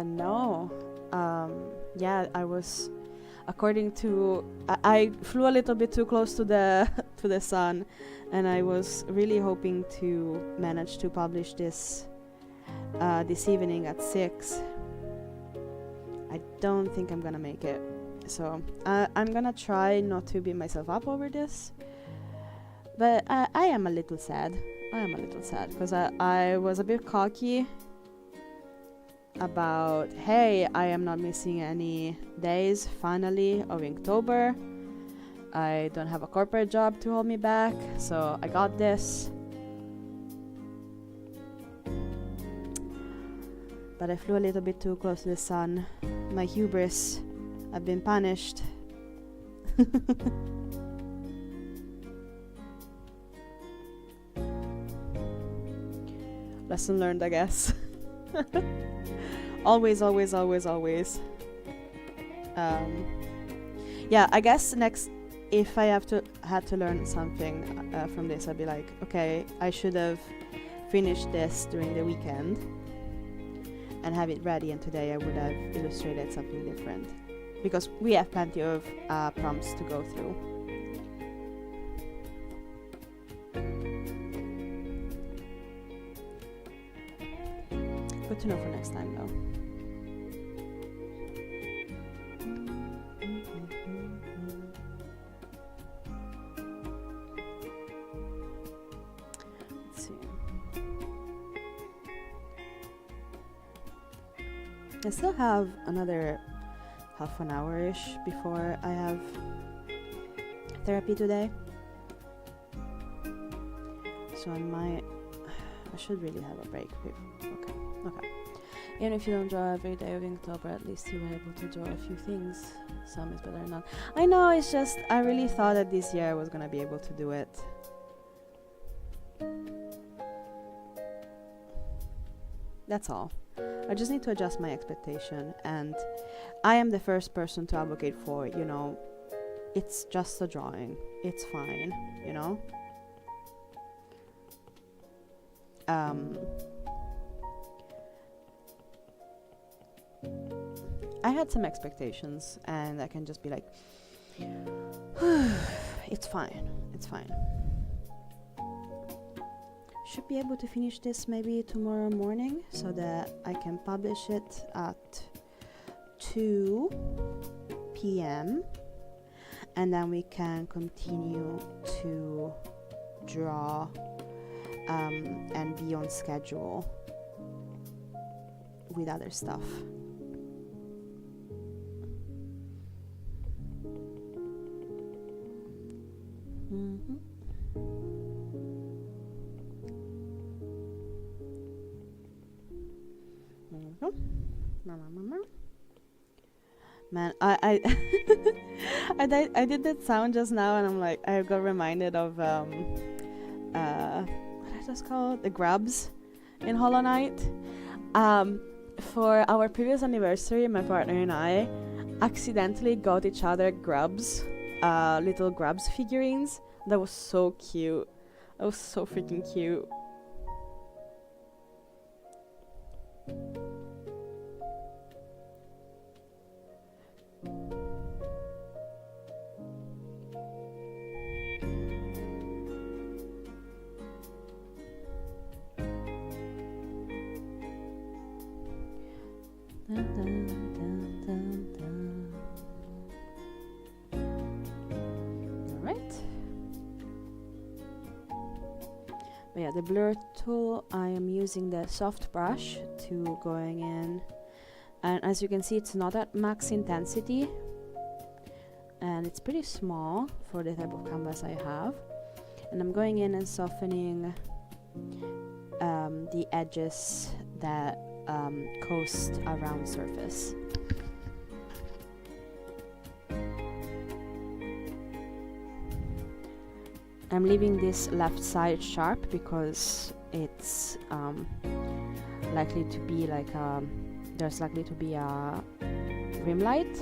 S1: No. Yeah, I was, according to, I flew a little bit too close to the to the sun, and I was really hoping to manage to publish this this evening at 6. I don't think I'm gonna make it, so I'm gonna try not to beat myself up over this. But I am a little sad. Because I was a bit cocky about, hey, I am not missing any days finally of Inktober. I don't have a corporate job to hold me back, so I got this. But I flew a little bit too close to the sun. My hubris, I've been punished. Lesson learned, I guess. Always. Yeah, I guess next, if I had to learn something from this, I'd be like, okay, I should have finished this during the weekend and have it ready, and today I would have illustrated something different, because we have plenty of prompts to go through. Good to know for next time, though. Let's see. I still have another half an hour-ish before I have therapy today. So I should really have a break. Okay. Even if you don't draw every day of Inktober, at least you were able to draw a few things. Some is better than none. I know, it's just, I really thought that this year I was gonna be able to do it. That's all. I just need to adjust my expectation, and I am the first person to advocate for, it's just a drawing. It's fine, I had some expectations, and I can just be like, it's fine. Should be able to finish this maybe tomorrow morning, so that I can publish it at 2 p.m. and then we can continue to draw and be on schedule with other stuff. Man, I I did that sound just now, and I'm like, I got reminded of what is this called? The grubs in Hollow Knight. For our previous anniversary, my partner and I accidentally got each other grubs, little grubs figurines. That was so cute. That was so freaking cute. Dun, dun, dun, dun, dun. yeah, the blur tool, I am using the soft brush to going in, and as you can see, it's not at max intensity, and it's pretty small for the type of canvas I have. And I'm going in and softening the edges that coast around surface. I'm leaving this left side sharp because it's likely to be like there's likely to be a rim light.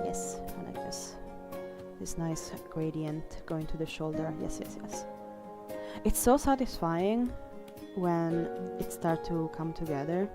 S1: Yes, I like this. This nice gradient going to the shoulder. Yes, yes, yes. It's so satisfying when it starts to come together.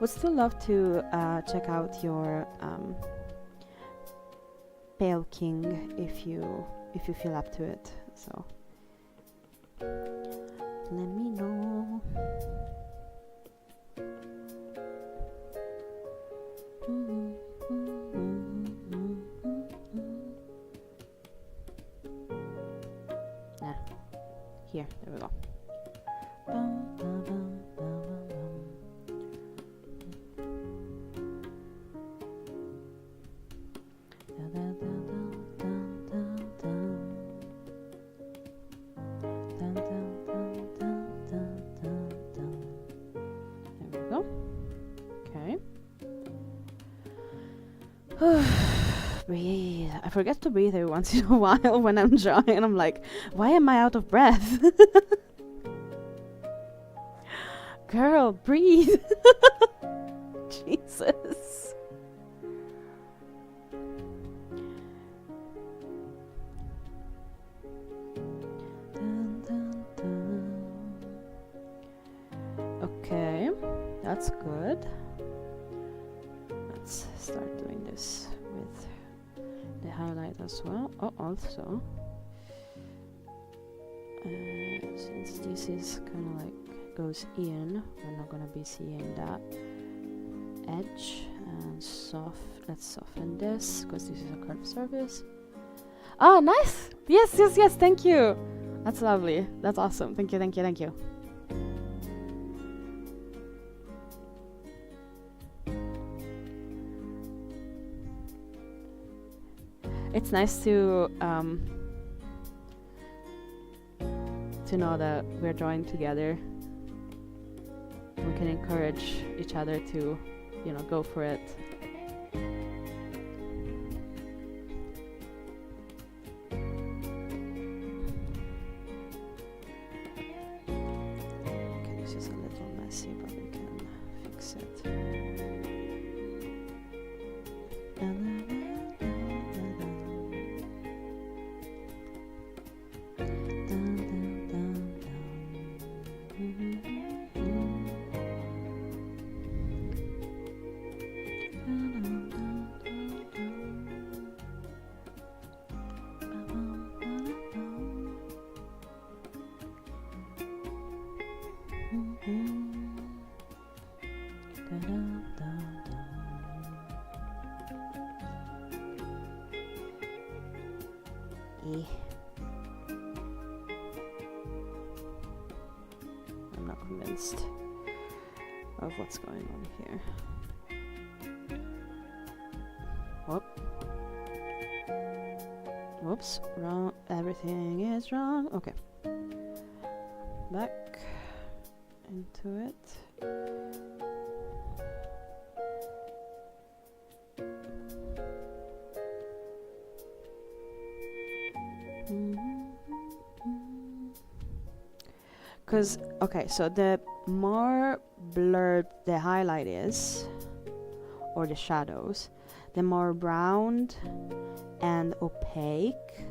S1: Would still love to check out your Pale King if you feel up to it. So let me know. Here, there we go. Breathe. I forget to breathe every once in a while when I'm drawing, and I'm like, why am I out of breath? Girl, breathe. Jesus. Okay, that's good. Let's start doing this with the highlight as well. Oh, also, since this is kind of like goes in, we're not gonna be seeing that edge. And let's soften this because this is a curved surface. Oh, nice! Yes, yes, yes. Thank you. That's lovely. That's awesome. Thank you, thank you, thank you. It's nice to know that we're drawing together. We can encourage each other to, you know, go for it. Okay, this is a little messy, but we can fix it. I'm not convinced of what's going on here.
S2: Whoop. Whoops, wrong. Everything is wrong. Okay. Back into it. Because, okay, so the more blurred the highlight is, or the shadows, the more brown and opaque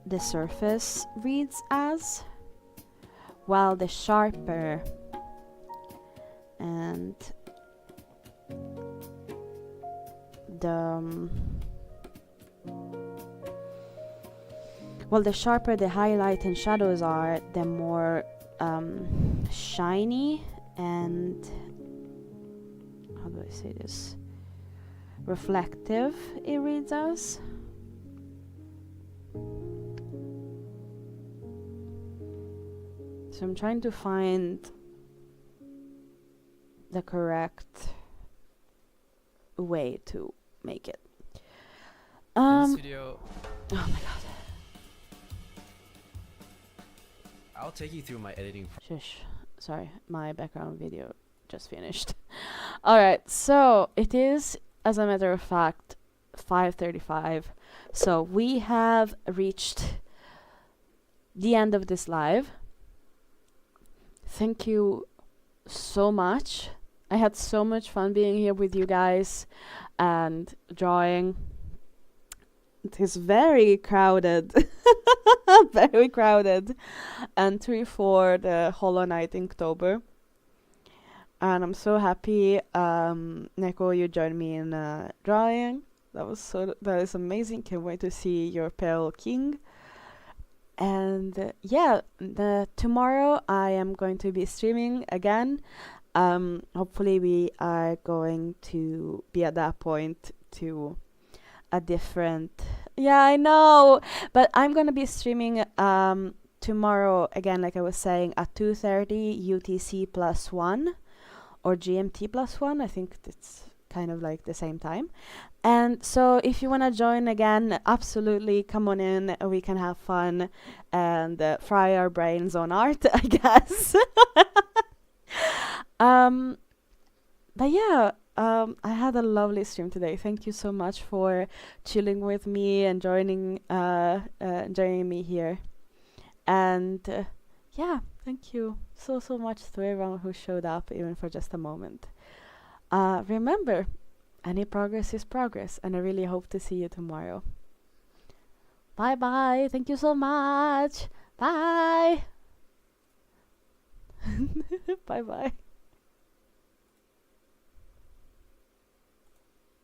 S2: the surface reads as, while the sharper and the sharper the highlight and shadows are, the more shiny and, how do I say this, reflective it reads as. So I'm trying to find the correct way to make it.
S3: In this video,
S2: Oh my god.
S3: I'll take you through my editing
S2: Shush. Sorry, my background video just finished. Alright, so it is, as a matter of fact, 5:35. So we have reached the end of this live. Thank you so much. I had so much fun being here with you guys and drawing. It is very crowded. Very crowded entry for the Hollow Knight Inktober. And I'm so happy, Neko, you joined me in drawing. That is amazing. Can't wait to see your Pale King. And yeah, tomorrow I am going to be streaming again. Hopefully we are going to be at that point to a different, yeah, I know, but I'm gonna be streaming tomorrow again, like I was saying, at 2:30 UTC +1 or GMT +1. I think it's kind of like the same time. And so if you want to join again, absolutely come on in. We can have fun and fry our brains on art, I guess. But yeah, I had a lovely stream today. Thank you so much for chilling with me and joining me here. And yeah, thank you so much to everyone who showed up, even for just a moment. Remember, any progress is progress, and I really hope to see you tomorrow. Bye bye. Thank you so much. Bye. Bye bye.